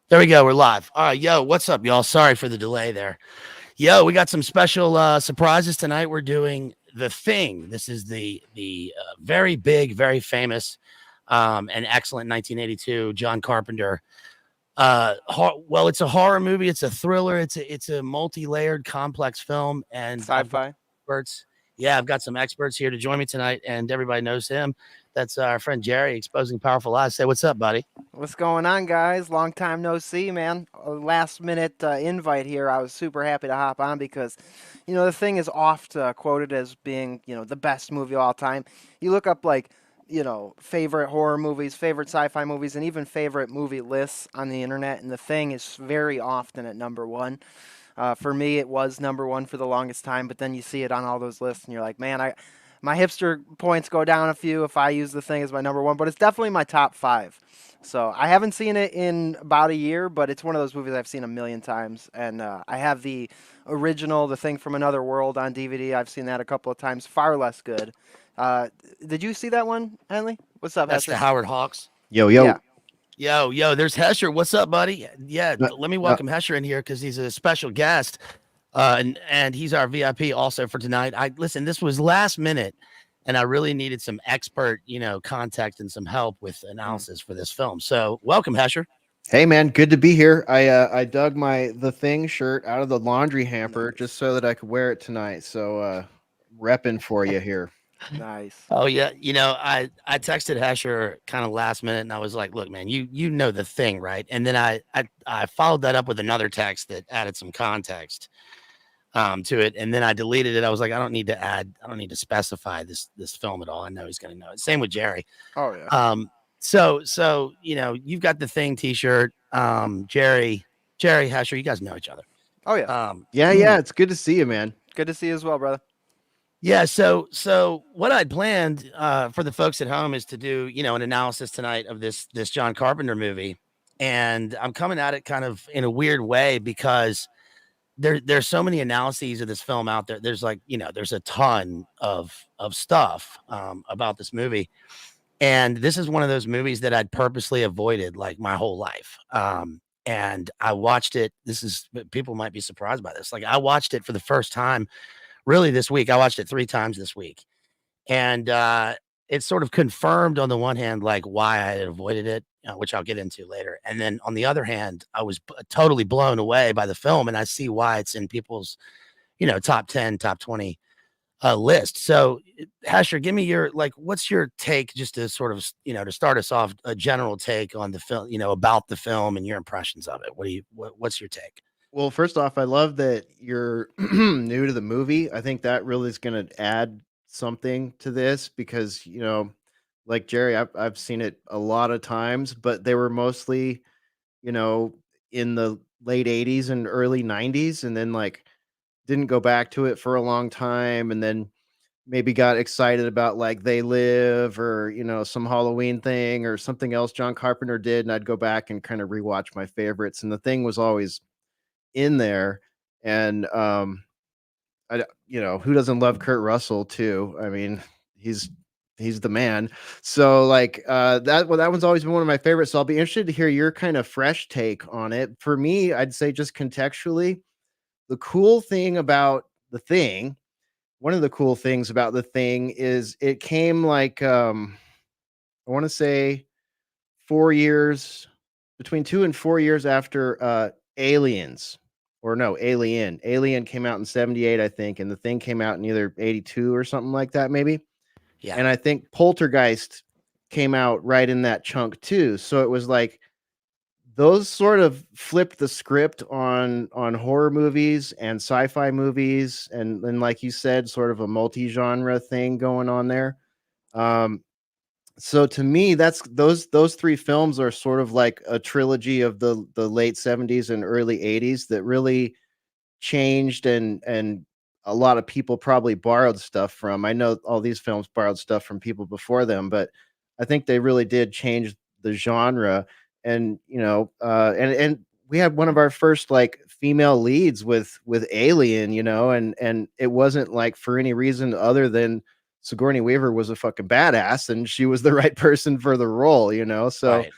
There we go. We're live. All right, yo, what's up, y'all? Sorry for the delay there. Yo, we got some special surprises tonight. We're doing The Thing. This is the very big, very famous, and excellent 1982 John Carpenter. Well, it's a horror movie. It's a thriller. It's a multi-layered, complex film, and I've got Sci-fi. experts. Yeah, I've got some experts here to join me tonight, and everybody knows him. That's our friend Jerry, exposing powerful lies. Say what's up, buddy. What's going on, guys? Long time no see, man. A last minute invite here. I was super happy to hop on because, the thing is oft quoted as being, the best movie of all time. You look up like, favorite horror movies, favorite sci-fi movies, and even favorite movie lists on the internet, and the thing is very often at number one. For me, it was number one for the longest time, but then you see it on all those lists, and you're like, man, my hipster points go down a few if I use the thing as my number one, but it's definitely my top five. So I haven't seen it in about a year, but it's one of those movies I've seen a million times. And I have the original, The Thing from Another World on DVD. I've seen that a couple of times. Far less good. Did you see that one, Henley? What's up, That's Hesher? the Howard Hawks. Yo, Yeah. Yo, there's Hesher. What's up, buddy? Yeah, No, let me no, welcome Hesher in here because he's a special guest, and he's our VIP also for tonight. Listen, this was last minute, and I really needed some expert, contact and some help with analysis for this film. So, welcome, Hesher. hey man, good to be here. I dug my The Thing shirt out of the laundry hamper just so that I could wear it tonight. So repping for you here. Nice. Oh yeah, I texted Hesher kind of last minute, and I was like, "Look, man, you know the thing, right?" And then I followed that up with another text that added some context to it, and then I deleted it. I was like, I don't need to specify this film at all. I know he's gonna know it. Same with Jerry. Oh, yeah. So you've got the Thing T-shirt. Jerry Hesher, you guys know each other. Oh, yeah. Yeah, it's good to see you, man. Good to see you as well, brother. Yeah, so what I'd planned for the folks at home is to do, an analysis tonight of this John Carpenter movie. And I'm coming at it kind of in a weird way because there's so many analyses of this film out there. There's like, there's a ton of stuff about this movie. And this is one of those movies that I'd purposely avoided like my whole life. And I watched it. People might be surprised by this. Like I watched it for the first time really this week. I watched it 3 times this week. And it sort of confirmed on the one hand, like why I had avoided it, which I'll get into later. And then on the other hand, I was totally blown away by the film. And I see why it's in people's, top 10, top 20 list. So Hesher, give me your, what's your take just to sort of, to start us off, a general take on the film, about the film and your impressions of it. What's your take? Well, first off, I love that you're new to the movie. I think that really is going to add something to this because, like Jerry, I've seen it a lot of times, but they were mostly, you know, in the late 80s and early 90s and then like didn't go back to it for a long time and then maybe got excited about like They Live or, some Halloween thing or something else John Carpenter did and I'd go back and kind of rewatch my favorites and the thing was always in there and who doesn't love Kurt Russell too? I mean, he's the man. So like that one's always been one of my favorites. So I'll be interested to hear your kind of fresh take on it. For me, I'd say just contextually, the cool thing about the thing, one of the cool things about the thing is it came like I want to say 4 years, between 2 and 4 years after Aliens. Or no, Alien. Alien came out in 78, I think, and the thing came out in either 82 or something like that, maybe. Yeah. And I think Poltergeist came out right in that chunk too. So it was like those sort of flipped the script on horror movies and sci-fi movies, and like you said, sort of a multi-genre thing going on there. So to me, that's those 3 films are sort of like a trilogy of the late 70s and early 80s that really changed and a lot of people probably borrowed stuff from. I know all these films borrowed stuff from people before them, but I think they really did change the genre. And and we had one of our first like female leads with Alien, and it wasn't like for any reason other than Sigourney Weaver was a fucking badass and she was the right person for the role, So Right.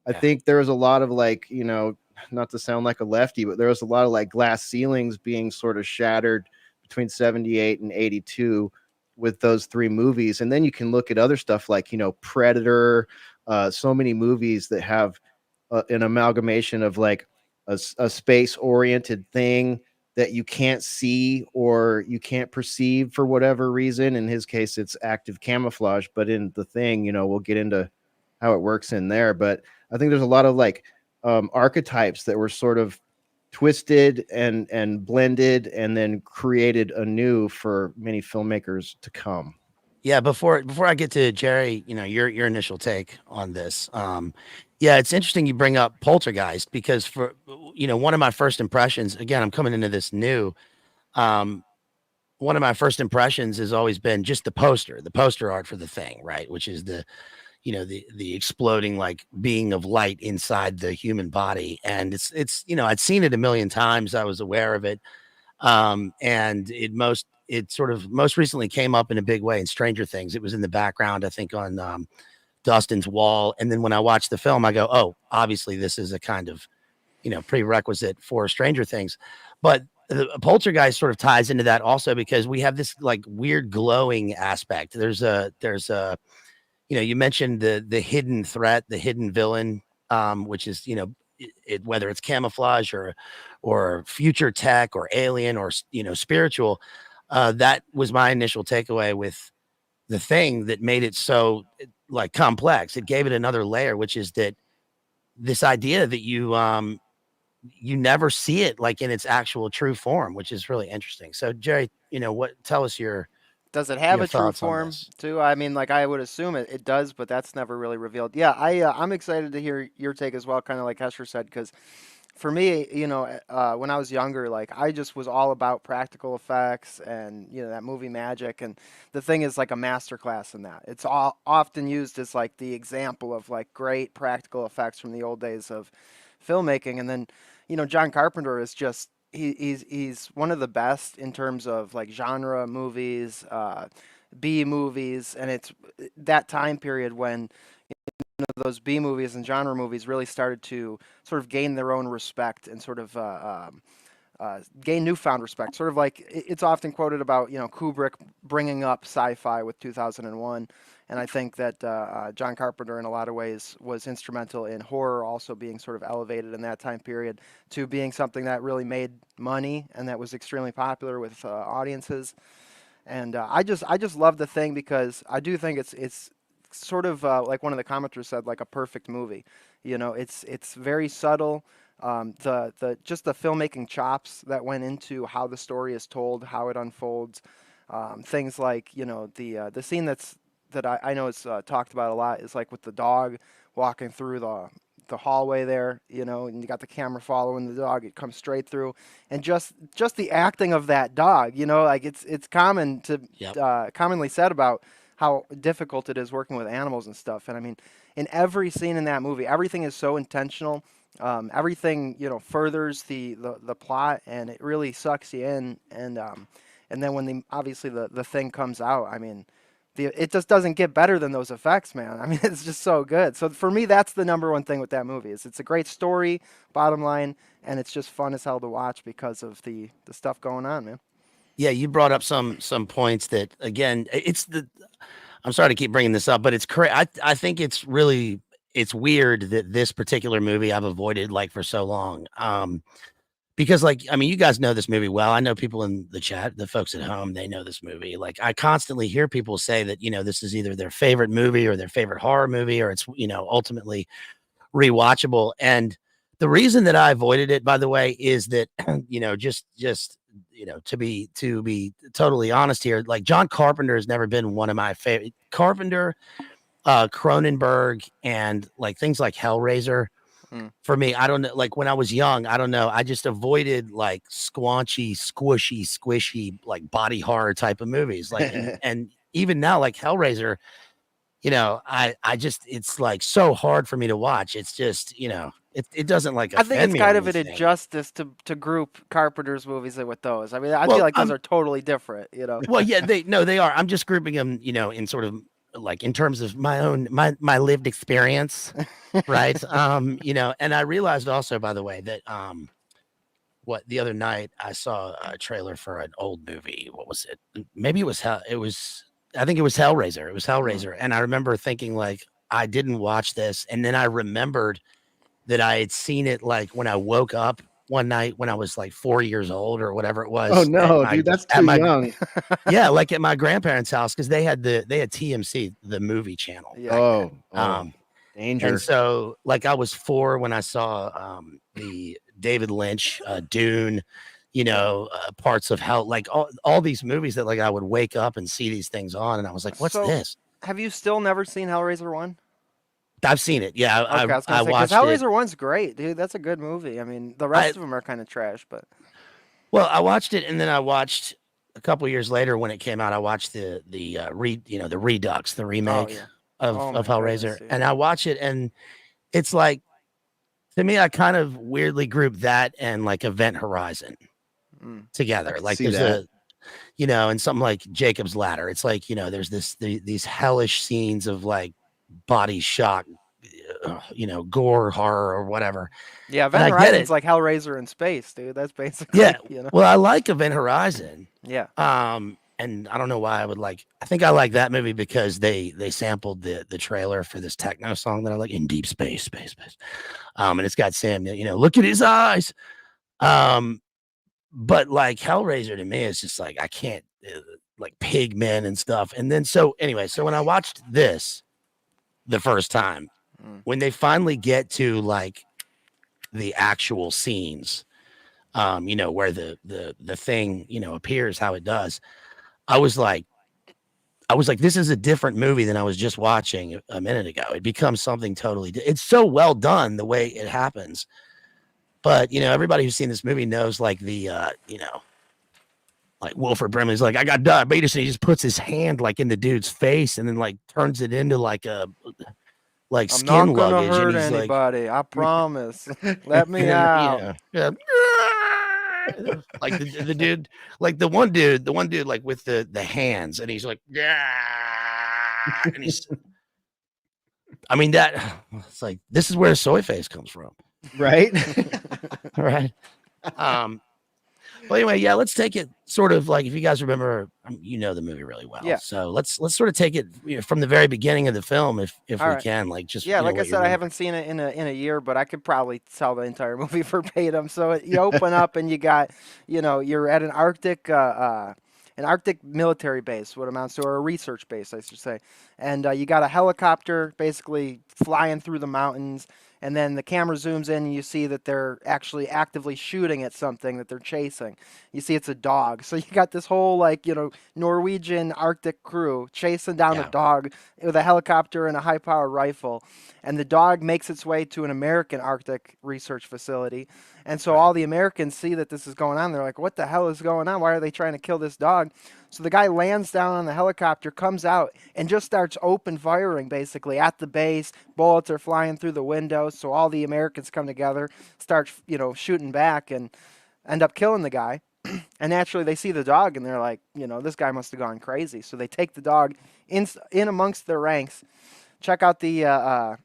I think there was a lot of like, not to sound like a lefty, but there was a lot of like glass ceilings being sort of shattered between 78 and 82 with those three movies. And then you can look at other stuff like, Predator, so many movies that have an amalgamation of like a space oriented thing that you can't see or you can't perceive for whatever reason. In his case, it's active camouflage, but in The Thing, we'll get into how it works in there. But I think there's a lot of like archetypes that were sort of twisted and blended and then created anew for many filmmakers to come. Yeah, before I get to Jerry, your initial take on this. Yeah, it's interesting you bring up Poltergeist because for one of my first impressions, again, I'm coming into this new. One of my first impressions has always been just the poster art for The Thing, right? Which is the exploding like being of light inside the human body, and it's I'd seen it a million times. I was aware of it, and it sort of most recently came up in a big way in Stranger Things. It was in the background, I think, on Dustin's wall. And then when I watched the film, I go, oh, obviously this is a kind of, prerequisite for Stranger Things. But the Poltergeist sort of ties into that also because we have this like weird glowing aspect. There's a, you mentioned the hidden threat, the hidden villain, which is, whether it's camouflage or future tech or alien or, spiritual. That was my initial takeaway with The Thing that made it so like complex. It gave it another layer, which is that this idea that you never see it like in its actual true form, which is really interesting. So Jerry, tell us your Does it have a true thoughts on form this. too? I mean, like I would assume it does, but that's never really revealed. Yeah, I'm excited to hear your take as well, kind of like Hesher said, because for me, when I was younger, like I just was all about practical effects and that movie magic. And The Thing is like a masterclass in that. It's all often used as like the example of like great practical effects from the old days of filmmaking. And then, John Carpenter is just he's one of the best in terms of like genre movies, B movies, and it's that time period when those B movies and genre movies really started to sort of gain their own respect and sort of gain newfound respect. Sort of like it's often quoted about Kubrick bringing up sci-fi with 2001, and I think that John Carpenter in a lot of ways was instrumental in horror also being sort of elevated in that time period to being something that really made money and that was extremely popular with audiences. And I just love The Thing because I do think it's sort of like one of the commenters said, like a perfect movie. It's very subtle. The just the filmmaking chops that went into how the story is told, how it unfolds. Things like the scene that I know is talked about a lot is like with the dog walking through the hallway there, and you got the camera following the dog. It comes straight through, and just the acting of that dog, like it's common to commonly said about how difficult it is working with animals and stuff. And I mean, in every scene in that movie, everything is so intentional. Everything furthers the plot, and it really sucks you in. And then when obviously the thing comes out, I mean, it just doesn't get better than those effects, man. I mean, it's just so good. So for me, that's the number one thing with that movie is it's a great story, bottom line, and it's just fun as hell to watch because of the stuff going on, man. Yeah, you brought up some points that again, I'm sorry to keep bringing this up, but it's correct. I think it's weird that this particular movie I've avoided like for so long. Because like, I mean, you guys know this movie well. I know people in the chat, the folks at home, they know this movie. Like I constantly hear people say that, this is either their favorite movie or their favorite horror movie, or it's, ultimately rewatchable. And the reason that I avoided it, by the way, is that, just to be totally honest here, like John Carpenter has never been one of my favorite. Carpenter, Cronenberg, and like things like Hellraiser. For me, I don't know. Like when I was young, I don't know. I just avoided like squanchy, squishy, squishy, like body horror type of movies. Like, and even now, like Hellraiser, I just, it's like so hard for me to watch. It's just, it doesn't like I think offend it's me kind or of an anything. injustice to group Carpenter's movies with those. I mean, I Well, feel like those are totally different, Well, yeah, they are. I'm just grouping them, in sort of like in terms of my lived experience, right? And I realized also, by the way, that what the other night I saw a trailer for an old movie. What was it? Maybe it was I think it was Hellraiser. It was Hellraiser, and I remember thinking like I didn't watch this, and then I remembered that I had seen it like when I woke up one night when I was like 4 years old or whatever it was. Oh no, dude, that's too young. Yeah, like at my grandparents' house because they had TMC, the movie channel. Yeah. Danger. Danger. And so like I was 4 when I saw the David Lynch Dune, parts of hell, like all these movies that like I would wake up and see these things on, and I was like, what's this? Have you still never seen Hellraiser 1? I've seen it. Yeah, okay, I was gonna say, watched Hellraiser 1's great, dude. That's a good movie. I mean, the rest of them are kind of trash, but. Well, I watched it, and then I watched a couple years later when it came out. I watched the Redux, the remake of Hellraiser, and I watch it, and it's like, to me, I kind of weirdly group that and like Event Horizon together. Like there's and something like Jacob's Ladder. It's like there's these hellish scenes of like body shock, gore, horror, or whatever. Yeah, Event Horizon's like Hellraiser in space, dude. That's basically Well, I like Event Horizon. Yeah. And I don't know why I think I like that movie because they sampled the trailer for this techno song that I like, In Deep Space. And it's got Sam, look at his eyes. But like Hellraiser to me is just like I can't like Pigmen and stuff. And then so when I watched this the first time, when they finally get to like the actual scenes, where the thing, appears how it does, I was like, this is a different movie than I was just watching a minute ago. It becomes something totally it's so well done the way it happens. But, everybody who's seen this movie knows like the, like Wilford Brimley's like, I got diabetes, and he just puts his hand like in the dude's face and then like turns it into like a skin luggage. I'm not gonna hurt anybody, I promise. Let me out. Yeah. Like the dude, like the one dude like with the hands, and he's like, yeah, and he's. I mean it's like this is where soy face comes from, right? Right. Well, anyway, let's take it sort of like, if you guys remember, the movie really well. Yeah. So let's sort of take it from the very beginning of the film, if we can, like just like I said, I haven't seen it in a year, but I could probably tell the entire movie verbatim. So you open up and you got, you're at an Arctic military base, what amounts to, or a research base, I should say, and you got a helicopter basically flying through the mountains. And then the camera zooms in and you see that they're actually actively shooting at something that they're chasing. You see it's a dog. So you got this whole Norwegian Arctic crew chasing down a dog with a helicopter and a high-powered rifle. And the dog makes its way to an American Arctic research facility. And so all the Americans see that this is going on. They're like, what the hell is going on? Why are they trying to kill this dog? So the guy lands down on the helicopter, comes out, and just starts open firing, basically, at the base. Bullets are flying through the windows, so all the Americans come together, start, shooting back, and end up killing the guy. And naturally, they see the dog, and they're like, this guy must have gone crazy. So they take the dog in amongst their ranks, check out the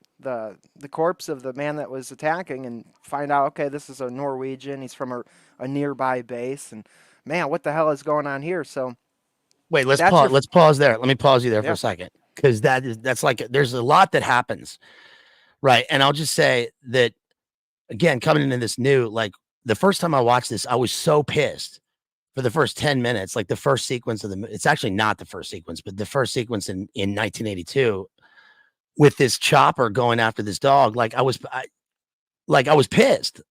corpse of the man that was attacking, and find out, okay, this is a Norwegian. He's from a nearby base, and man, what the hell is going on here? So. Wait, let's pause there. Let me pause you there for a second, because that's like there's a lot that happens, right? And I'll just say that again, coming into this new, like the first time I watched this, I was so pissed for the first 10 minutes, like the first sequence of it's actually not the first sequence, but the first sequence in 1982 with this chopper going after this dog. Like I was pissed.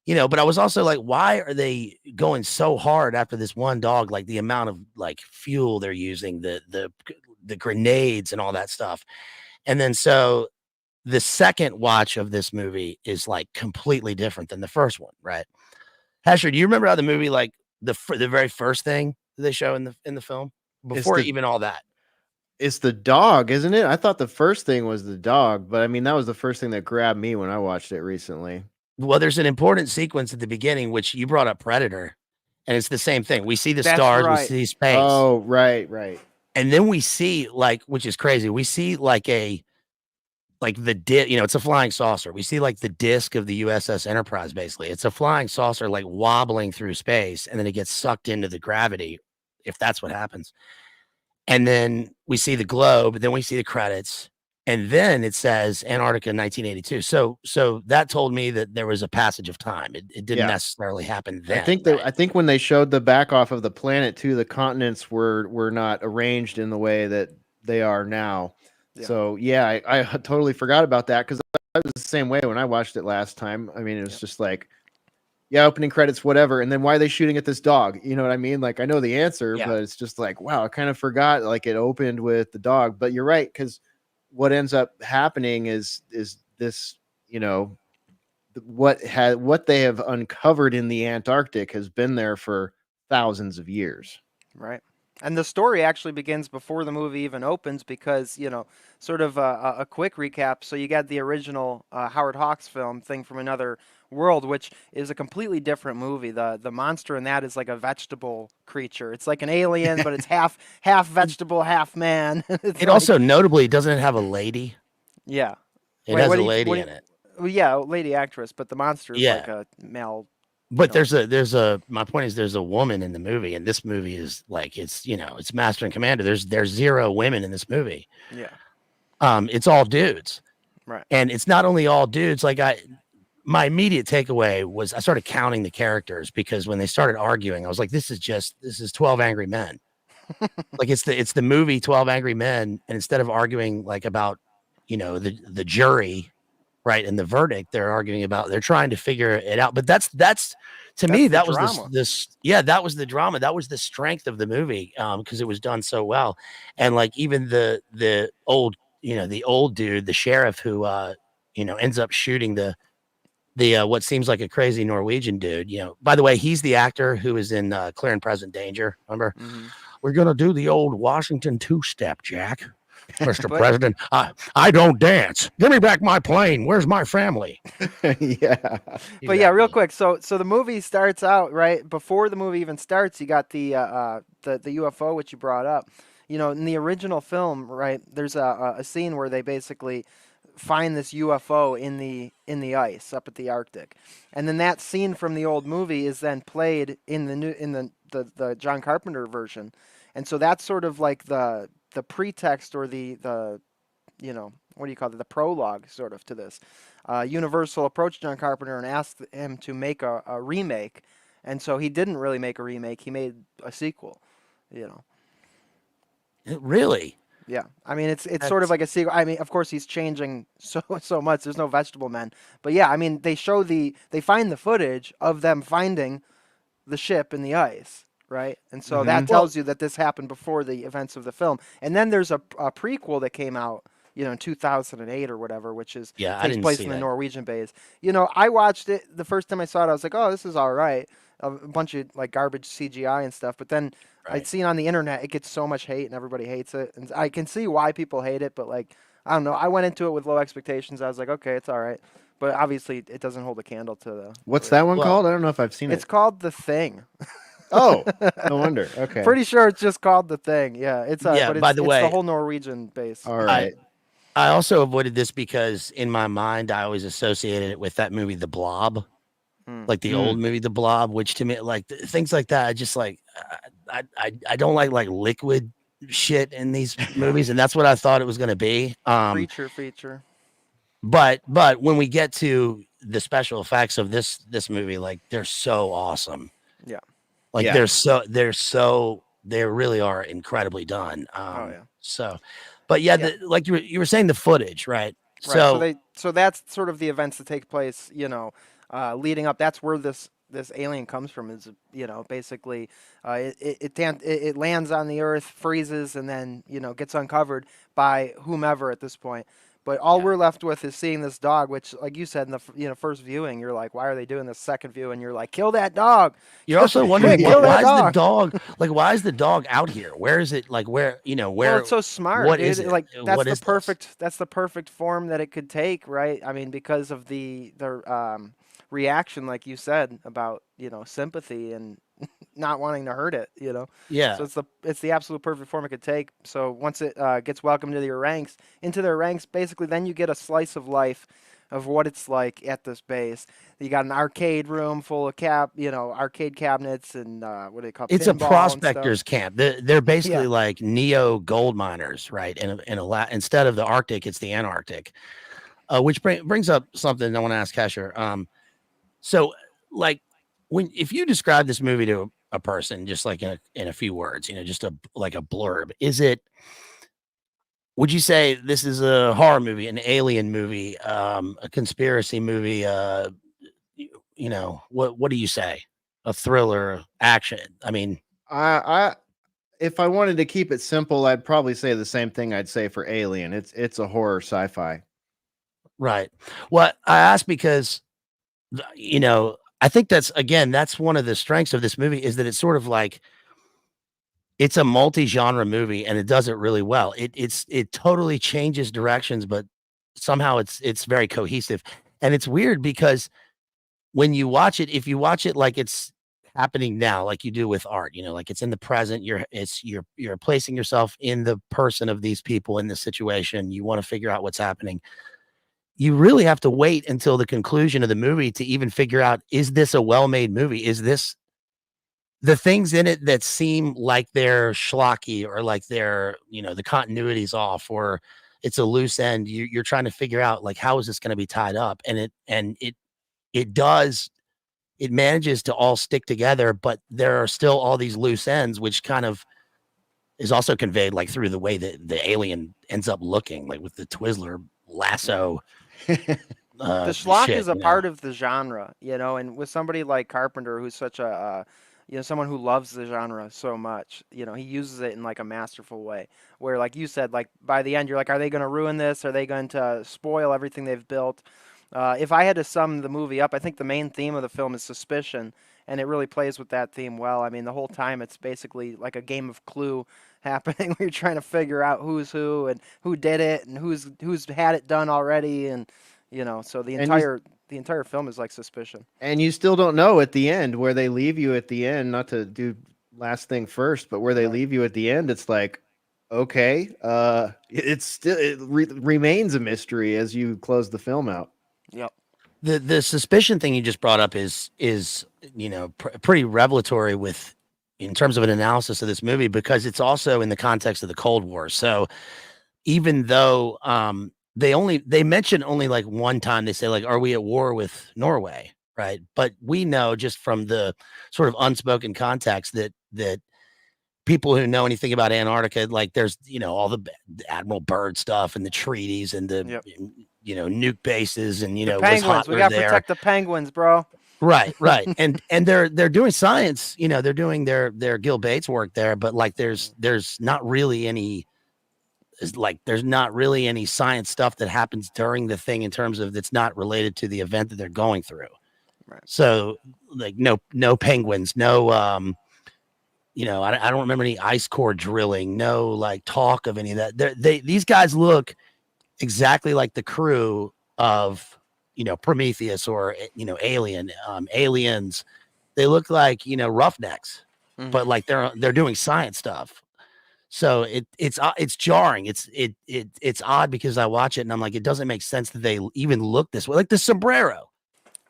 But I was also like, why are they going so hard after this one dog? Like the amount of like fuel they're using, the grenades and all that stuff. And then so the second watch of this movie is like completely different than the first one, right? Hesher, do you remember how the movie, like the very first thing they show in the film before even all that? It's the dog, isn't it? I thought the first thing was the dog, but I mean, that was the first thing that grabbed me when I watched it recently. Well, there's an important sequence at the beginning, which you brought up, Predator, and it's the same thing. We see the stars, we see space. Oh, right. And then we see like, which is crazy. We see like it's a flying saucer. We see like the disc of the USS Enterprise. Basically, it's a flying saucer like wobbling through space, and then it gets sucked into the gravity, if that's what happens. And then we see the globe. Then we see the credits, and then it says Antarctica 1982. So that told me that there was a passage of time. It didn't necessarily happen then. I think when they showed the back off of the planet too, the continents were not arranged in the way that they are now. Yeah. So yeah, I totally forgot about that because I was the same way when I watched it last time. I mean, it was just like, yeah, opening credits, whatever. And then why are they shooting at this dog? You know what I mean? Like, I know the answer, but it's just like, wow, I kind of forgot. Like, it opened with the dog. But you're right, because what ends up happening is this, you know, what they have uncovered in the Antarctic has been there for thousands of years. Right. And the story actually begins before the movie even opens because, you know, sort of a quick recap. So you got the original Howard Hawks film, Thing from Another World, which is a completely different movie. The monster in that is like a vegetable creature. It's like an alien, but it's half vegetable, half man. It also notably doesn't have a lady. Yeah. It has a lady in it. Well, yeah, lady actress, but the monster is like a male. But my point is there's a woman in the movie, and this movie is like, it's Master and Commander. There's 0 women in this movie. Yeah. It's all dudes. Right. And it's not only all dudes. Like my immediate takeaway was I started counting the characters because when they started arguing, I was like, this is 12 Angry Men. Like it's the movie 12 Angry Men. And instead of arguing like about, the jury, right, and the verdict, they're trying to figure it out. But that was the drama. That was the strength of the movie, because it was done so well. And like even the old dude, the sheriff who ends up shooting the what seems like a crazy Norwegian dude. By the way, he's the actor who is in Clear and Present Danger. Remember? Mm-hmm. We're gonna do the old Washington 2-step, Jack. Mr. President, I don't dance. Give me back my plane. Where's my family? Yeah. But yeah, real quick. So the movie starts out, right? Before the movie even starts, you got the UFO, which you brought up. In the original film, right, there's a scene where they basically find this UFO in the ice up at the Arctic. And then that scene from the old movie is then played in the John Carpenter version. And so that's sort of like the pretext or the what do you call it, the prologue sort of to this. Universal approached John Carpenter and asked him to make a remake, and so he didn't really make a remake, he made a sequel. Really? Yeah, I mean it's sort of like a sequel. I mean, of course he's changing so much. There's no vegetable men, but yeah, I mean they find the footage of them finding the ship in the ice. Right, and so that tells you that this happened before the events of the film. And then there's a prequel that came out, in 2008 or whatever, which takes place in the Norwegian Bays. I watched it the first time I saw it. I was like, oh, this is all right. A bunch of like garbage CGI and stuff. But then I'd seen on the internet it gets so much hate and everybody hates it, and I can see why people hate it. But like, I don't know. I went into it with low expectations. I was like, okay, it's all right. But obviously, it doesn't hold a candle to the. What's that one called? I don't know if I've seen it. It's called The Thing. Oh, no wonder. Okay. Pretty sure it's just called The Thing. Yeah, it's but by the way, it's the whole Norwegian base. All right. I also avoided this because in my mind I always associated it with that movie The Blob. Like the old movie The Blob, which to me, like things like that, I just like I don't like liquid shit in these movies, and that's what I thought it was going to be. Creature feature. But when we get to the special effects of this movie, like they're so awesome. Yeah. Like they really are incredibly done. So, but like you were saying, the footage, right? Right. So that's sort of the events that take place, leading up. That's where this alien comes from. Is basically it lands on the Earth, freezes, and then gets uncovered by whomever at this point. But all we're left with is seeing this dog, which, like you said in the first viewing, you're like, why are they doing this? Second view, and you're like, kill that dog. You're also wondering why is the dog why is the dog out here? Where is it? Like where? Well, it's so smart. What is it? Like that's the perfect form that it could take, right? I mean, because of the reaction, like you said, about sympathy and not wanting to hurt it. Yeah. So it's the absolute perfect form it could take. So once it gets welcomed into their ranks, basically, then you get a slice of life of what it's like at this base. You got an arcade room full of arcade cabinets and what do they call It's a pinball and stuff. prospectors camp. They're basically Yeah. like neo gold miners, right? Instead of the Arctic, it's the Antarctic, which brings up something I want to ask Hesher. So like if you describe this movie to a person, just like in a few words, just like a blurb, would you say this is a horror movie, an alien movie, a conspiracy movie? What do you say? A thriller, action? I mean, I if I wanted to keep it simple, I'd probably say the same thing I'd say for Alien. It's a horror sci-fi. right. Well, I asked because I think that's one of the strengths of this movie is that it's sort of like it's a multi-genre movie and it does it really well. It totally changes directions, but somehow it's very cohesive. And it's weird because when you watch it, if you watch it like it's happening now, like you do with art, like it's in the present, you're placing yourself in the person of these people in this situation. You want to figure out what's happening. You really have to wait until the conclusion of the movie to even figure out, is this a well-made movie? Is this the things in it that seem like they're schlocky or like they're, the continuity's off or it's a loose end. You're trying to figure out like, how is this going to be tied up? And it manages to all stick together, but there are still all these loose ends, which kind of is also conveyed like through the way that the alien ends up looking, like with the Twizzler lasso. The schlock is a part of the genre, and with somebody like Carpenter, who's such a someone who loves the genre so much, he uses it in like a masterful way. Where, like you said, like by the end, you're like, are they going to ruin this? Are they going to spoil everything they've built? If I had to sum the movie up, I think the main theme of the film is suspicion, and it really plays with that theme well. I mean, the whole time it's basically like a game of Clue happening, where you're trying to figure out who's who and who did it and who's had it done already, and so the entire film is like suspicion. And you still don't know at the end where they leave you at the end. Not to do last thing first, but where they leave you at the end, it's like, okay, it remains a mystery as you close the film out. Yep. The suspicion thing you just brought up is pretty revelatory in terms of an analysis of this movie, because it's also in the context of the Cold War. So even though they mention only like one time, they say like, are we at war with Norway? Right. But we know just from the sort of unspoken context that people who know anything about Antarctica, like there's, all the Admiral Byrd stuff and the treaties and the, nuke bases and, the penguins. We got to protect the penguins, bro. Right. and they're doing science, they're doing their Gil Bates work there, but like there's not really any science stuff that happens during the thing in terms of that's not related to the event that they're going through. Right. So like no penguins, no I don't remember any ice core drilling, no like talk of any of that. These guys look exactly like the crew of Prometheus or Alien, aliens. They look like roughnecks, but like they're doing science stuff. So it's jarring. It's odd because I watch it and I'm like, it doesn't make sense that they even look this way. Like the sombrero,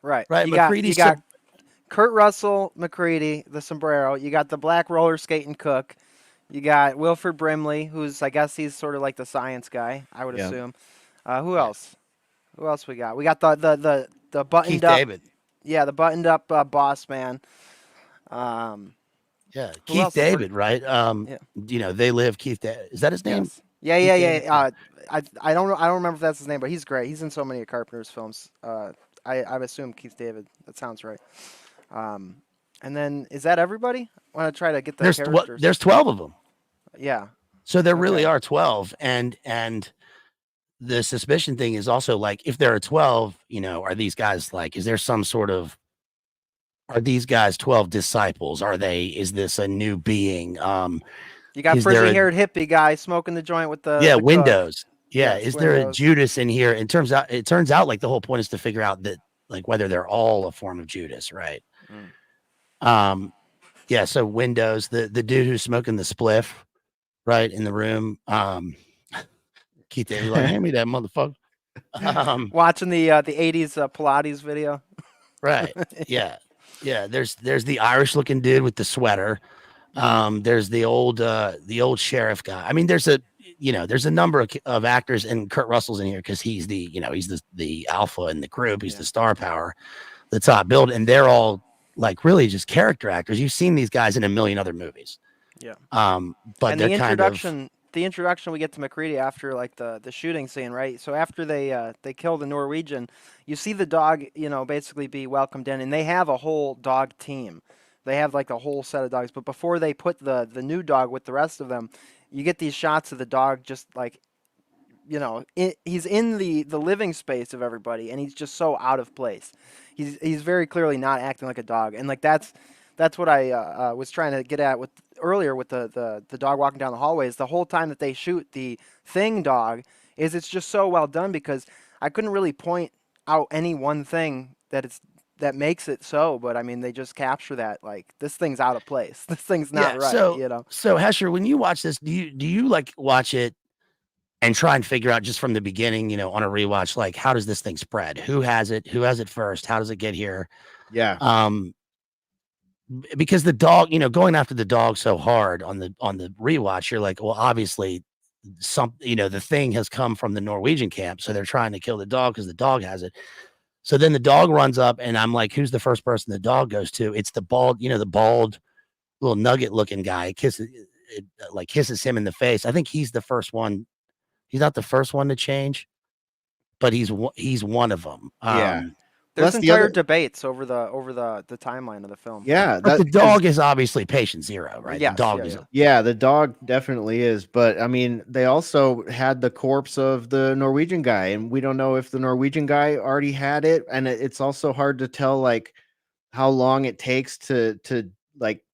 right? You got Kurt Russell, McCready, the sombrero. You got the black roller skating cook. You got Wilford Brimley, who's, I guess he's sort of like the science guy, I would assume. Who else? Who else we got? We got the buttoned Keith up. David. Yeah, the buttoned up boss man. Yeah, Keith David, right? They live. Keith, is that his name? Yes. Yeah. I don't know. I don't remember if that's his name, but he's great. He's in so many of Carpenter's films. I assume Keith David. That sounds right. And then is that everybody? I want to try to get the characters. There's 12 of them. Yeah. So there really are 12, and the suspicion thing is also like, if there are 12, are these guys like, is there some sort of, are these guys 12 disciples? Is this a new being? You got frizzy-haired hippie guy smoking the joint with the windows. Yeah, is there a Judas in here? It turns out like the whole point is to figure out that like whether they're all a form of Judas, right? Mm. Yeah. So Windows, the dude who's smoking the spliff, right in the room. Keith David like, hand me that motherfucker. Watching the '80s Pilates video. Right. Yeah. Yeah. There's the Irish looking dude with the sweater. There's the old sheriff guy. I mean, there's a number of actors, and Kurt Russell's in here because he's he's the alpha in the group. He's the star power, the top build, and they're all like really just character actors. You've seen these guys in a million other movies. Yeah. But and they're the introduction we get to McCready after like the shooting scene, right? So after they kill the Norwegian, you see the dog, basically be welcomed in, and they have a whole dog team. They have like a whole set of dogs, but before they put the new dog with the rest of them, you get these shots of the dog just like, he's in the living space of everybody, and he's just so out of place. He's very clearly not acting like a dog, and like that's what I was trying to get at with earlier with the dog walking down the hallways. The whole time that they shoot the thing dog it's just so well done, because I couldn't really point out any one thing that makes it so, but I mean they just capture that, like, this thing's out of place. This thing's not right. So Hesher, when you watch this, do you like watch it and try and figure out just from the beginning, on a rewatch, like how does this thing spread? Who has it? Who has it first? How does it get here? Yeah. Because the dog, going after the dog so hard on the rewatch, you're like, well, obviously the thing has come from the Norwegian camp, so they're trying to kill the dog because the dog has it. So then the dog runs up, and I'm like, who's the first person the dog goes to? It's the bald little nugget looking guy. Kisses him in the face. I think he's the first one. He's not the first one to change, but he's one of them. Yeah. There's entire debates over the timeline of the film. Yeah, but the dog is obviously patient zero, right? Yes, the dog is. Yeah, the dog definitely is. But I mean, they also had the corpse of the Norwegian guy, and we don't know if the Norwegian guy already had it. And it's also hard to tell like how long it takes to like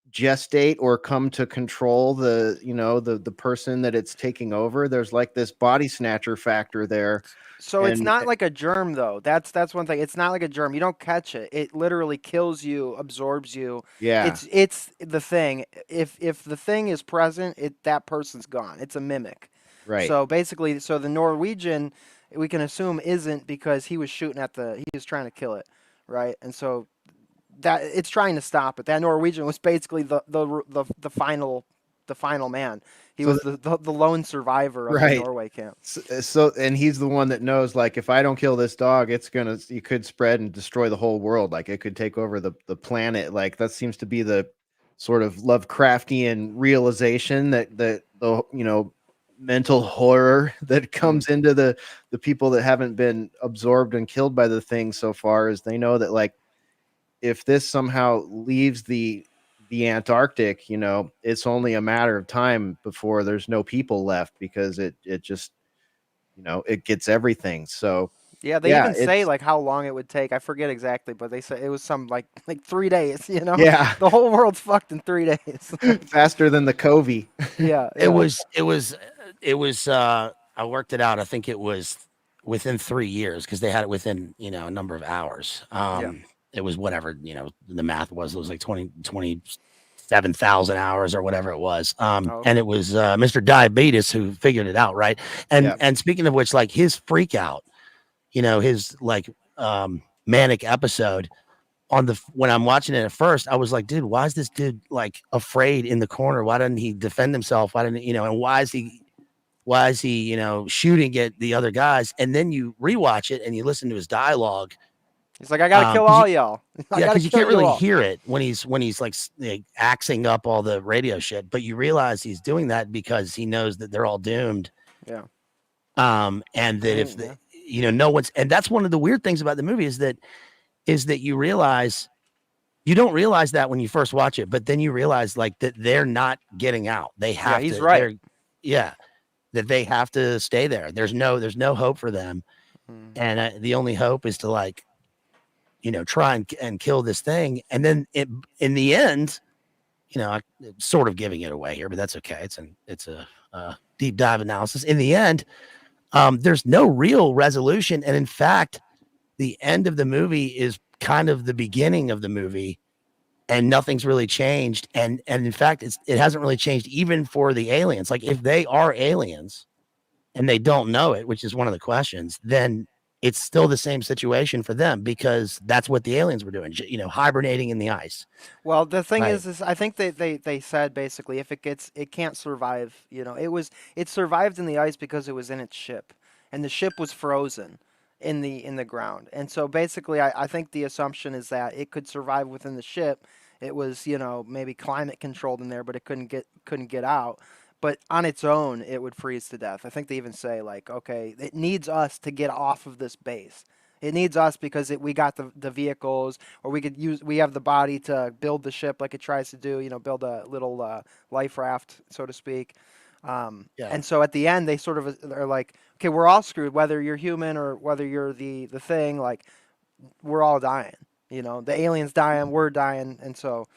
gestate or come to control the person that it's taking over. There's like this body snatcher factor there. So it's not like a germ, though. That's one thing. It's not like a germ. You don't catch it. It literally kills you, absorbs you. Yeah. It's the thing. If the thing is present, that person's gone. It's a mimic. Right. So basically, the Norwegian, we can assume, isn't, because he was shooting he was trying to kill it, right? And so that it's trying to stop it. That Norwegian was basically the final man. He was the lone survivor of the Norway camp. So and he's the one that knows, like, if I don't kill this dog, you could spread and destroy the whole world. Like, it could take over the planet. Like, that seems to be the sort of Lovecraftian realization that the mental horror that comes into the people that haven't been absorbed and killed by the thing so far, is they know that, like, if this somehow leaves the Antarctic, it's only a matter of time before there's no people left, because it just, it gets everything. So yeah, they even say like how long it would take. I forget exactly, but they say it was some like 3 days. Yeah, the whole world's fucked in 3 days. Faster than the Covey. Yeah. It was. I worked it out. I think it was within 3 years, because they had it within a number of hours. It was whatever, the math was. It was like 27,000 hours or whatever it was. And it was Mr. Dibeetus who figured it out, right? And speaking of which, like, his freak out, his like manic episode when I'm watching it at first, I was like, dude, why is this dude like afraid in the corner? Why doesn't he defend himself? Why didn't and why is he shooting at the other guys? And then you rewatch it and you listen to his dialogue. He's like, I gotta kill all y'all. Yeah, because you can't really hear it when he's like axing up all the radio shit, but you realize he's doing that because he knows that they're all doomed. Yeah. And that no one's, and that's one of the weird things about the movie is that you don't realize that when you first watch it, but then you realize like that they're not getting out. They have he's right. That they have to stay there. There's no hope for them. And the only hope is to like, try and kill this thing. And then in the end, I'm sort of giving it away here, but that's okay. It's a deep dive analysis. In the end, there's no real resolution. And in fact, the end of the movie is kind of the beginning of the movie, and nothing's really changed. And in fact, it hasn't really changed even for the aliens. Like if they are aliens and they don't know it, which is one of the questions, then it's still the same situation for them because that's what the aliens were doing, hibernating in the ice. Well, the thing Right. is I think they said basically if it can't survive, it survived in the ice because it was in its ship, and the ship was frozen in the ground. And so basically, I think the assumption is that it could survive within the ship. It was, maybe climate controlled in there, but it couldn't get out. But on its own, it would freeze to death. I think they even say like, okay, it needs us to get off of this base. It needs us because we got the vehicles, or we have the body to build the ship like it tries to do, build a little life raft, so to speak. Yeah. And so at the end, they sort of are like, okay, we're all screwed, whether you're human or whether you're the thing. Like, we're all dying. The aliens dying, we're dying, and so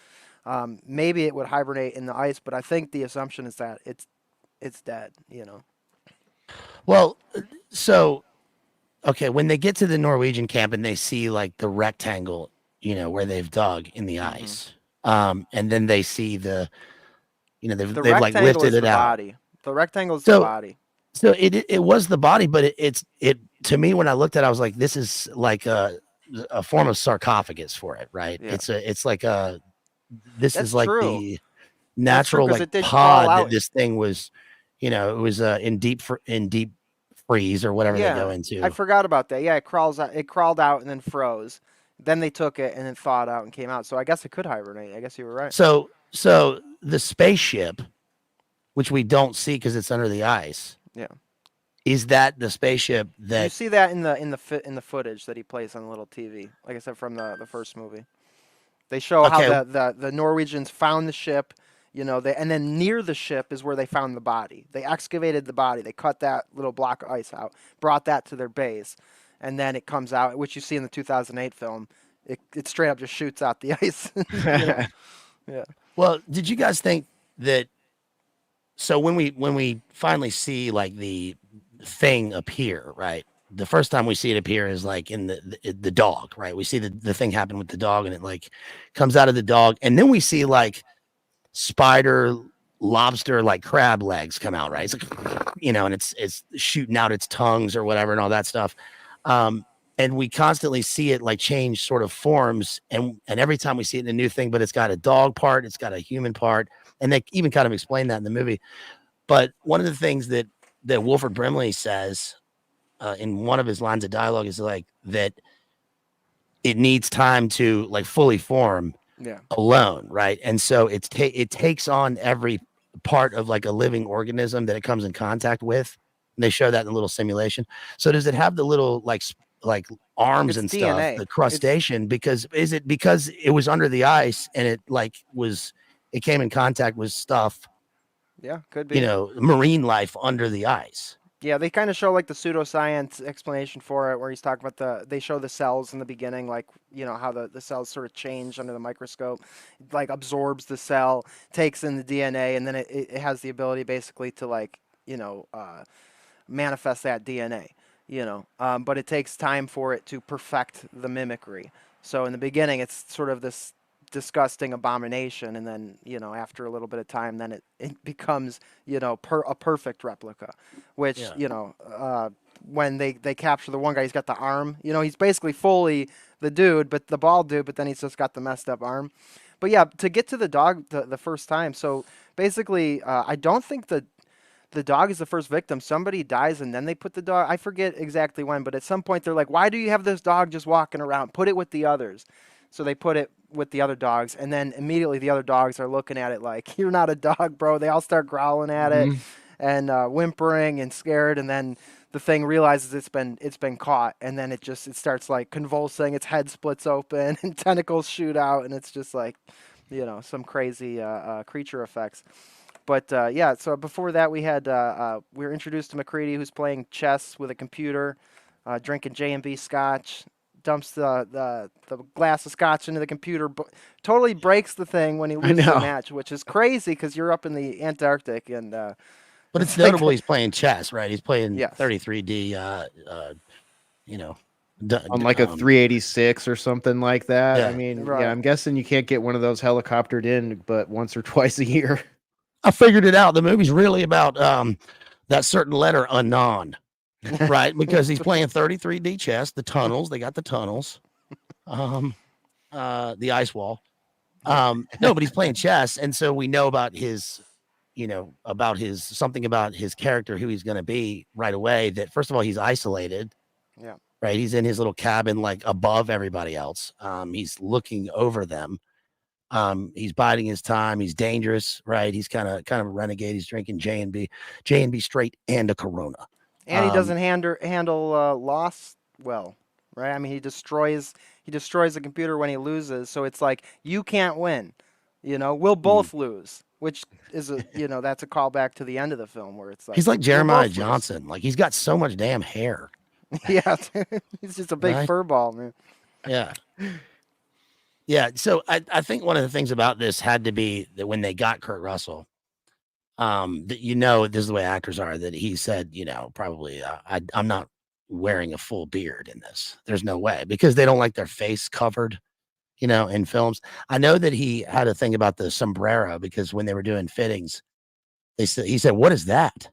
maybe it would hibernate in the ice. But I think the assumption is that it's dead. Well, so okay, when they get to the Norwegian camp and they see like the rectangle, where they've dug in the Mhm. ice, and then they see they've The they've like rectangle lifted is it the out. body. The rectangle is the So body. so it was the body, but it to me when I looked at it, I was like, this is like a form of sarcophagus for it, right? Yeah, It's like this is that's like true. the That's true natural because like it did crawl pod that out. this thing was, it was in deep freeze or whatever they go Yeah, I into. forgot about that. Yeah, it crawls out. It crawled out and then froze. Then they took it and then thawed out and came out. So I guess it could hibernate. I guess you were right. So the spaceship, which we don't see because it's under the ice, Yeah, is that the spaceship you that see that in the footage that he plays on the little TV. Like I said from the first movie, they show how okay, the Norwegians found the ship. And then near the ship is where they found the body. They excavated the body. They cut that little block of ice out, brought that to their base, and then it comes out, which you see in the 2008 film. It straight up just shoots out the ice. Yeah. well, did you guys think that so when we finally see like the thing appear, right? The first time we see it appear is like in the dog, right? We see the thing happen with the dog and it like comes out of the dog, and then we see like spider, lobster, like crab legs come out, right? It's like, and it's shooting out its tongues or whatever and all that stuff. Um, and we constantly see it like change sort of forms, and every time we see it in a new thing, but it's got a dog part, it's got a human part, and they even kind of explain that in the movie. But one of the things that Wilford Brimley says in one of his lines of dialogue is like that it needs time to like fully form Yeah. alone, right? And so it takes on every part of like a living organism that it comes in contact with. And they show that in a little simulation. So does it have the little like arms It's and stuff, DNA. the It's crustacean? Because is it because it was under the ice and it came in contact with stuff, Yeah, could be. marine life under the ice? Yeah, they kind of show like the pseudoscience explanation for it, where he's talking about they show the cells in the beginning, like, how the cells sort of change under the microscope, like absorbs the cell, takes in the DNA, and then it has the ability basically to like, manifest that DNA, but it takes time for it to perfect the mimicry. So in the beginning, it's sort of this disgusting abomination, and then after a little bit of time, then it becomes a perfect replica, which Yeah. when they capture the one guy, he's got the arm, he's basically fully the dude, but the bald dude, but then he's just got the messed up arm. But yeah, to get to the dog the first time, so basically I don't think the dog is the first victim. Somebody dies and then they put the dog. I forget exactly when, but at some point they're like, "Why do you have this dog just walking around? Put it with the others." So they put it with the other dogs, and then immediately the other dogs are looking at it like, "You're not a dog, bro." They all start growling at it Mhm. and whimpering and scared, and then the thing realizes it's been caught, and then it starts like convulsing. Its head splits open and tentacles shoot out, and it's just like, some crazy creature effects. But yeah, so before that we were introduced to McCready, who's playing chess with a computer, drinking J&B scotch, dumps the glass of scotch into the computer, totally breaks the thing when he I loses a know. match, which is crazy because you're up in the Antarctic and But it's it's like notable he's playing chess, right? He's playing yes, 33D, you know, on like a 386 or something like that. Yeah. I mean, Right. yeah, I'm guessing you can't get one of those helicoptered in but once or twice a year. I figured it out. The movie's really about that certain letter, anon, right? Because he's playing 33D chess, the tunnels. They got the tunnels, the ice wall. No, but he's playing chess, and so we know about his, something about his character, who he's going to be right away. That first of all, he's isolated. Yeah. Right. He's in his little cabin, like above everybody else. He's looking over them. He's biding his time. He's dangerous, right? He's kind of a renegade. He's drinking J&B straight and a Corona. And he doesn't handle loss well, right? I mean, he destroys the computer when he loses. So it's like, you can't win. We'll both lose, which is that's a callback to the end of the film where it's like he's like we'll Jeremiah both lose. Johnson. Like, he's got so much damn hair. Yeah, he's just a big Right? fur ball, man. Yeah. Yeah. So I think one of the things about this had to be that when they got Kurt Russell, that this is the way actors are, that he said, probably I'm not wearing a full beard in this. There's no way, because they don't like their face covered, in films. I know that he had a thing about the sombrero, because when they were doing fittings, he said, "What is that?"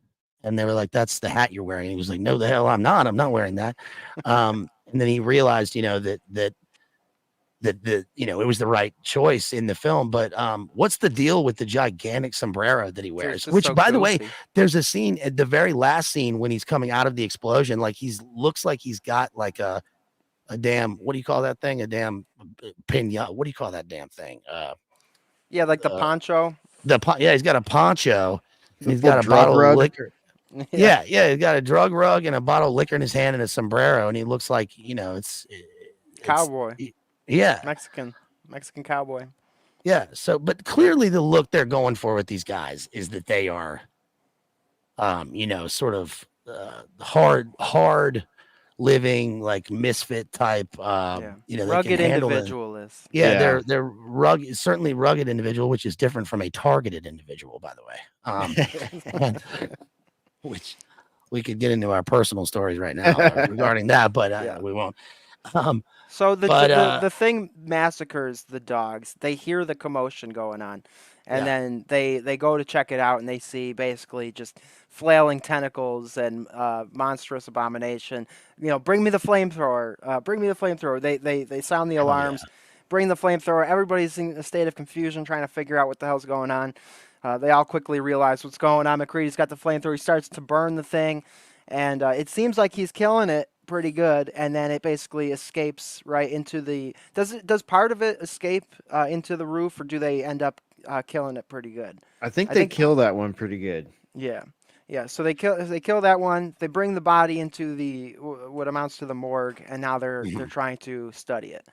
And they were like, "That's the hat you're wearing." And he was like, "No, the hell I'm not wearing that." And then he realized, that it was the right choice in the film. But what's the deal with the gigantic sombrero that he wears? Which, so by the way, goofy. there's a scene at the very last scene when he's coming out of the explosion, like looks like he's got like a damn, what do you call that thing? A damn pinata. What do you call that damn thing? Yeah, like the poncho. He's got a poncho. And he's Full got a drug bottle rug? of liquor. Yeah, he's got a drug rug and a bottle of liquor in his hand and a sombrero, and he looks like, it's Cowboy. Yeah. Mexican cowboy. Yeah. So, but clearly the look they're going for with these guys is that they are, sort of hard living, like misfit type, they rugged can handle individualists. Yeah, they're rugged, certainly rugged individual, which is different from a targeted individual, by the way. Which we could get into our personal stories right now regarding that, but we won't. So the thing massacres the dogs. They hear the commotion going on, and then they go to check it out, and they see basically just flailing tentacles and monstrous abomination. Bring me the flamethrower. Bring me the flamethrower. They sound the alarms. Bring the flamethrower. Everybody's in a state of confusion, trying to figure out what the hell's going on. They all quickly realize what's going on. McCready's got the flamethrower. He starts to burn the thing, and it seems like he's killing it pretty good. And then it basically escapes right into the. Does part of it escape into the roof, or do they end up killing it pretty good? I think they kill that one pretty good. Yeah. So they kill that one. They bring the body into the what amounts to the morgue, and now they're trying to study it,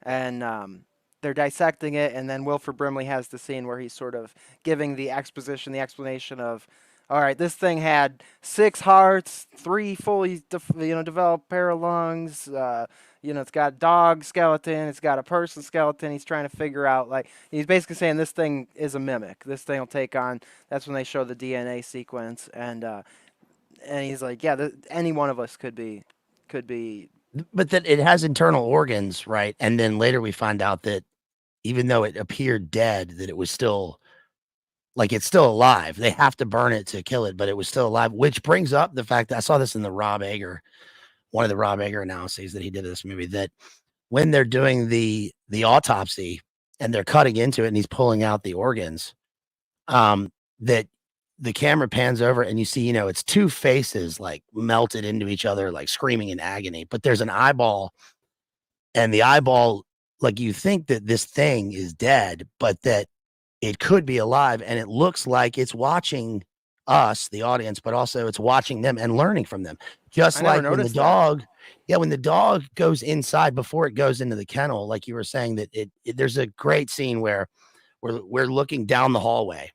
and they're dissecting it. And then Wilford Brimley has the scene where he's sort of giving the explanation of, all right, this thing had 6 hearts, 3 fully developed pair of lungs. It's got a dog skeleton, it's got a person skeleton. He's trying to figure out, like, he's basically saying this thing is a mimic. This thing will take on. That's when they show the DNA sequence, and he's like, yeah, any one of us could be. But that it has internal organs, right? And then later we find out that even though it appeared dead, that it was still, like, it's still alive. They have to burn it to kill it, but it was still alive, which brings up the fact that I saw this in the Rob Egger, one of the Rob Egger analyses that he did of this movie, that when they're doing the autopsy and they're cutting into it and he's pulling out the organs, that the camera pans over and you see, it's 2 faces like melted into each other, like screaming in agony, but there's an eyeball, and the eyeball, like, you think that this thing is dead, but that it could be alive, and it looks like it's watching us, the audience, but also it's watching them and learning from them. Just like when the dog, when the dog goes inside before it goes into the kennel, like you were saying, that there's a great scene where we're looking down the hallway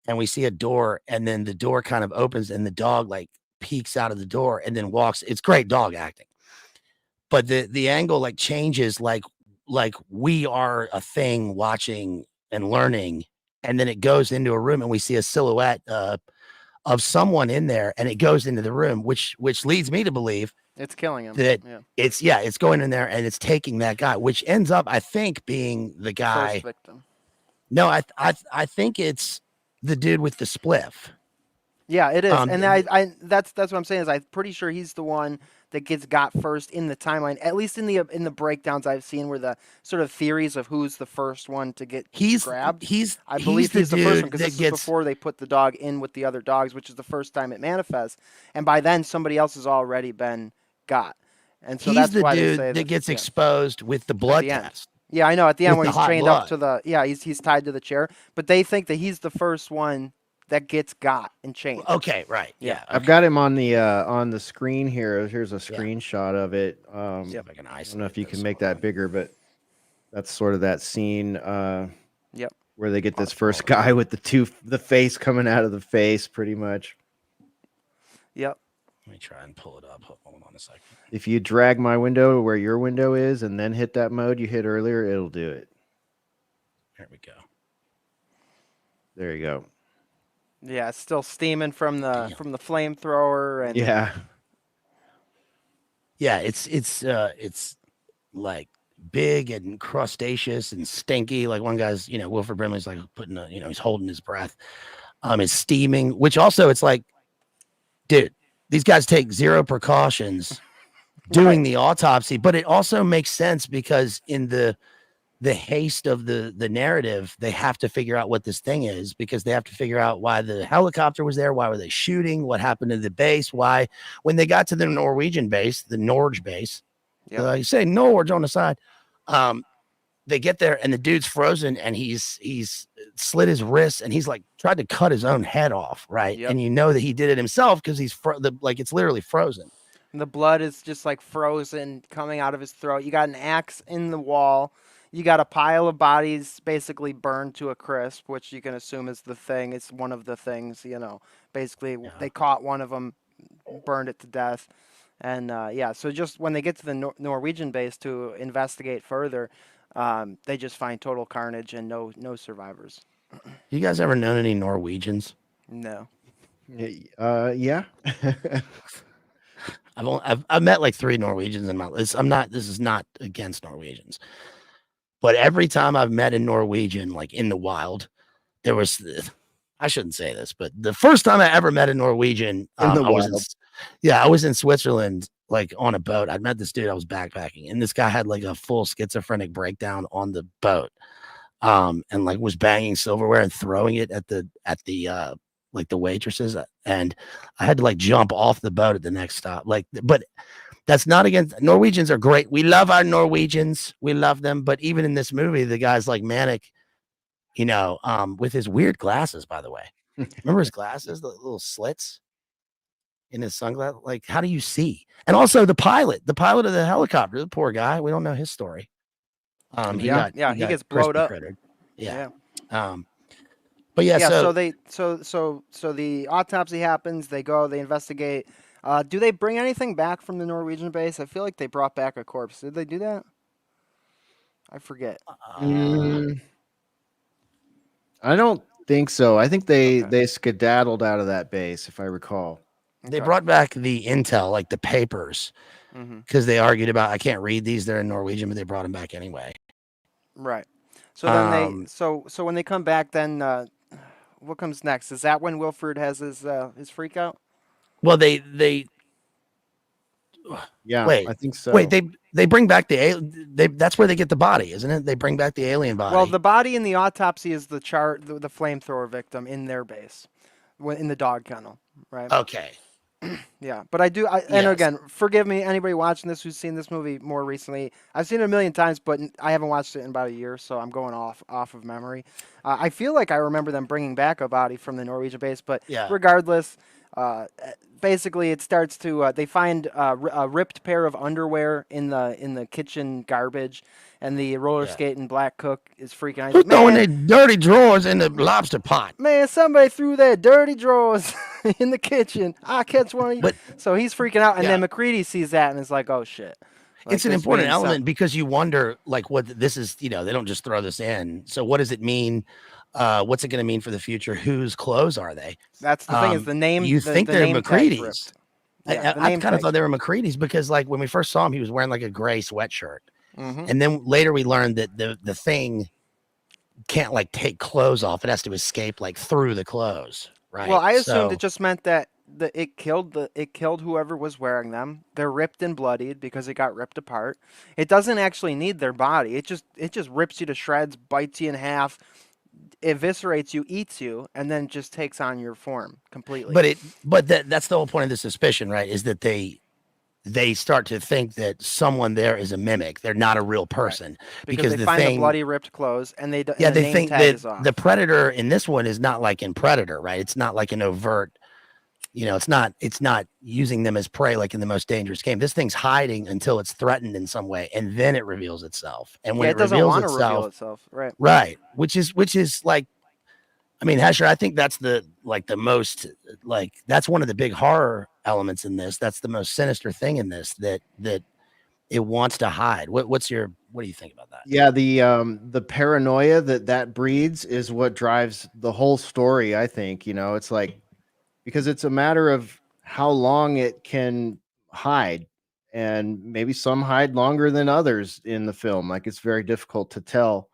and we see a door, and then the door kind of opens and the dog like peeks out of the door and then walks. It's great dog acting, but the angle like changes, like we are a thing watching and learning, and then it goes into a room and we see a silhouette of someone in there, and it goes into the room, which leads me to believe It's killing him. that Yeah. it's going in there and it's taking that guy, which ends up, I think, being the guy. First victim. No, I think it's the dude with the spliff. Yeah, it is, and the- that's what I'm saying is I'm pretty sure he's the one that gets got first in the timeline, at least in the breakdowns I've seen, where the sort of theories of who's the first one to get grabbed. I believe he's the first one because this is before they put the dog in with the other dogs, which is the first time it manifests, and by then somebody else has already been got, and so that's why they say that gets exposed with the blood test. Yeah, I know. At the end, with when the he's chained up blood. to the he's tied to the chair, but they think that he's the first one that gets got and chained. Okay, right. Yeah. I've got him on the screen here. Here's a screenshot of it. See if I can I don't know if you can make that bigger, but that's sort of that scene where they get this first guy with the face coming out of the face, pretty much. Yep. Let me try and pull it up. Hold on a second. If you drag my window where your window is and then hit that mode you hit earlier, it'll do it. There we go. There you go. Yeah, it's still steaming from the flamethrower and yeah, it's like big and crustaceous and stinky. Like one guy's, Wilford Brimley's like putting he's holding his breath. It's steaming, which also it's like, dude, these guys take zero precautions doing the autopsy, but it also makes sense because in the haste of the narrative, they have to figure out what this thing is because they have to figure out why the helicopter was there, why were they shooting, what happened to the base, why when they got to the Norwegian base, the Norge base, you say Norge on the side, they get there and the dude's frozen and he's slit his wrists and he's like tried to cut his own head off, right? And you know that he did it himself because he's like it's literally frozen. And the blood is just like frozen coming out of his throat. You got an axe in the wall. You got a pile of bodies basically burned to a crisp, which you can assume is the thing. It's one of the things, basically they caught one of them, burned it to death. And so just when they get to the Norwegian base to investigate further, they just find total carnage and no survivors. You guys ever known any Norwegians? No. Yeah. I've met like 3 Norwegians in my life. This is not against Norwegians. But every time I've met a Norwegian, like in the wild, there was, I shouldn't say this, but the first time I ever met a Norwegian, I was in Switzerland, like on a boat. I met this dude, I was backpacking, and this guy had like a full schizophrenic breakdown on the boat, and like was banging silverware and throwing it at the like the waitresses, and I had to like jump off the boat at the next stop. But that's not against Norwegians are great. We love our Norwegians. We love them. But even in this movie, the guy's like manic, with his weird glasses, by the way. Remember his glasses, the little slits in his sunglasses? Like, how do you see? And also the pilot of the helicopter, the poor guy. We don't know his story. He gets blowed up. Yeah. But so the autopsy happens, they go, they investigate. Do they bring anything back from the Norwegian base? I feel like they brought back a corpse. Did they do that? I forget. I don't think so. I think they skedaddled out of that base, if I recall. They brought back the intel, like the papers, because they argued about, I can't read these, they're in Norwegian, but they brought them back anyway. Right. So then so when they come back, then what comes next? Is that when Wilford has his freak out? Well, I think so. Wait, they bring back that's where they get the body, isn't it? They bring back the alien body. Well, the body in the autopsy is the flamethrower victim in their base, in the dog kennel, right? Okay. Yeah, but and again, forgive me, anybody watching this who's seen this movie more recently. I've seen it a million times, but I haven't watched it in about a year, so I'm going off of memory. I feel like I remember them bringing back a body from the Norwegian base, but regardless, basically it starts to they find a ripped pair of underwear in the kitchen garbage, and the roller skating black cook is freaking out. Who's throwing their dirty drawers in the lobster pot? Man, somebody threw their dirty drawers in the kitchen. I catch one of you. So he's freaking out, and then McCready sees that and is like, "Oh shit!" Like, it's an important element because you wonder, like, what this is. They don't just throw this in. So what does it mean? What's it going to mean for the future? Whose clothes are they? That's the thing. Is the name? You think they're McCready's? Yeah, the I name kind of tag. thought they were McCready's because, like, when we first saw him, he was wearing like a gray sweatshirt, Mm-hmm. and then later we learned that the thing can't like take clothes off; it has to escape like through the clothes, Well, right? I assumed it So, just meant that it killed whoever was wearing them. They're ripped and bloodied because it got ripped apart. It doesn't actually need their body. It just rips you to shreds, bites you in half, eviscerates you, eats you, and then just takes on your form completely. but that's the whole point of the suspicion, right? Is that they start to think that someone there is a mimic. They're not a real Right. person Because because they the find the thing, bloody ripped clothes and yeah, the they name think tag that is the off. predator in this one is not like in Predator, right? It's not like an overt, it's not using them as prey like in the most dangerous game. This thing's hiding until it's threatened in some way, and then it reveals itself. And when Yeah, it it doesn't reveals want to reveal itself, itself. Right. right, which is like, I mean, Hesher, I think that's the most, like, that's one of the big horror elements in this. That's the most sinister thing in this, that it wants to hide. What do you think about that? Yeah, the paranoia that breeds is what drives the whole story, I think, it's like because it's a matter of how long it can hide, and maybe some hide longer than others in the film. Like, it's very difficult to tell.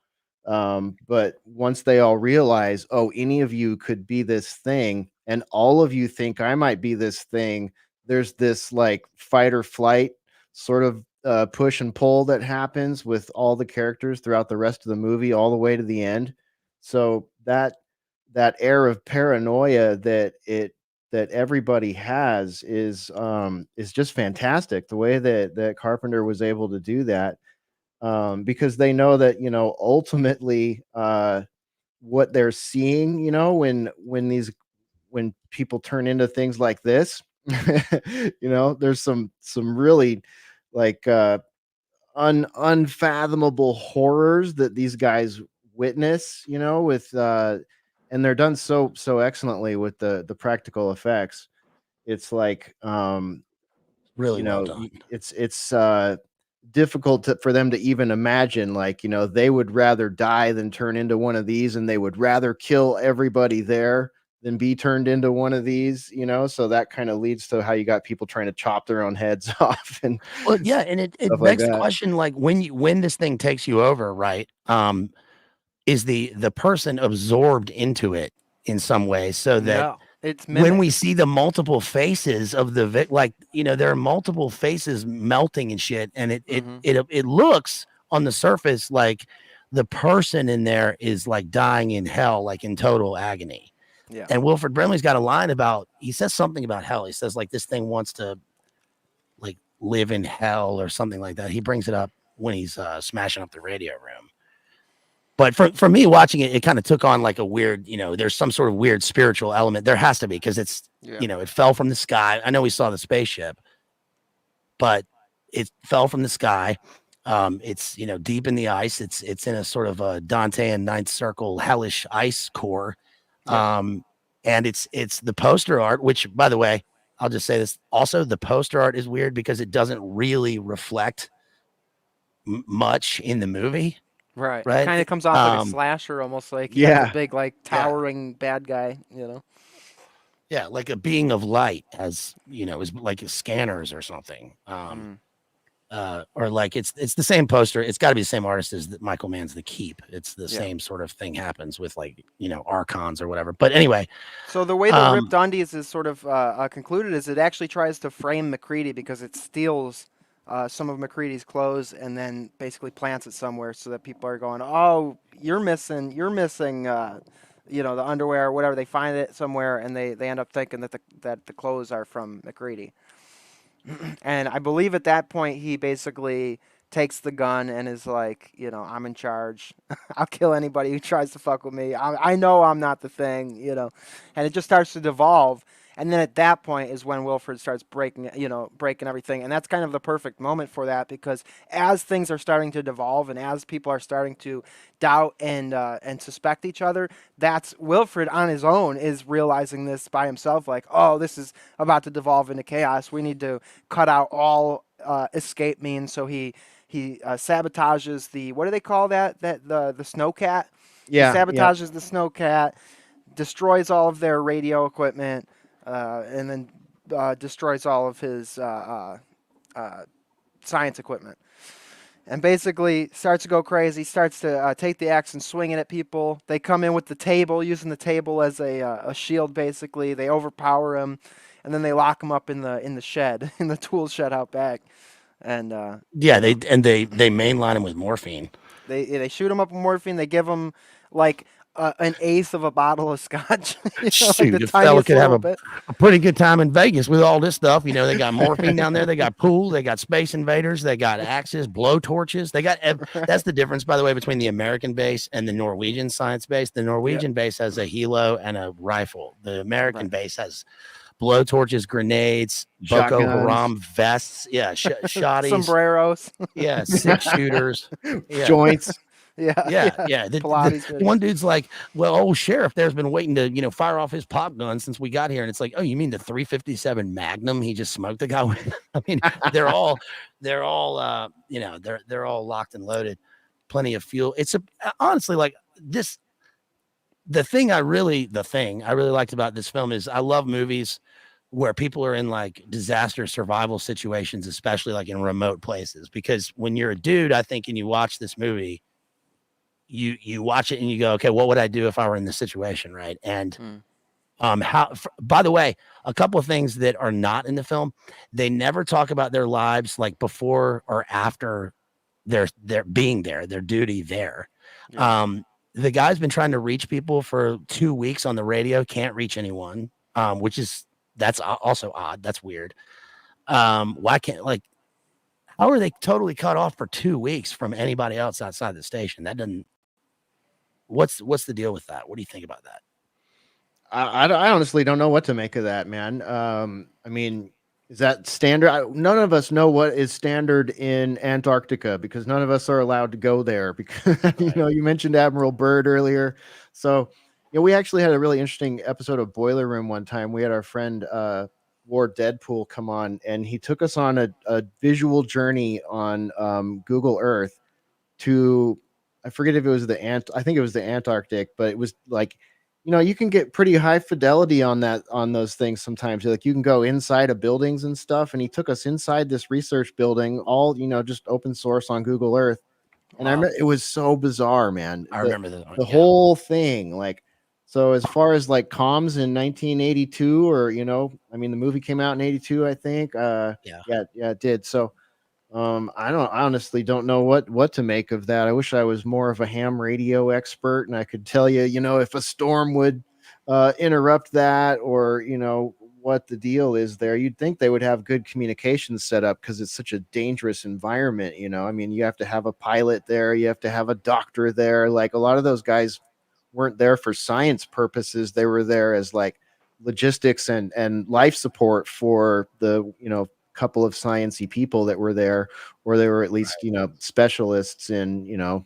But once they all realize, oh, any of you could be this thing, and all of you think I might be this thing, there's this like fight or flight sort of push and pull that happens with all the characters throughout the rest of the movie, all the way to the end. So that air of paranoia that everybody has is just fantastic. The way that Carpenter was able to do that, because they know that ultimately what they're seeing, when people turn into things like this, there's some really like unfathomable horrors that these guys witness, with and they're done so excellently with the practical effects. It's like Really well done. it's difficult for them to even imagine, like, they would rather die than turn into one of these, and they would rather kill everybody there than be turned into one of these, so that kind of leads to how you got people trying to chop their own heads off and Well, yeah, and it stuff like begs the that. question, like, when this thing takes you over, right? Is the person absorbed into it in some way, so that No, it's when we mimicked. see the multiple faces of like, there are multiple faces melting and shit, and Mm-hmm. it looks on the surface like the person in there is like dying in hell, like in total agony. Yeah. And Wilfred Brimley's got a line about, he says something about hell. He says like this thing wants to like live in hell or something like that. He brings it up when he's smashing up the radio room. But for me watching it, it kind of took on like a weird, there's some sort of weird spiritual element. There has to be, because it's, Yeah. it fell from the sky. I know we saw the spaceship, but it fell from the sky. It's, deep in the ice. It's in a sort of a Dantean ninth circle hellish ice core. Yeah. And it's the poster art, which, by the way, I'll just say this. Also, the poster art is weird because it doesn't really reflect much in the movie, Right. It right? kind of comes off like a slasher, almost like he has a Yeah. big, like, Yeah. towering bad guy. Yeah, like a being of light, as is like scanners or something. Mm. Or like it's the same poster. It's got to be the same artist as Michael Mann's The Keep. It's the Yeah. same sort of thing happens with, like, archons or whatever. But anyway, So the way the ripped undies is sort of concluded is it actually tries to frame McCready because it steals some of McCready's clothes and then basically plants it somewhere so that people are going, oh, you're missing, the underwear or whatever. They find it somewhere and they end up thinking that the clothes are from McCready. And I believe at that point he basically takes the gun and is like, I'm in charge. I'll kill anybody who tries to fuck with me. I know I'm not the thing. And it just starts to devolve. And then at that point is when Wilfred starts breaking everything. And that's kind of the perfect moment for that, because as things are starting to devolve and as people are starting to doubt and suspect each other, that's Wilfred on his own is realizing this by himself, like, oh, this is about to devolve into chaos. We need to cut out all escape means. So he sabotages the, what do they call the snowcat? He Yeah. sabotages the snowcat, destroys all of their radio equipment, and then destroys all of his science equipment. And basically starts to go crazy, starts to take the axe and swing it at people. They come in with the table, using the table as a shield, basically. They overpower him, and then they lock him up in the shed, in the tool shed out back. And Yeah, they mainline him with morphine. they shoot him up with morphine. They give him like an eighth of a bottle of scotch, like Shoot, the the fella tiniest could have little bit. a pretty good time in Vegas with all this stuff. They got morphine down there. They got pool. They got space invaders. They got axes, blowtorches. They got that's the difference, by the way, between the American base and the Norwegian science base. The Norwegian base has a helo and a rifle. The American base has blowtorches, grenades, Boko Shotguns. Haram vests, shotties, sombreros, 6-shooters, joints. Yeah. The one dude's like, well, old sheriff there's been waiting to, fire off his pop gun since we got here. And it's like, oh, you mean the 357 Magnum he just smoked the guy with? I mean, they're all they're all locked and loaded, plenty of fuel. It's honestly like this. The thing I really liked about this film is I love movies where people are in like disaster survival situations, especially like in remote places, because when you're a dude, I think, and you watch this movie, you watch it and you go, okay, what would I do if I were in this situation? Right. And by the way, a couple of things that are not in the film, they never talk about their lives like before or after their being there, their duty there. The guy's been trying to reach people for 2 weeks on the radio, can't reach anyone, that's also odd. That's weird. Why can't, like, how are they totally cut off for 2 weeks from anybody else outside the station? That doesn't, what's the deal with that? What do you think about that? I honestly don't know what to make of that, man. I mean, is that standard? None of us know what is standard in Antarctica because none of us are allowed to go there because, you mentioned Admiral Byrd earlier. So, we actually had a really interesting episode of Boiler Room one time. We had our friend Ward Deadpool come on, and he took us on a visual journey on Google Earth to, I forget if it was I think it was the Antarctic, but it was like, you can get pretty high fidelity on those things sometimes. Like you can go inside of buildings and stuff. And he took us inside this research building, all, just open source on Google Earth. And I remember it was so bizarre, man. I remember the whole thing. Like, so as far as like comms in 1982 or, I mean, the movie came out in 82, I think. Yeah, it did. So, I honestly don't know what to make of that. I wish I was more of a ham radio expert and I could tell you, if a storm would interrupt that or, what the deal is there. You'd think they would have good communications set up because it's such a dangerous environment. I mean, you have to have a pilot there. You have to have a doctor there. Like a lot of those guys weren't there for science purposes. They were there as like logistics and life support for the, couple of sciencey people that were there, or they were at least specialists in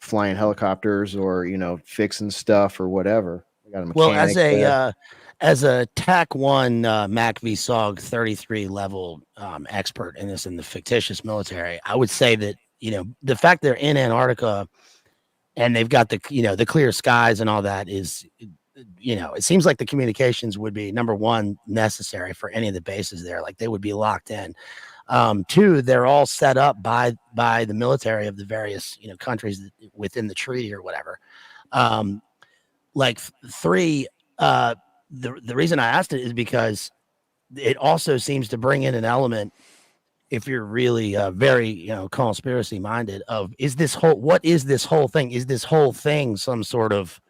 flying helicopters or fixing stuff or whatever. We got a mechanic as a TAC 1 Mac VSOG 33 level expert in the fictitious military, I would say that the fact they're in Antarctica and they've got the clear skies and all that is, it seems like the communications would be number one necessary for any of the bases there. Like they would be locked in. 2, they're all set up by the military of the various countries within the treaty or whatever. 3, the reason I asked it is because it also seems to bring in an element, if you're really very conspiracy minded, of what is this whole thing? Is this whole thing some sort of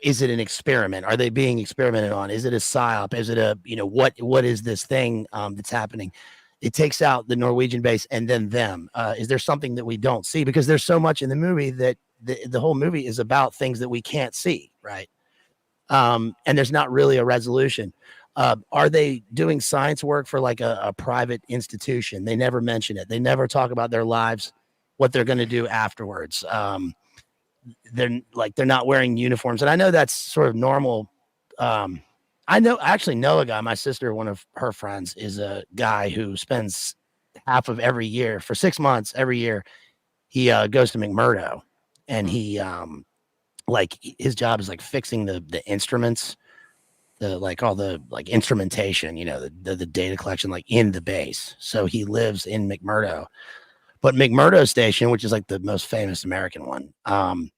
is it an experiment? Are they being experimented on? Is it a psyop? Is it a, what is this thing that's happening? It takes out the Norwegian base and then them. Is there something that we don't see? Because there's so much in the movie that the whole movie is about things that we can't see, right? And there's not really a resolution. Are they doing science work for like a private institution? They never mention it. They never talk about their lives, what they're going to do afterwards. They're not wearing uniforms, and I know that's sort of normal. I actually know a guy. My sister, one of her friends, is a guy who spends half of every year, for 6 months every year, he goes to McMurdo, and he his job is like fixing the instruments like all the like instrumentation, you know, the data collection like in the base. So he lives in McMurdo. But McMurdo Station, which is like the most famous American one,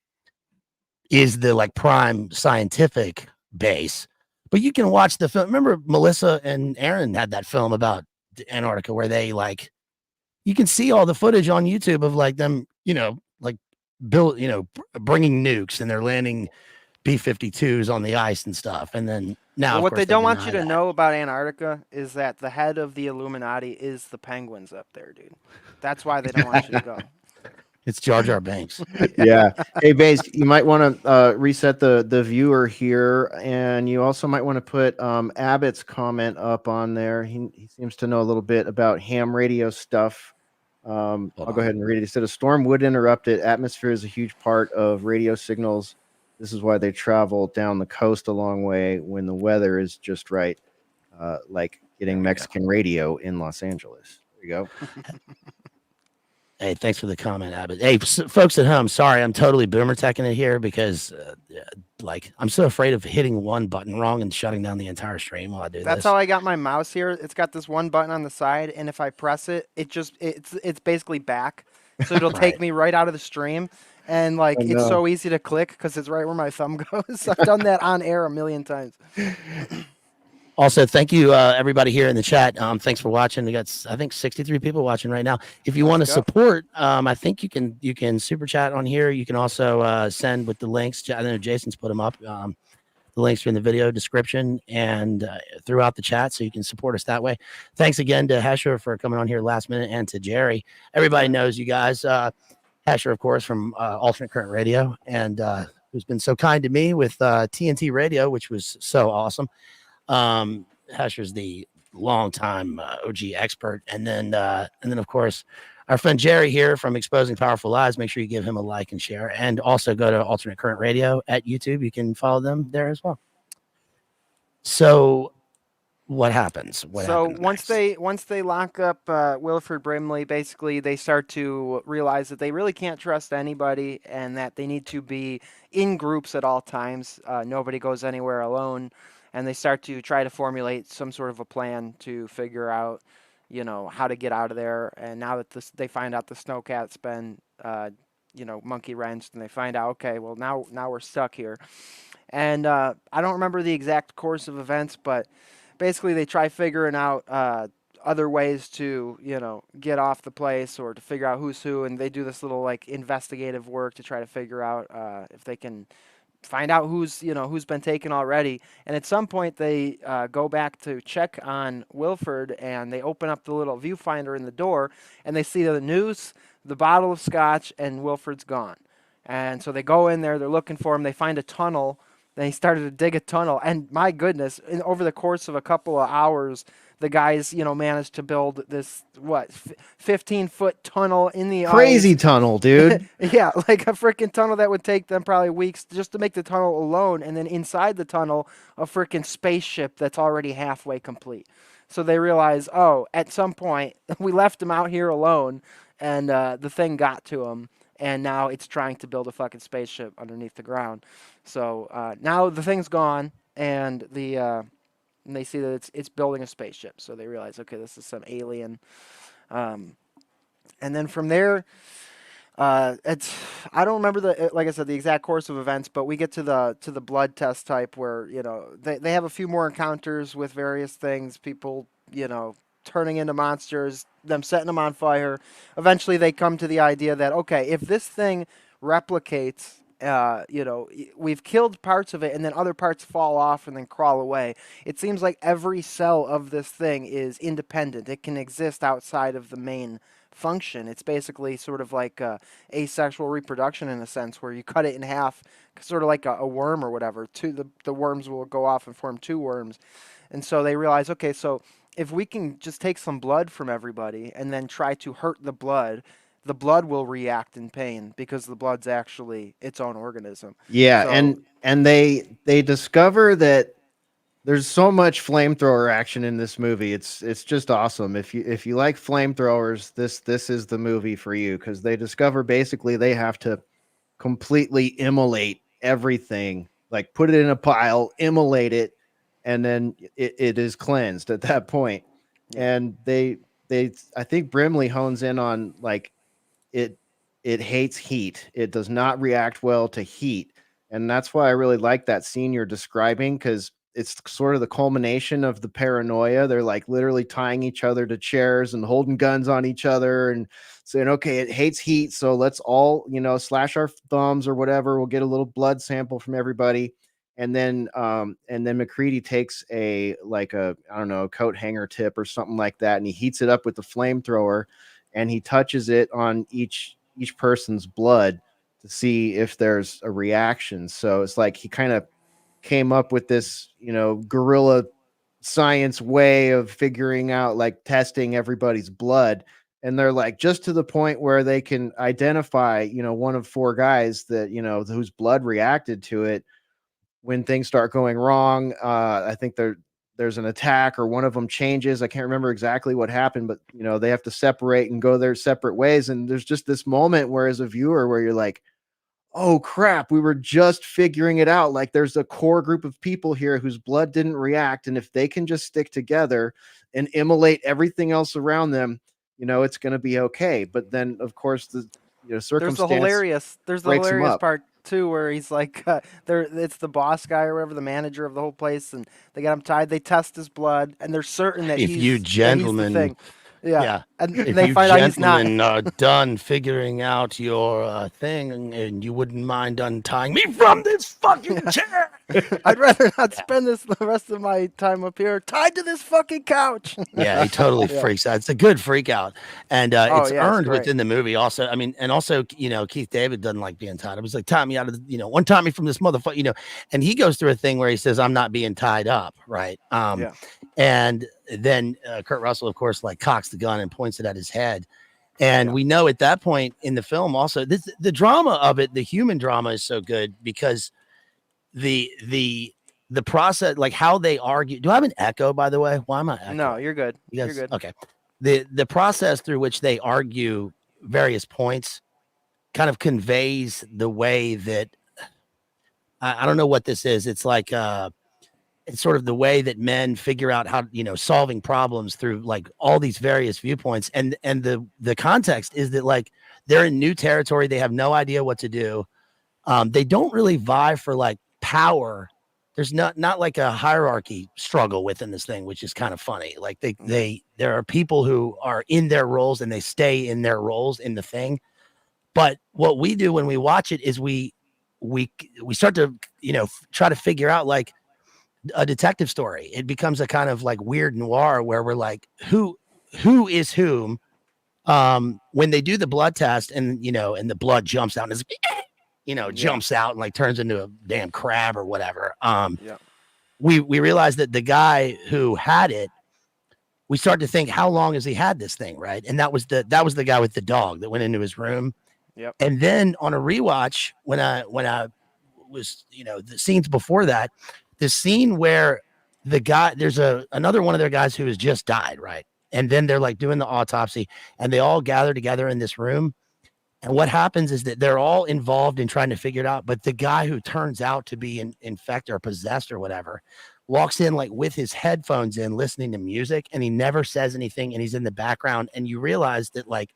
is the like prime scientific base. But you can watch the film. Remember Melissa and Aaron had that film about Antarctica where they like you can see all the footage on YouTube of like them, you know, like build, you know, bringing nukes and they're landing B-52s on the ice and stuff. And then now, Well, of what course, they they don't want deny you to that. know about Antarctica is that the head of the Illuminati is the penguins up there, dude. That's why they don't want you to go. It's Jar Jar Binks. Yeah. Hey, Bazed, you might want to reset the viewer here, and you also might want to put Abbott's comment up on there. He seems to know a little bit about ham radio stuff. I'll go ahead and read it. He said, a storm would interrupt it. Atmosphere is a huge part of radio signals. This is why they travel down the coast a long way when the weather is just right, like getting Mexican radio in Los Angeles. There you go. Hey, thanks for the comment, Abbott. Hey, folks at home, sorry, I'm totally boomer teching it here because, like, I'm so afraid of hitting one button wrong and shutting down the entire stream while I do That's this. how I got my mouse here. It's got this one button on the side, and if I press it, it's basically back, so it'll take me right out of the stream. And like, Oh, it's no. so easy to click because it's right where my thumb goes. I've done that on air a million times. Also, thank you, everybody here in the chat. Thanks for watching. We got, I think, 63 people watching right now. If you want to support, I think you can super chat on here. You can also send with the links. I know Jason's put them up. The links are in the video description and throughout the chat, so you can support us that way. Thanks again to HESHER for coming on here last minute, and to Jerry. Everybody knows you guys. HESHER, of course, from Alternate Current Radio, and who's been so kind to me with TNT Radio, which was so awesome. HESHER's the longtime OG expert, and then of course our friend Jerry here from Exposing Powerful Lies. Make sure you give him a like and share, and also go to Alternate Current Radio at YouTube. You can follow them there as well. So, what happens? Once they lock up Wilford Brimley, basically they start to realize that they really can't trust anybody, and that they need to be in groups at all times. Nobody goes anywhere alone. And they start to try to formulate some sort of a plan to figure out, you know, how to get out of there. And now that they find out the snowcat's been, you know, monkey wrenched, and they find out, okay, well, now we're stuck here. And I don't remember the exact course of events, but basically they try figuring out other ways to, you know, get off the place or to figure out who's who. And they do this little like investigative work to try to figure out if they can find out who's been taken already. And at some point they go back to check on Wilford, and they open up the little viewfinder in the door, and they see the noose, the bottle of scotch, and Wilford's gone. And so they go in there, they're looking for him, they find a tunnel. They started to dig a tunnel, and my goodness, over the course of a couple of hours, the guys, you know, managed to build this 15-foot tunnel in the Crazy ice. tunnel, dude. Yeah, like a freaking tunnel that would take them probably weeks just to make the tunnel alone, and then inside the tunnel, a freaking spaceship that's already halfway complete. So they realize, oh, at some point we left him out here alone, and the thing got to him, and now it's trying to build a fucking spaceship underneath the ground. So now the thing's gone, and and they see that it's building a spaceship. So they realize, okay, this is some alien. And then from there, I don't remember like I said, the exact course of events, but we get to the blood test type where, you know, they have a few more encounters with various things, people, you know, turning into monsters, them setting them on fire. Eventually they come to the idea that, okay, if this thing replicates, you know, we've killed parts of it and then other parts fall off and then crawl away. It seems like every cell of this thing is independent. It can exist outside of the main function. It's basically sort of like asexual reproduction in a sense, where you cut it in half, sort of like a worm or whatever. The worms will go off and form two worms. And so they realize, okay, so if we can just take some blood from everybody and then try to hurt the blood will react in pain because the blood's actually its own organism. Yeah, So, and they discover that there's so much flamethrower action in this movie. It's just awesome. If you like flamethrowers, this is the movie for you, because they discover basically they have to completely immolate everything, like put it in a pile, immolate it, and then it is cleansed at that point. Yeah. And they I think Brimley hones in on like it it hates heat. It does not react well to heat. And that's why I really like that scene you're describing, because it's sort of the culmination of the paranoia. They're like literally tying each other to chairs and holding guns on each other and saying, okay, it hates heat. So let's all, slash our thumbs or whatever. We'll get a little blood sample from everybody. And then McCready takes a I don't know, a coat hanger tip or something like that, and he heats it up with the flamethrower, and he touches it on each person's blood to see if there's a reaction. So it's like he kind of came up with this, guerrilla science way of figuring out, like, testing everybody's blood. And they're like just to the point where they can identify, one of four guys that, whose blood reacted to it when things start going wrong. I think there's an attack or one of them changes. I can't remember exactly what happened, but they have to separate and go their separate ways. And there's just this moment where, as a viewer, where you're like, oh crap, we were just figuring it out. Like, there's a core group of people here whose blood didn't react. And if they can just stick together and immolate everything else around them, it's going to be okay. But then, of course, the circumstance there's the breaks them hilarious up. part too, where he's like, it's the boss guy or whatever, the manager of the whole place, and they got him tied. They test his blood, and they're certain that If you he's the gentlemen, thing. Yeah, yeah, and if they you find out he's not. gentlemen are done figuring out your thing, and you wouldn't mind untying me from this fucking chair. I'd rather not spend the rest of my time up here tied to this fucking couch. Yeah, he totally freaks out. It's a good freak out, and it's yeah, it's earned great. within the movie. Also, I mean, and also, Keith David doesn't like being tied. I was like, tie me out of one tie me from this motherfucker, and he goes through a thing where he says, "I'm not being tied up," right? Yeah. And then Kurt Russell, of course, like cocks the gun and points it at his head. And we know at that point in the film, also, the drama of it, the human drama, is so good because the process, like how they argue. Do I have an echo, by the way? Why am I echoing? No, you're good. You're good. Okay. The process through which they argue various points kind of conveys the way that I don't know what this is. It's like it's sort of the way that men figure out how, solving problems through like all these various viewpoints. And the context is that, like, they're in new territory. They have no idea what to do. They don't really vie for like power. There's not like a hierarchy struggle within this thing, which is kind of funny. Like there are people who are in their roles and they stay in their roles in the thing. But what we do when we watch it is we start to, try to figure out like a detective story. It becomes a kind of like weird noir where we're like, who is whom? When they do the blood test and, and the blood jumps out and it's, jumps out and like turns into a damn crab or whatever. We realized that the guy who had it, we started to think, how long has he had this thing, right? And that was the guy with the dog that went into his room. Yep. And then on a rewatch, when I was, the scenes before that, the scene where the guy, there's another one of their guys who has just died, right? And then they're like doing the autopsy and they all gather together in this room. And what happens is that they're all involved in trying to figure it out. But the guy who turns out to be infected or possessed or whatever walks in like with his headphones in, listening to music, and he never says anything. And he's in the background. And you realize that like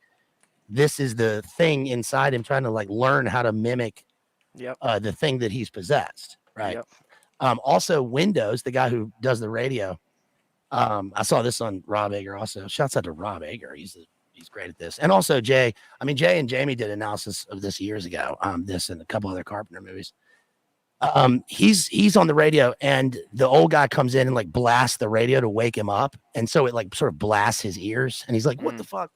this is the thing inside him trying to like learn how to mimic the thing that he's possessed. Right. Yep. Also Windows, the guy who does the radio. I saw this on Rob Ager also. Shouts out to Rob Ager. He's great at this. And also Jay and Jamie did analysis of this years ago. This and a couple other Carpenter movies. He's on the radio and the old guy comes in and like blasts the radio to wake him up. And so it like sort of blasts his ears and he's like, what the fuck?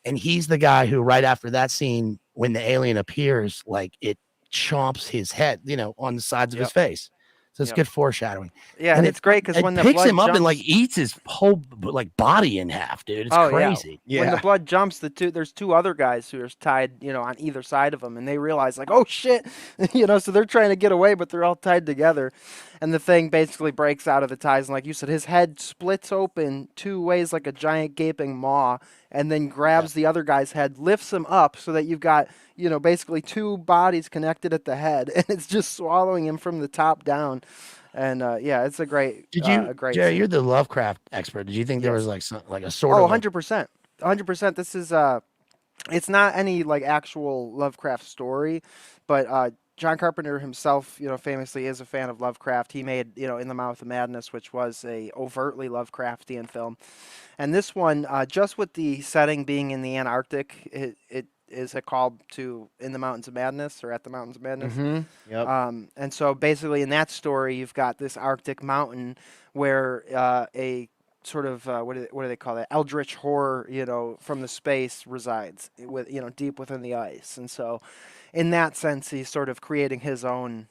And he's the guy who right after that scene, when the alien appears, like it chomps his head, on the sides of his face. So it's good foreshadowing. Yeah, and it's great because when the picks blood him up jumps, and like eats his whole like body in half, dude. It's crazy. Yeah. When the blood jumps, there's two other guys who are tied, on either side of him, and they realize like, oh shit, so they're trying to get away, but they're all tied together, and the thing basically breaks out of the ties, and like you said, his head splits open two ways like a giant gaping maw, and then grabs the other guy's head, lifts him up so that you've got, basically two bodies connected at the head, and it's just swallowing him from the top down. And yeah, it's Did you, a great Jerry? You're scene. the Lovecraft expert. Did you think there was Yes. like like a sort Oh, of a 100%. 100%. This is it's not any like actual Lovecraft story, but John Carpenter himself, famously is a fan of Lovecraft. He made, In the Mouth of Madness, which was a overtly Lovecraftian film. And this one, just with the setting being in the Antarctic, it is a call to In the Mountains of Madness or At the Mountains of Madness. Yep. And so basically in that story, you've got this Arctic mountain where a sort of what do they call that, eldritch horror, from the space resides with, deep within the ice. And so in that sense, he's sort of creating his own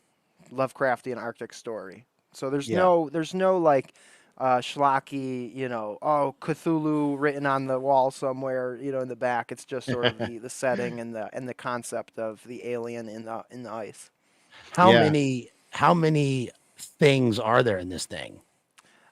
Lovecraftian Arctic story. So Yeah. there's no like schlocky, Cthulhu written on the wall somewhere, in the back. It's just sort of the setting and the concept of the alien in the ice. Yeah. how many things are there in this thing?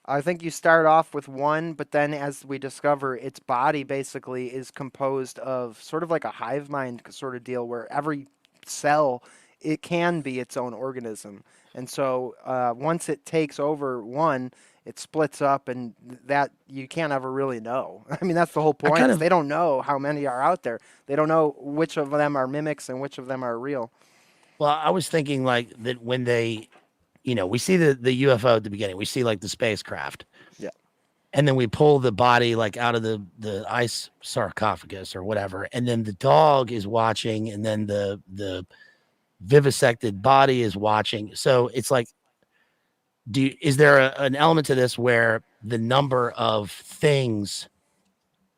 I think you start off with one, but then as we discover, its body basically is composed of sort of like a hive mind sort of deal, where every cell, it can be its own organism. And so once it takes over one, it splits up, and that you can't ever really know. I mean, that's the whole I point. kind Is of they don't know how many are out there. They don't know which of them are mimics and which of them are real. Well, I was thinking like that when they, we see the UFO at the beginning. We see like the spacecraft. Yeah. And then we pull the body like out of the ice sarcophagus or whatever, and then the dog is watching, and then the vivisected body is watching. So it's like, is there an element to this where the number of things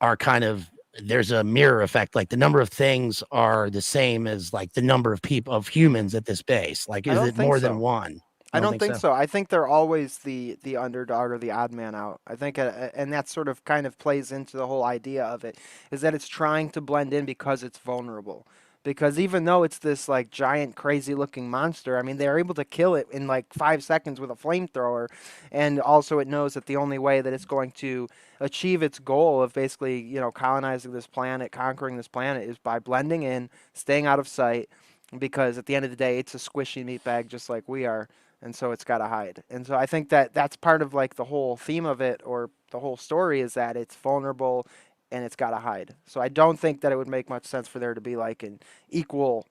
are kind of, there's a mirror effect, like the number of things are the same as like the number of people, of humans at this base? Like, I is don't it think more than so. one? You I don't don't think think so? so. I think they're always the underdog or the odd man out. I think, and that sort of kind of plays into the whole idea of it, is that it's trying to blend in because it's vulnerable. Because even though it's this like giant, crazy looking monster, I mean, they're able to kill it in like 5 seconds with a flamethrower, and also it knows that the only way that it's going to achieve its goal of basically, colonizing this planet, conquering this planet, is by blending in, staying out of sight. Because at the end of the day, it's a squishy meat bag just like we are, and so it's got to hide. And so I think that that's part of like the whole theme of it, or the whole story, is that it's vulnerable and it's got to hide. So I don't think that it would make much sense for there to be like an equal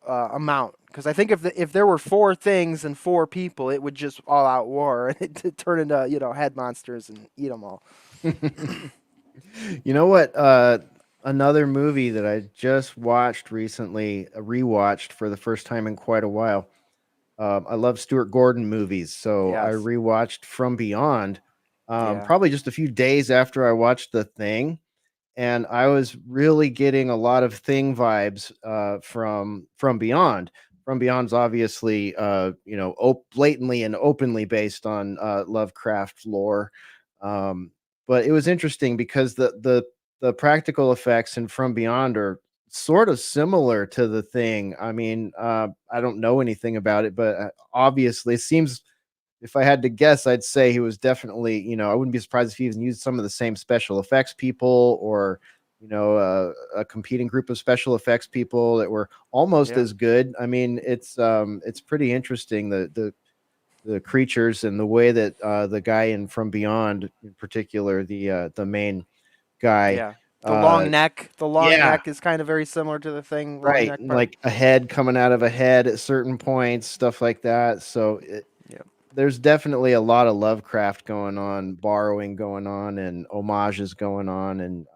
amount, because I think if there were four things and four people, it would just all out war and it'd turn into head monsters and eat them all. You know what? Another movie that I just watched recently, rewatched for the first time in quite a while. I love Stuart Gordon movies, so I Yes. rewatched From Beyond, Yeah. probably just a few days after I watched The Thing, and I was really getting a lot of Thing vibes From Beyond. From Beyond's obviously, blatantly and openly based on Lovecraft lore, um, but it was interesting because the practical effects in From Beyond are sort of similar to The Thing. I mean, I don't know anything about it, but obviously, it seems, if I had to guess, I'd say he was definitely, I wouldn't be surprised if he even used some of the same special effects people, or, a competing group of special effects people that were almost Yeah. as good. I mean, it's pretty interesting, the creatures and the way that the guy in From Beyond, in particular, the main guy, Yeah. The uh, long neck. The long yeah, neck is kind of very similar to the Thing. Long right, neck and part. like a head coming out of a head at certain points, stuff like that. So Yeah. there's definitely a lot of Lovecraft going on, borrowing going on, and homages going on. And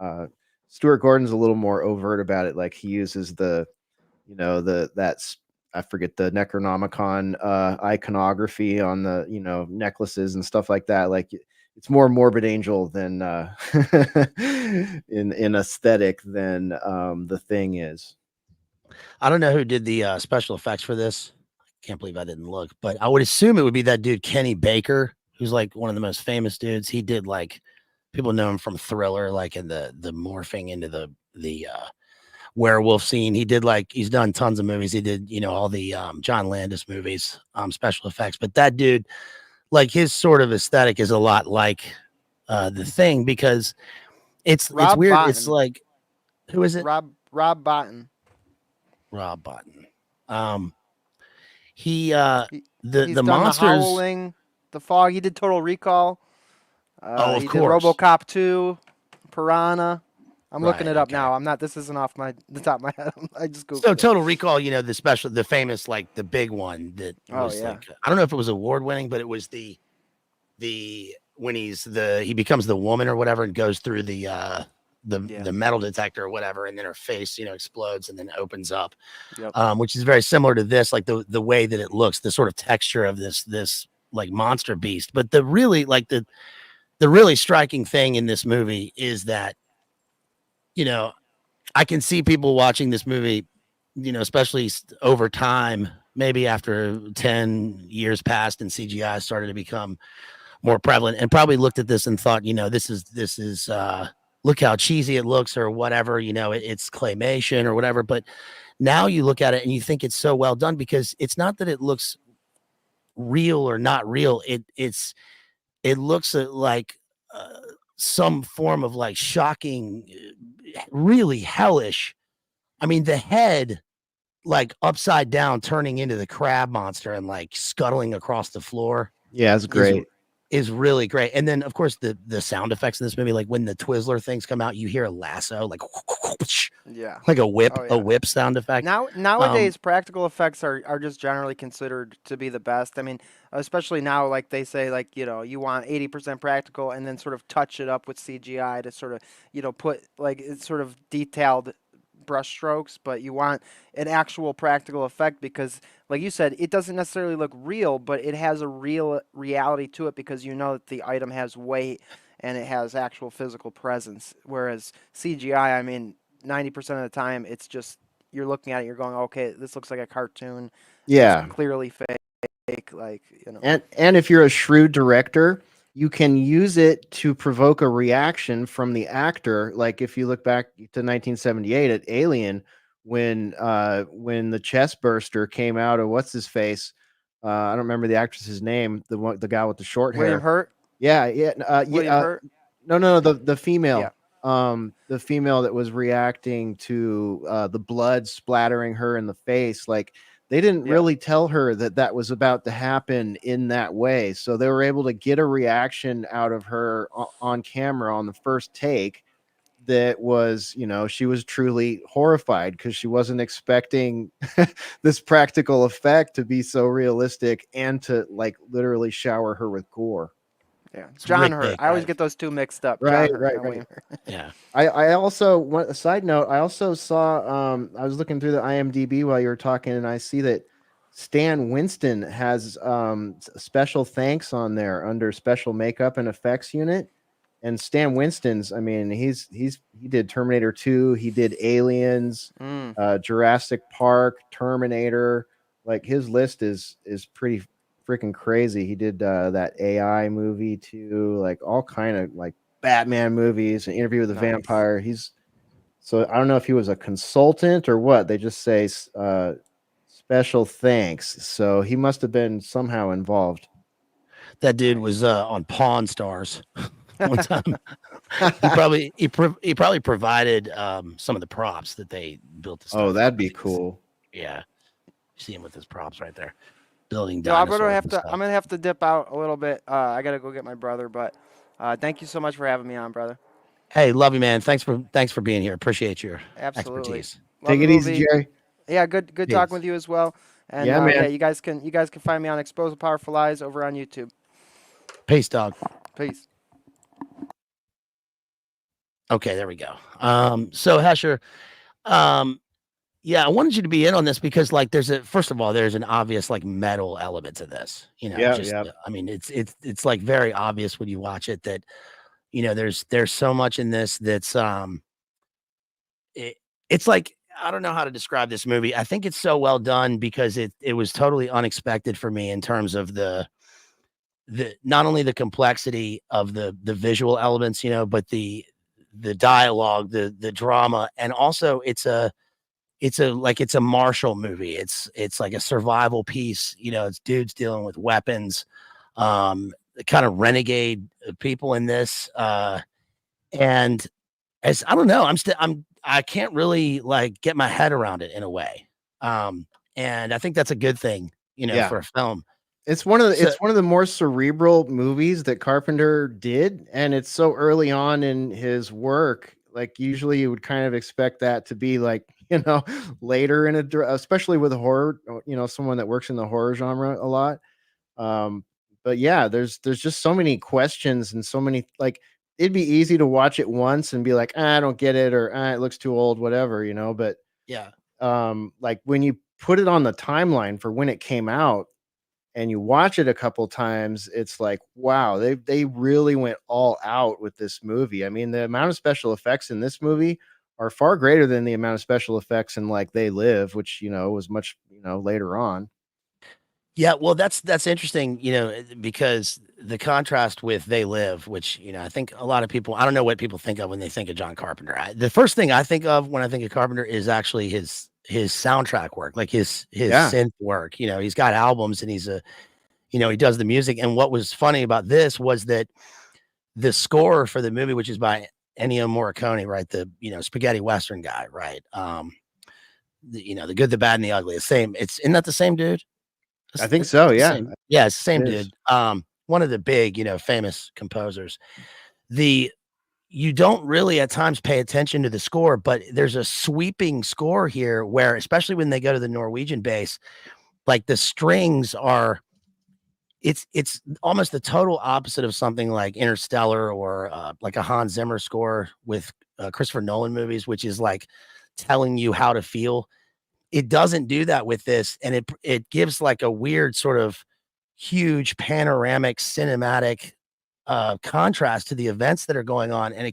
Stuart Gordon's a little more overt about it. Like, he uses I forget, the Necronomicon iconography on the necklaces and stuff like that. Like, it's more Morbid Angel than in aesthetic than The Thing is. I don't know who did the special effects for this. Can't believe I didn't look, but I would assume it would be that dude Kenny Baker, who's like one of the most famous dudes. He did like, people know him from Thriller, like in the morphing into the werewolf scene. He did like, he's done tons of movies. He did, all the John Landis movies, special effects. But that dude, like, his sort of aesthetic is a lot like The Thing, because It's Rob weird. It's Botton. like, who is it? Rob Botton. Rob Botton. He He's the done The monsters. Howling, The Fog. He did Total Recall. Oh, of He did course. RoboCop 2, Piranha. I'm looking Right. it up Okay. now. I'm not. This isn't off the top of my head. I just So googled it. Total Recall, the famous, like the big one that Oh was yeah. like, I don't know if it was award winning, but it was the when he becomes the woman or whatever and goes through the metal detector or whatever, and then her face explodes and then opens up. Yep. Which is very similar to this, like the way that it looks, the sort of texture of this like monster beast. But the really striking thing in this movie is that I can see people watching this movie, especially over time, maybe after 10 years passed and CGI started to become more prevalent, and probably looked at this and thought, this is look how cheesy it looks or whatever, it's claymation or whatever. But now you look at it and you think it's so well done, because it's not that it looks real or not real. It looks like uh, some form of like shocking, really hellish. I mean, the head like upside down, turning into the crab monster and like scuttling across the floor Yeah, it's is great. really great. And then of course the sound effects in this movie, like when the Twizzler things come out, you hear a lasso, like Yeah. like a whip, Oh yeah. sound effect. Nowadays, practical effects are just generally considered to be the best. I mean, especially now, like they say, like you want 80% practical, and then sort of touch it up with CGI to sort of put like it's sort of detailed brushstrokes, but you want an actual practical effect because, like you said, it doesn't necessarily look real, but it has a real reality to it because you know that the item has weight and it has actual physical presence. Whereas CGI, I mean, 90% of the time, it's just you're looking at it, you're going, okay, this looks like a cartoon. It's Yeah. clearly fake, like And if you're a shrewd director, you can use it to provoke a reaction from the actor. Like if you look back to 1978 at Alien, when the chest burster came out of what's his face, I don't remember the actress's name, the guy with the short William hair. Hurt. Yeah, yeah, William Hurt. no, the female, Yeah. the female that was reacting to the blood splattering her in the face. Like they didn't Yeah. really tell her that that was about to happen in that way, so they were able to get a reaction out of her on camera on the first take. That was, she was truly horrified because she wasn't expecting this practical effect to be so realistic and to like literally shower her with gore. Yeah. It's John Rick Hurt. Bake, I always right? get those two mixed up. Right, John Hurt, right, not right. William Hurt. Yeah. I also want a side note. I also saw I was looking through the IMDb while you were talking, and I see that Stan Winston has special thanks on there under special makeup and effects unit. And Stan Winston's, I mean, he did Terminator 2, he did Aliens, Mm, Jurassic Park, Terminator. Like his list is pretty freaking crazy. He did that AI movie too, like all kind of like Batman movies, An Interview with a nice. Vampire. So I don't know if he was a consultant or what. They just say special thanks. So he must have been somehow involved. That dude was on Pawn Stars one time. He probably provided some of the props that they built the stuff. Oh, that'd with. be cool. Yeah, you see him with his props right there, building No, I'm dinosaurs. gonna have to dip out a little bit. I gotta go get my brother, but thank you so much for having me on, brother. Hey, love you, man. Thanks for being here. Appreciate your Absolutely. expertise. Love Take the it easy, movie. Jerry. Yeah, good Peace. talking with you as well. And Yeah, man. you guys can find me on Expose the Powerful Lies over on YouTube. Peace, dog. Peace. Okay, there we go. So Hesher, yeah, I wanted you to be in on this because, like, first of all, there's an obvious like metal element to this. Yeah. I mean, it's like very obvious when you watch it that there's so much in this that's it's like, I don't know how to describe this movie. I think it's so well done because it was totally unexpected for me in terms of the not only the complexity of the visual elements, but the dialogue, the drama, and also it's a Marshall movie. It's like a survival piece. It's dudes dealing with weapons, the kind of renegade people in this, and I don't know. I can't really like get my head around it in a way. And I think that's a good thing, Yeah. for a film. It's one of the So more cerebral movies that Carpenter did, and it's so early on in his work. Like usually, you would kind of expect that to be like later in especially with horror. Someone that works in the horror genre a lot. Um, but yeah, there's just so many questions and so many like it'd be easy to watch it once and be like, I don't get it, or it looks too old, whatever. But yeah. like when you put it on the timeline for when it came out and you watch it a couple times, it's like, wow, they really went all out with this movie. I mean, the amount of special effects in this movie are far greater than the amount of special effects in like They Live, which was much later on. Yeah, well, that's interesting, because the contrast with They Live, which, I think a lot of people, I don't know what people think of when they think of John Carpenter. The first thing I think of when I think of Carpenter is actually his soundtrack work, like his Yeah, synth work. He's got albums and he does the music. And what was funny about this was that the score for the movie, which is by Ennio Morricone, right? The spaghetti western guy, right? The good, the bad, and the ugly. The same. Isn't that the same dude? I think so. It's the Yeah, same. Yeah, it's the same it is. dude. One of the big, famous composers. The You don't really at times pay attention to the score, but there's a sweeping score here where, especially when they go to the Norwegian base, like the strings are it's almost the total opposite of something like Interstellar or like a Hans Zimmer score with Christopher Nolan movies, which is like telling you how to feel. It doesn't do that with this, and it gives like a weird sort of huge panoramic cinematic contrast to the events that are going on, and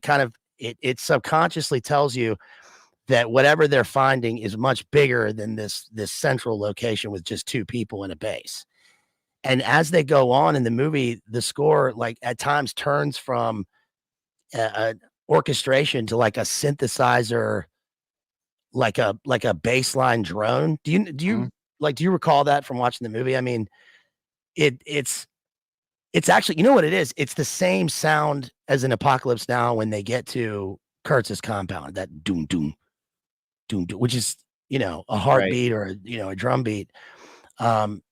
it subconsciously tells you that whatever they're finding is much bigger than this central location with just two people in a base. And as they go on in the movie, the score like at times turns from a orchestration to like a synthesizer, like a baseline drone. Mhm. Do you recall that from watching the movie? I mean, it's actually, you know what it is? It's the same sound as in Apocalypse Now when they get to Kurtz's compound, that doom doom doom doom, which is, a Right. heartbeat or a drum beat. Um,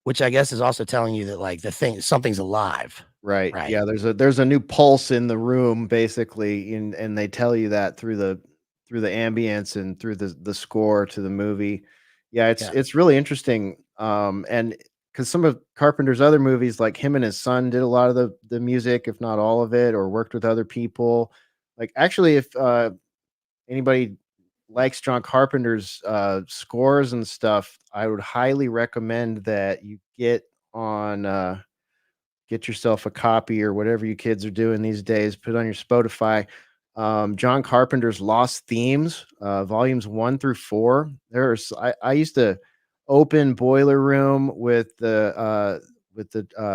which I guess is also telling you that like something's alive, Right. right? Yeah, there's a new pulse in the room basically, and they tell you that through the ambience and through the score to the movie. Yeah, it's Yeah. it's really interesting. And because some of Carpenter's other movies, like him and his son did a lot of the music, if not all of it, or worked with other people. Like actually, if anybody likes John Carpenter's scores and stuff, I would highly recommend that you get yourself a copy or whatever you kids are doing these days. Put on your Spotify. John Carpenter's Lost Themes, volumes 1 through 4. I used to open Boiler Room with the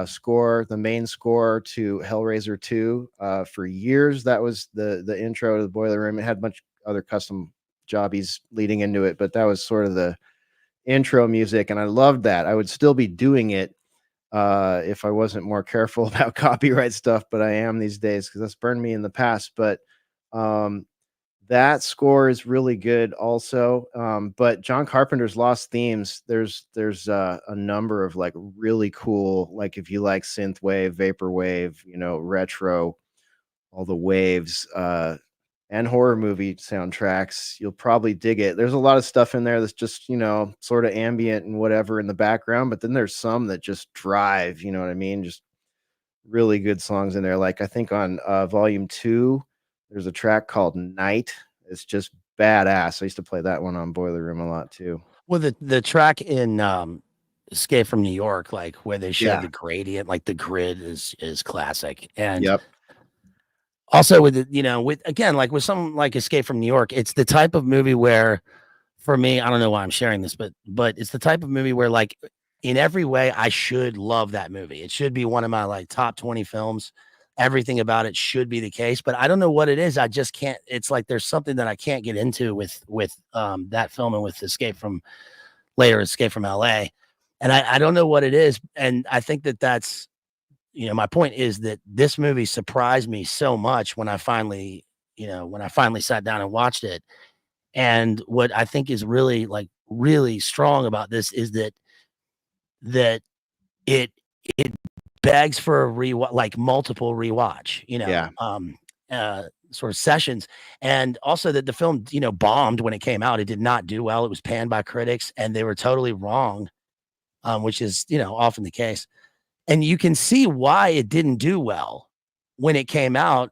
score, the main score to Hellraiser 2 for years. That was the intro to the Boiler Room. It had a bunch of other custom jobbies leading into it, but that was sort of the intro music, and I loved that. I would still be doing it if I wasn't more careful about copyright stuff, but I am these days because that's burned me in the past. But um, that score is really good also. But John Carpenter's Lost Themes, there's a number of like really cool, like if you like synthwave, vaporwave, retro, all the waves, and horror movie soundtracks, you'll probably dig it. There's a lot of stuff in there that's just, sort of ambient and whatever in the background, but then there's some that just drive, you know what I mean? Just really good songs in there. Like I think on volume 2, there's a track called Night. It's just badass. I used to play that one on Boiler Room a lot too. Well, the track in Escape from New York, like where they show Yeah. the gradient, like the grid is classic. And Yep. also with with again, like with something like Escape from New York, it's the type of movie where for me, I don't know why I'm sharing this, but it's the type of movie where like in every way I should love that movie. It should be one of my like top 20 films. Everything about it should be the case, but I don't know what it is. I just can't. It's like there's something that I can't get into with that film and with Escape from LA. And I don't know what it is. And I think that's my point is that this movie surprised me so much when I finally when I finally sat down and watched it. And what I think is really really strong about this is that it it begs for a rewatch, like multiple rewatch, Yeah. sort of sessions. And also that the film, bombed when it came out. It did not do well. It was panned by critics and they were totally wrong, which is, often the case. And you can see why it didn't do well when it came out,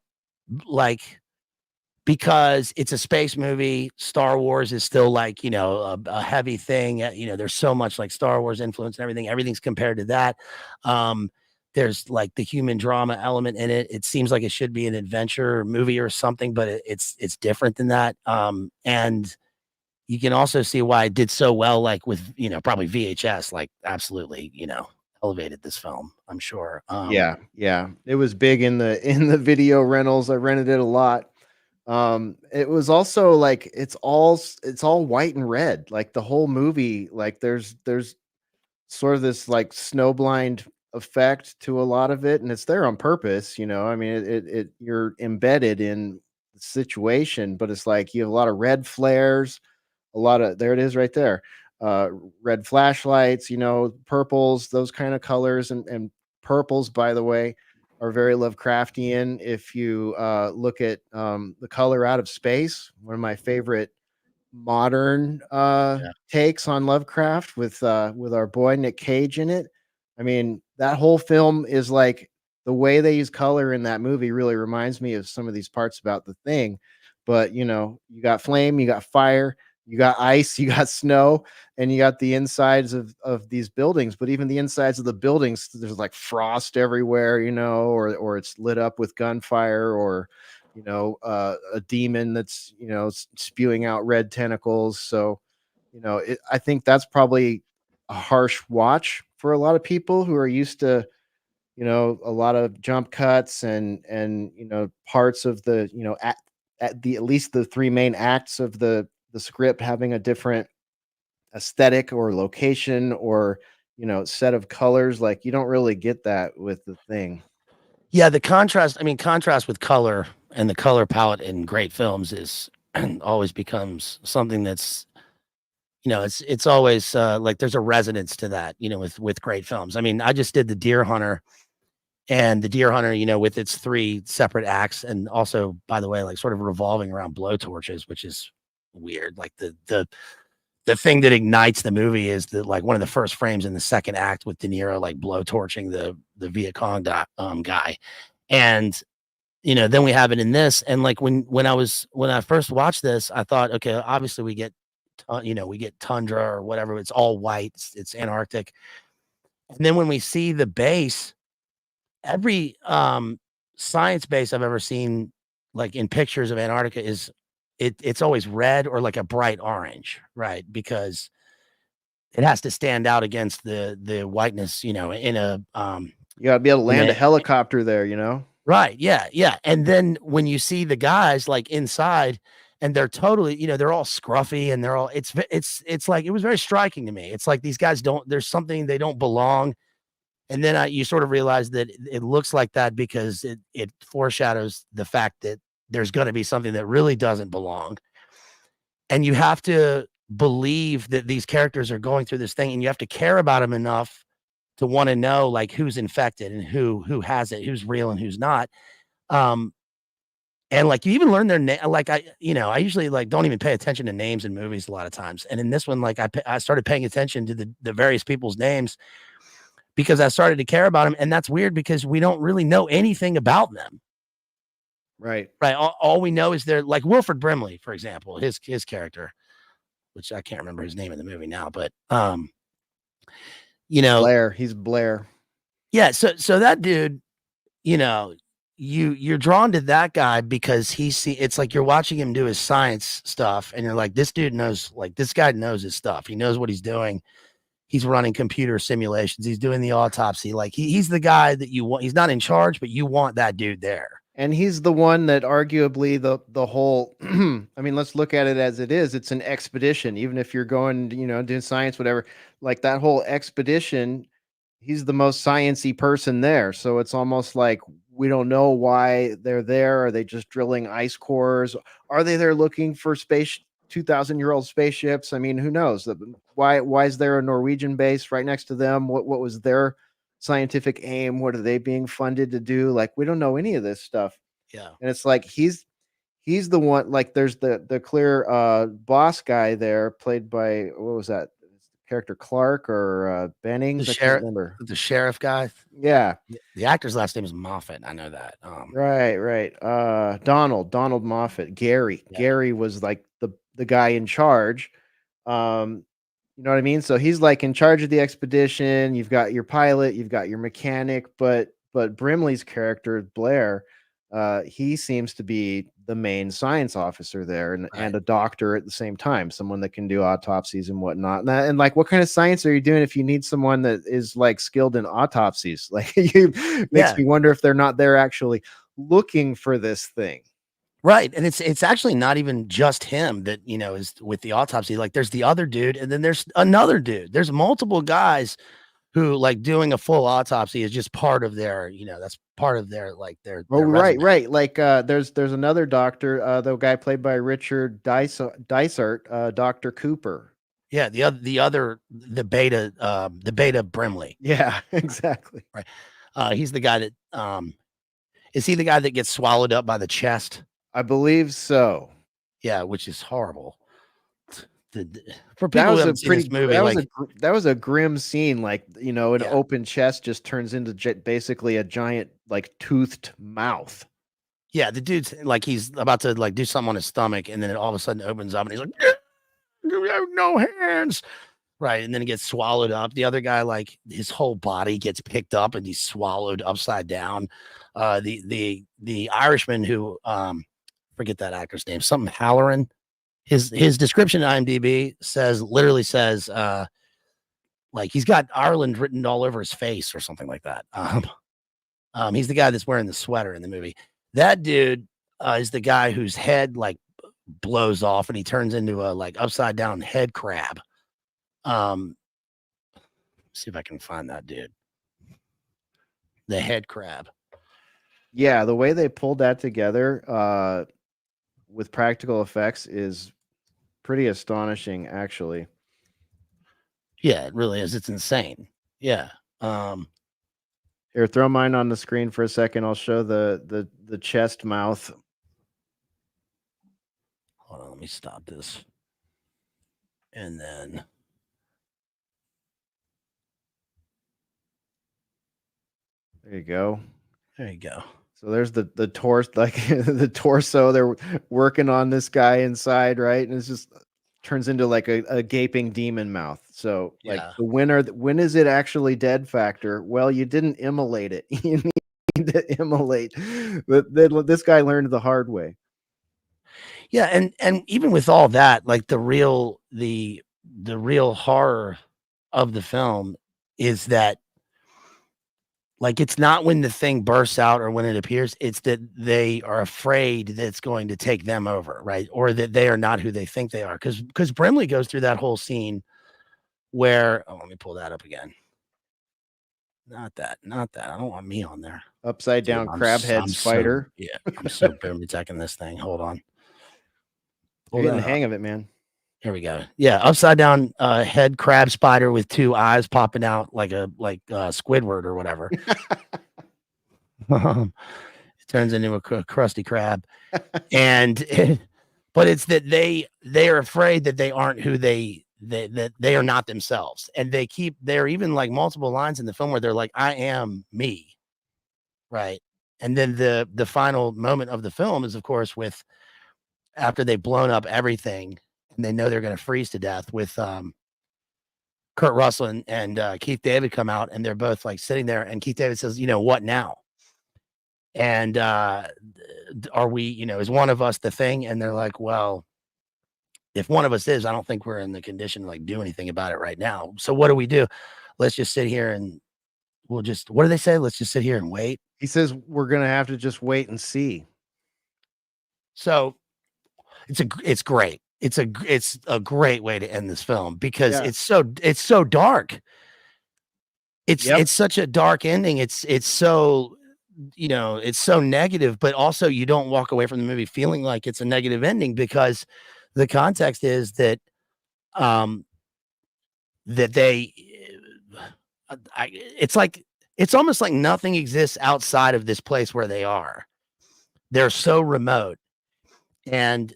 like because it's a space movie. Star Wars is still like, a heavy thing. There's so much like Star Wars influence and everything. Everything's compared to that. There's like the human drama element in it. It seems like it should be an adventure movie or something, but it's different than that. And you can also see why it did so well, like with, probably VHS, like absolutely, elevated this film, I'm sure. Yeah. It was big in the video rentals. I rented it a lot. It was also like it's all white and red. Like the whole movie, like there's sort of this like snowblind effect to a lot of it, and it's there on purpose. I mean, it you're embedded in the situation, but it's like you have a lot of red flares, a lot of there it is right there, red flashlights, purples, those kind of colors, and purples, by the way, are very Lovecraftian. If you look at the color Out of Space, one of my favorite modern Yeah. takes on Lovecraft with our boy Nick Cage in it. I mean, that whole film is like the way they use color in that movie really reminds me of some of these parts about The Thing. But you got flame, you got fire, you got ice, you got snow, and you got the insides of these buildings. But even the insides of the buildings, there's like frost everywhere, or it's lit up with gunfire, or a demon that's spewing out red tentacles. So I think that's probably a harsh watch for a lot of people who are used to a lot of jump cuts and parts of the at least the three main acts of the script having a different aesthetic or location or set of colors. Like you don't really get that with The Thing. Yeah, the contrast, I mean, contrast with color and the color palette in great films is always becomes something that's, it's always like there's a resonance to that, with great films. I mean, I just did The Deer Hunter, and The Deer Hunter, with its three separate acts, and also, by the way, like sort of revolving around blowtorches, which is weird. Like the thing that ignites the movie is that like one of the first frames in the second act with De Niro like blowtorching the Viet Cong guy. And then we have it in this. And like when I first watched this, I thought, okay, obviously we get we get tundra or whatever. It's all white. It's Antarctic. And then when we see the base, every science base I've ever seen, like in pictures of Antarctica, is it's always red or like a bright orange, right? Because it has to stand out against the whiteness, in a You got to be able to in land a a helicopter there. right, yeah, yeah. And then when you see the guys like inside, and they're totally, they're all scruffy and they're all it's like it was very striking to me. It's like these guys don't there's something they don't belong. And then you sort of realize that it looks like that because it foreshadows the fact that there's going to be something that really doesn't belong. And you have to believe that these characters are going through this thing, and you have to care about them enough to want to know like who's infected and who has it, who's real and who's not. Um, and like you even learn their name. Like I usually like don't even pay attention to names in movies a lot of times. And in this one, like I started paying attention to the various people's names because I started to care about them. And that's weird because we don't really know anything about them. Right. Right. All we know is they're like Wilford Brimley, for example, his character, which I can't remember his name in the movie now, but Blair. He's Blair. yeah. So that dude, you're drawn to that guy because it's like you're watching him do his science stuff, and you're like, this dude knows, like this guy knows his stuff. He knows what he's doing. He's running computer simulations. He's doing the autopsy. Like he's the guy that you want. He's not in charge, but you want that dude there. And he's the one that arguably the whole I mean, let's look at it as it is. It's an expedition. Even if you're going, doing science, whatever, like that whole expedition, he's the most sciencey person there. So it's almost like We don't know why they're there. Are they just drilling ice cores? Are they there looking for 2,000-year-old spaceships? I mean, who knows? Why is there a Norwegian base right next to them? What was their scientific aim? What are they being funded to do? Like, we don't know any of this stuff. Yeah. And it's like he's the one, like there's the clear boss guy there, played by, what was that character, Clark or Bennings? I can't remember. The sheriff guy. Yeah. The actor's last name is Moffat. I know that. Right. Donald Moffat. Gary. Yeah. Gary was like the guy in charge. You know what I mean? So he's like in charge of the expedition. You've got your pilot, you've got your mechanic, but Brimley's character, Blair, he seems to be the main science officer there, and a doctor at the same time, someone that can do autopsies and whatnot. And like, what kind of science are you doing if you need someone that is like skilled in autopsies? Like, makes me wonder if they're not there actually looking for this thing. Right. And it's actually not even just him that, you know, is with the autopsy. Like, there's the other dude, and then there's another dude. There's multiple guys who, like, doing a full autopsy is just part of their, you know, that's part of their, like, their resume. Right. Like, there's another doctor, the guy played by Richard Dysart, Dr. Cooper. Yeah, the beta Brimley. Yeah, exactly. Right. He's the guy that is he the guy that gets swallowed up by the chest? I believe so. Yeah, which is horrible. For people who haven't seen this movie, that was a grim scene. Like, you know, an Yeah. open chest just turns into basically a giant, like, toothed mouth. Yeah, the dude's like, he's about to like do something on his stomach, and then it all of a sudden opens up, and he's like, "You have no hands." Right, and then he gets swallowed up. The other guy, like, his whole body gets picked up, and he's swallowed upside down. The Irishman who forget that actor's name, something Halloran. His description on IMDb literally says like, he's got Ireland written all over his face or something like that. He's the guy that's wearing the sweater in the movie. That dude is the guy whose head like blows off and he turns into a like upside down head crab. See if I can find that dude. The head crab. Yeah, the way they pulled that together with practical effects is pretty astonishing, actually. Yeah, it really is. It's insane. Yeah. Here, throw mine on the screen for a second. I'll show the chest mouth. Hold on, let me stop this. And then there you go. There you go. So there's the torso, like the torso. They're working on this guy inside, right? And it's just turns into like a gaping demon mouth. So like the winner, when is it actually dead factor? Well, you didn't immolate it. You need to immolate. This guy learned the hard way. Yeah, and even with all that, like the real horror of the film is that, like, it's not when the thing bursts out or when it appears, it's that they are afraid that it's going to take them over, right? Or that they are not who they think they are. Because Brimley goes through that whole scene where, let me pull that up again. Not that. I don't want me on there. Upside down crab head spider. I'm so Brimley teching this thing. Hold on. You're getting the hang of it, man. Here we go. Yeah, upside down head crab spider with two eyes popping out like Squidward or whatever. It turns into a crusty crab, but it's that they are afraid that they aren't who that they are not themselves, and there are even like multiple lines in the film where they're like, "I am me," right? And then the final moment of the film is, of course, with after they've blown up everything. And they know they're going to freeze to death with Kurt Russell and Keith David come out, and they're both like sitting there. And Keith David says, "You know, what now? And are we, you know, is one of us the thing?" And they're like, "Well, if one of us is, I don't think we're in the condition to like do anything about it right now. So what do we do? Let's just sit here and what do they say? Let's just sit here and wait." He says, "We're going to have to just wait and see." So it's great. It's a great way to end this film because it's so dark. It's such a dark ending. It's so you know, it's so negative, but also you don't walk away from the movie feeling like it's a negative ending, because the context is that um that they it's like it's almost like nothing exists outside of this place where they are. They're so remote, and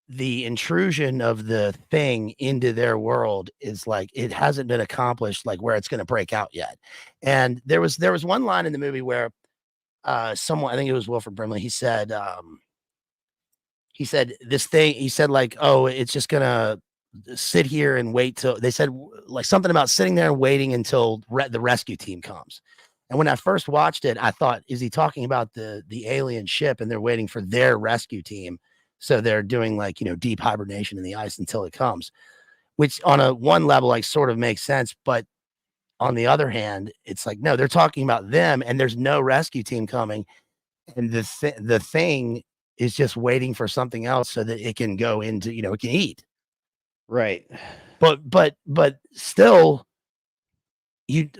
the intrusion of the thing into their world is like it hasn't been accomplished, like where it's going to break out yet. And there was one line in the movie where someone, I think it was Wilford Brimley, he said this thing, he said like, oh, it's just gonna sit here and wait till, they said like something about sitting there and waiting until the rescue team comes. And when I first watched it, I thought, is he talking about the alien ship and they're waiting for their rescue team? So they're doing like, you know, deep hibernation in the ice until it comes, which on a one level like sort of makes sense. But on the other hand, it's like, no, they're talking about them and there's no rescue team coming. And the thing is just waiting for something else so that it can go into, you know, it can eat. Right. But still,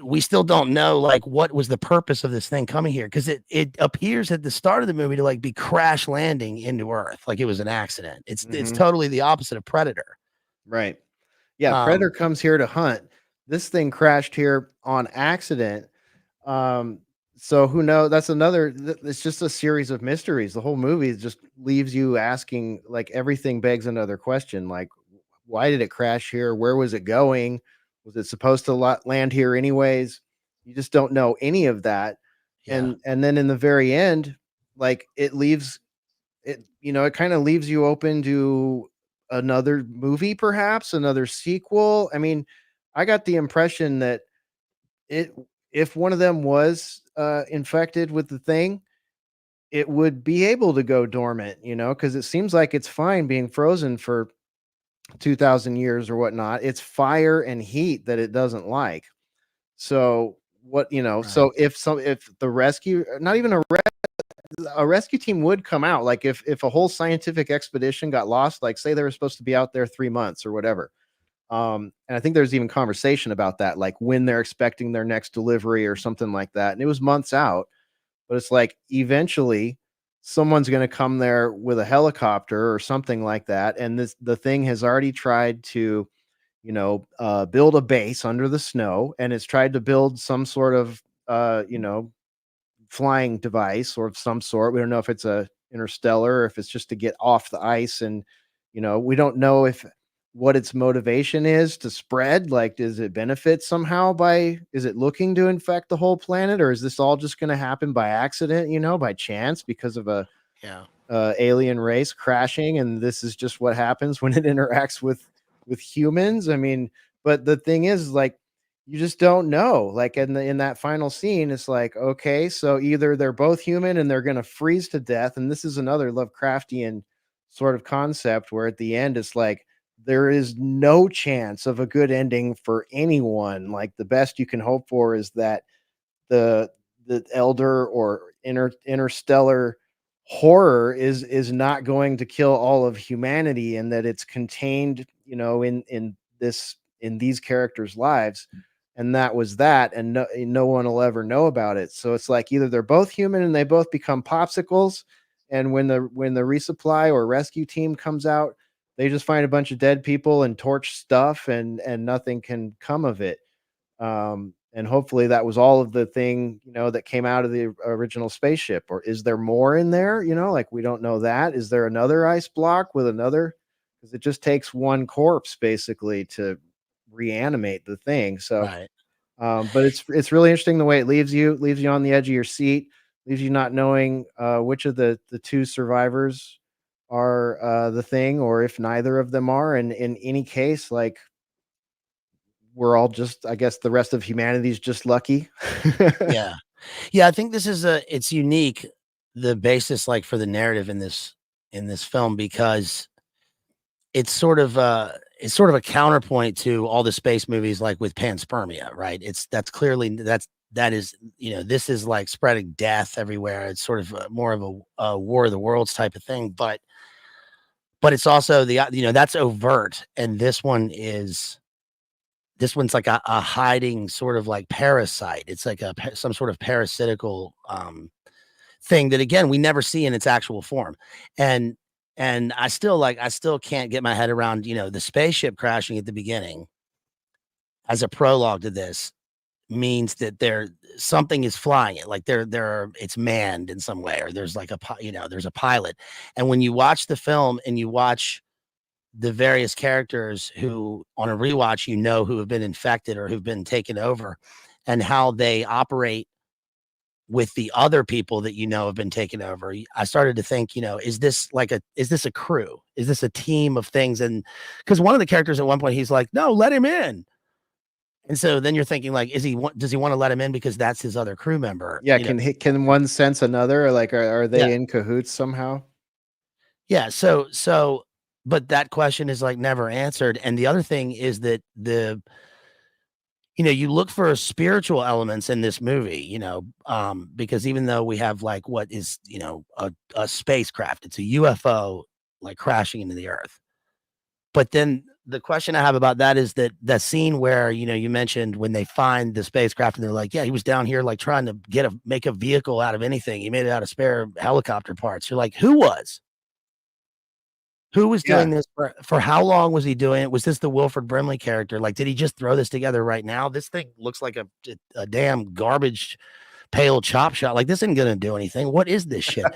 we still don't know like what was the purpose of this thing coming here, because it appears at the start of the movie to like be crash landing into Earth like it was an accident. It's totally the opposite of Predator. Right. Yeah, Predator comes here to hunt. This thing crashed here on accident. So who knows? That's another. It's just a series of mysteries. The whole movie just leaves you asking, like everything begs another question. Like, why did it crash here? Where was it going? Was it supposed to land here anyways? You just don't know any of that. Yeah. And then in the very end, like it leaves it, you know, it kind of leaves you open to another movie, perhaps another sequel. I mean, I got the impression that it if one of them was infected with the thing, it would be able to go dormant, you know, because it seems like it's fine being frozen for 2,000 years or whatnot. It's fire and heat that it doesn't like. So what, you know, Right. so if the rescue, not even a rescue team would come out, like if a whole scientific expedition got lost, like say they were supposed to be out there 3 months or whatever. And I think there's even conversation about that, like when they're expecting their next delivery or something like that. And it was months out, but it's like eventually someone's going to come there with a helicopter or something like that. And the thing has already tried to, you know, build a base under the snow, and it's tried to build some sort of, you know, flying device or of some sort. We don't know if it's a interstellar or if it's just to get off the ice. And, you know, we don't know if what its motivation is to spread. Like, does it benefit somehow by, is it looking to infect the whole planet, or is this all just going to happen by accident, you know, by chance because of a Yeah. alien race crashing? And this is just what happens when it interacts with humans. I mean, but the thing is, like, you just don't know. Like in that final scene, it's like, okay, so either they're both human and they're gonna freeze to death, and this is another Lovecraftian sort of concept where at the end it's like there is no chance of a good ending for anyone. Like the best you can hope for is that the elder or interstellar horror is not going to kill all of humanity, and that it's contained, you know, in these characters' lives. And that was that, and no one will ever know about it. So it's like either they're both human and they both become popsicles, and when the resupply or rescue team comes out, they just find a bunch of dead people and torch stuff, and nothing can come of it. And hopefully that was all of the thing, you know, that came out of the original spaceship. Or is there more in there? You know, like we don't know that. Is there another ice block with another? Because it just takes one corpse basically to reanimate the thing. So, Right. but it's really interesting the way it leaves you on the edge of your seat, leaves you not knowing which of the two survivors are the thing, or if neither of them are. And in any case, like we're all just, I guess the rest of humanity is just lucky. Yeah. Yeah, I think this is it's unique, the basis like for the narrative in this film, because it's sort of a counterpoint to all the space movies like with panspermia, right? That's clearly that is, you know, this is like spreading death everywhere. It's sort of more of a War of the Worlds type of thing, but it's also you know, that's overt, and this one's like a hiding sort of like parasite. It's like some sort of parasitical thing that again we never see in its actual form. And I still can't get my head around, the spaceship crashing at the beginning as a prologue to this means that something is flying it, like it's manned in some way, or there's like there's a pilot. And when you watch the film and you watch the various characters who on a rewatch, who have been infected or who've been taken over, and how they operate with the other people that have been taken over, I started to think, is this a crew? Is this a team of things? And because one of the characters at one point, he's like, no, let him in. And so then you're thinking, like, does he want to let him in because that's his other crew member? Yeah, can one sense another? Or like, are they Yeah. in cahoots somehow? Yeah. So, but that question is like never answered. And the other thing is that you look for spiritual elements in this movie, because even though we have like what is, a spacecraft, it's a UFO like crashing into the earth. But then the question I have about that is that scene where, you mentioned when they find the spacecraft and they're like, yeah, he was down here like trying to make a vehicle out of anything. He made it out of spare helicopter parts. You're like, who was doing this for how long was he doing it? Was this the Wilford Brimley character? Like, did he just throw this together right now? This thing looks like a damn garbage pail chop shop. Like, this isn't going to do anything. What is this shit?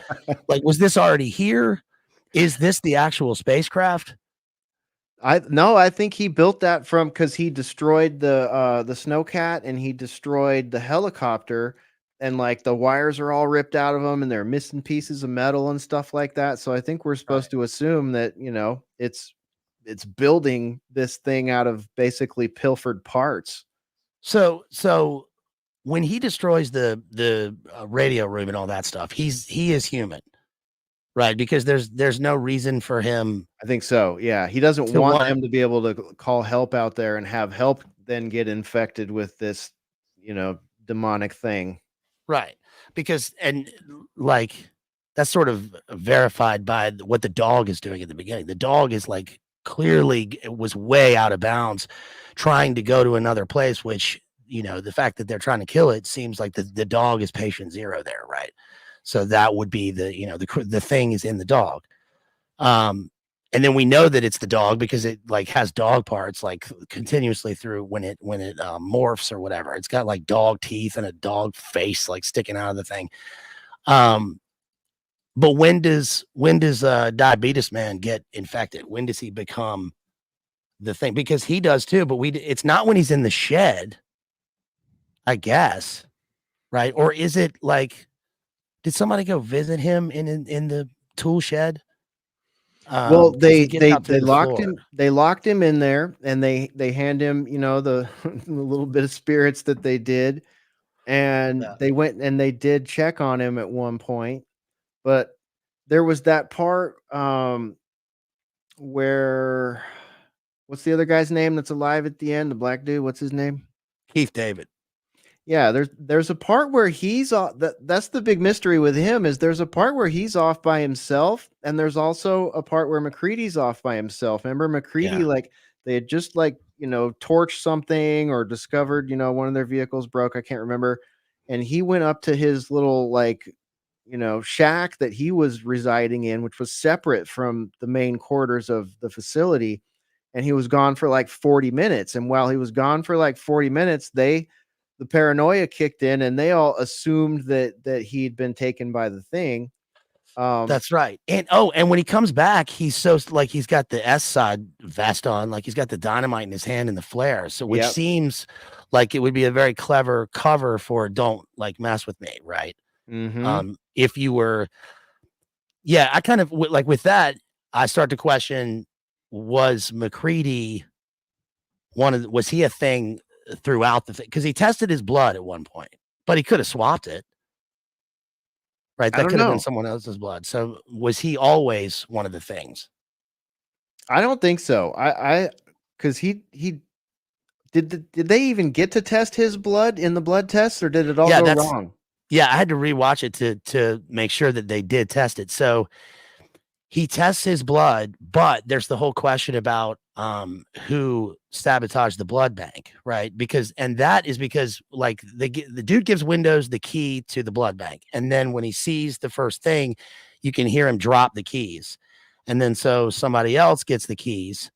Like, was this already here? Is this the actual spacecraft? I think he built that because he destroyed the snowcat and he destroyed the helicopter, and like the wires are all ripped out of them and they're missing pieces of metal and stuff like that. So I think we're supposed to assume that, it's building this thing out of basically pilfered parts. So when he destroys the radio room and all that stuff, he is human, right? Because there's no reason for him. I think so. Yeah. He doesn't want them to be able to call help out there and have help then get infected with this, demonic thing. Right. Because, and like, that's sort of verified by what the dog is doing at the beginning. The dog is like clearly was way out of bounds trying to go to another place, which, the fact that they're trying to kill it seems like the dog is patient zero there. Right. So that would be the thing is in the dog. And then we know that it's the dog because it like has dog parts like continuously through when it morphs or whatever. It's got like dog teeth and a dog face like sticking out of the thing. But when does dibeetus man get infected? When does he become the thing? Because he does too, but it's not when he's in the shed, I guess, right? Or is it like, did somebody go visit him in the tool shed? Well, they locked floor. him. They locked him in there, and they hand him, the the little bit of spirits that they did, and they went and they did check on him at one point, but there was that part where, what's the other guy's name that's alive at the end? The black dude. What's his name? Keith David. Yeah, there's a part where he's off. That's the big mystery with him is there's a part where he's off by himself, and there's also a part where McCready's off by himself. Remember McCready, like they had just torched something or discovered, one of their vehicles broke. I can't remember, and he went up to his little shack that he was residing in, which was separate from the main quarters of the facility, and he was gone for like 40 minutes. And while he was gone for like 40 minutes, the paranoia kicked in and they all assumed that he'd been taken by the thing. That's right. And when he comes back, he's so like he's got the S side vest on, like he's got the dynamite in his hand and the flare. So which seems like it would be a very clever cover for don't like mess with me, right? Mm-hmm. If you were, I kind of like with that, I start to question: was McCready was he a thing throughout the thing? Because he tested his blood at one point, but he could have swapped it, right? That could have been someone else's blood. So was he always one of the things? I don't think so. Because he did they even get to test his blood in the blood tests, or did it all go wrong? Yeah, I had to rewatch it to make sure that they did test it. So he tests his blood, but there's the whole question about who sabotaged the blood bank, right? And that is because like the dude gives Windows the key to the blood bank, and then when he sees the first thing, you can hear him drop the keys, and then so somebody else gets the keys,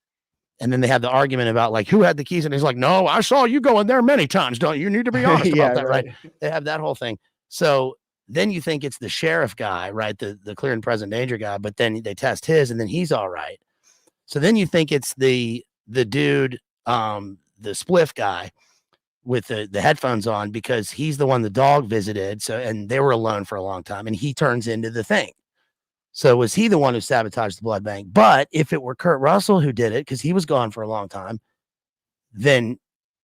and then they have the argument about like who had the keys, and he's like, "No, I saw you go in there many times. Don't you need to be honest Yeah, about that, right?" right. They have that whole thing. So then you think it's the sheriff guy, right? The clear and present danger guy, but then they test his and then he's all right. So then you think it's the dude, the spliff guy with the headphones on because he's the one the dog visited. So and they were alone for a long time and he turns into the thing. So was he the one who sabotaged the blood bank? But if it were Kurt Russell who did it, because he was gone for a long time, then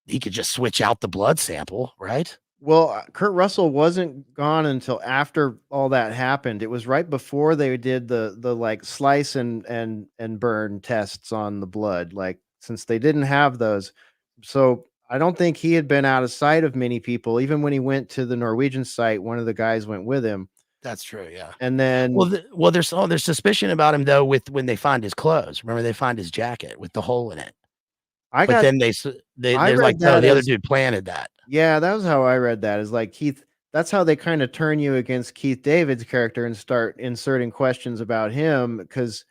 he could just switch out the blood sample, right? Well, Kurt Russell wasn't gone until after all that happened. It was right before they did the like slice and burn tests on the blood. Like since they didn't have those, so I don't think he had been out of sight of many people. Even when he went to the Norwegian site, one of the guys went with him. That's true. Yeah. And then There's suspicion about him though with when they find his clothes. Remember they find his jacket with the hole in it. I But got then I they're like, read no, that the other as dude planted that. yeah, that was how I read that. Is like Keith. That's how they kind of turn you against Keith David's character and start inserting questions about him because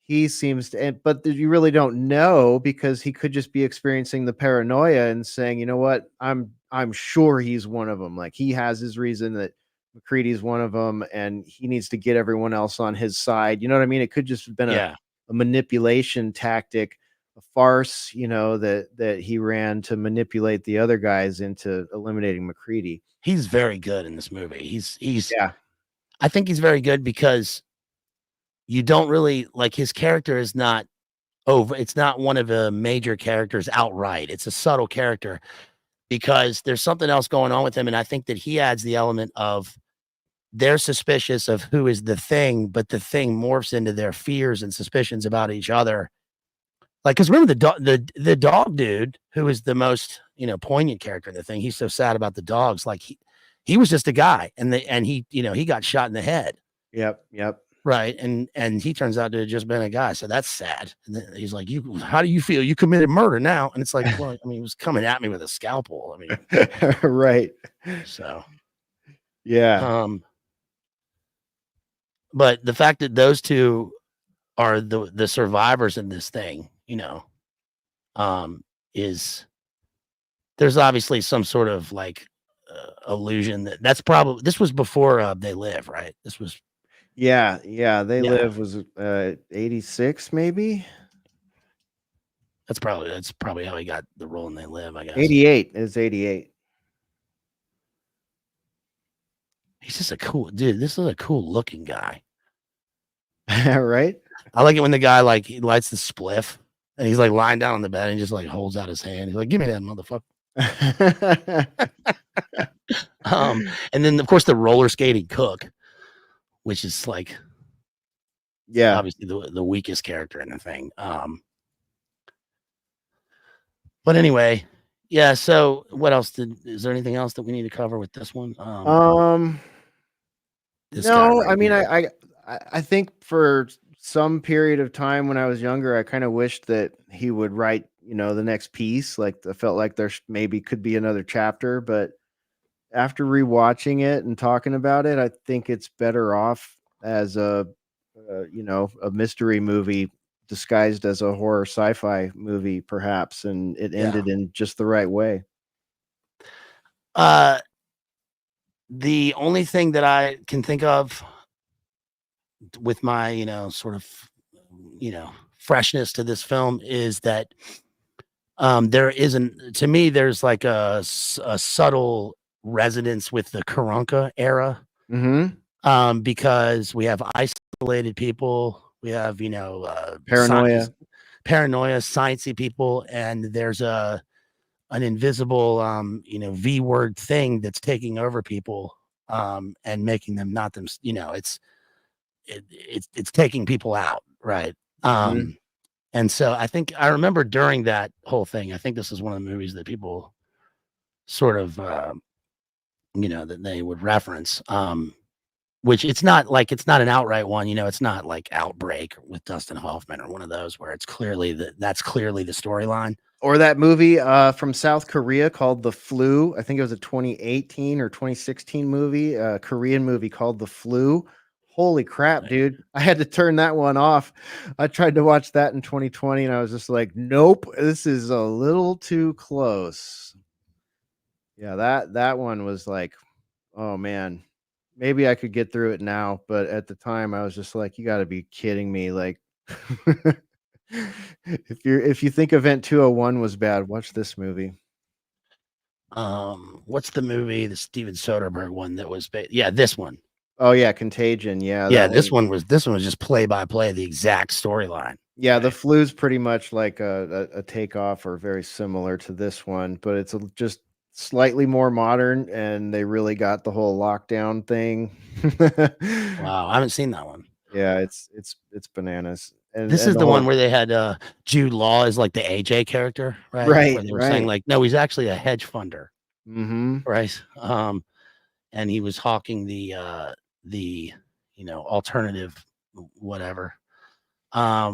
he seems to. But you really don't know because he could just be experiencing the paranoia and saying, you know what, I'm sure he's one of them. Like he has his reason that McCready's one of them, and he needs to get everyone else on his side. You know what I mean? It could just have been Yeah. a manipulation tactic, a farce, that he ran to manipulate the other guys into eliminating McCready. He's very good in this movie. Yeah. I think he's very good because you don't really like his character is not over. It's not one of the major characters outright. It's a subtle character because there's something else going on with him. And I think that he adds the element of they're suspicious of who is the thing, but the thing morphs into their fears and suspicions about each other. Like, because remember the dog dude who is the most poignant character in the thing. He's so sad about the dogs. Like he was just a guy, and he he got shot in the head. Yep. Right, and he turns out to have just been a guy, so that's sad. And then he's like, how do you feel? You committed murder now, and it's like, well, I mean, he was coming at me with a scalpel. I mean, right. So yeah. But the fact that those two are the survivors in this thing, is there's obviously some sort of like illusion that's probably this was before They Live, right? This was Yeah. They Live was 86 maybe. That's probably how he got the role in They Live, I guess. 88 is 88. He's just a cool dude. This is a cool looking guy. Right? I like it when the guy like he lights the spliff and he's like lying down on the bed and he just like holds out his hand. He's like, "Give me that motherfucker." And then of course the roller skating cook, which is like obviously the weakest character in the thing. But anyway, yeah. So what else is there anything else that we need to cover with this one? No, I mean, I think for some period of time when I was younger, I kind of wished that he would write, the next piece. Like I felt like there maybe could be another chapter, but after rewatching it and talking about it, I think it's better off as a mystery movie disguised as a horror sci-fi movie, perhaps, and it ended in just the right way. The only thing that I can think of with my, sort of, freshness to this film is that there isn't, to me, there's like a subtle resonance with the Karunka era. Because we have isolated people, we have, Paranoia, sciencey people, and there's an invisible, V word thing that's taking over people, and making them not them. It's taking people out, right? And so I think I remember during that whole thing, I think this is one of the movies that people sort of, that they would reference, which it's not an outright one, it's not like Outbreak with Dustin Hoffman or one of those where it's clearly that's clearly the storyline. Or that movie from South Korea called The Flu. I think it was a 2018 or 2016 movie, a Korean movie called The Flu. Holy crap, dude. I had to turn that one off. I tried to watch that in 2020 and I was just like, nope, this is a little too close. Yeah, that one was like, oh man, maybe I could get through it now, but at the time I was just like, you got to be kidding me. Like if you think Event 201 was bad, watch this movie. What's the movie, the Steven Soderbergh one that was this one. Oh yeah, Contagion. Yeah, yeah, this one was just play by play the exact storyline. Yeah, right? The Flu's pretty much like a takeoff or very similar to this one, but it's just slightly more modern, and they really got the whole lockdown thing. Wow, I haven't seen that one. Yeah, it's bananas. And This is the one where they had Jude Law as like the AJ character, right? Right, Where they were saying like, no, he's actually a hedge funder, Mm-hmm. right? And he was hawking the alternative whatever. I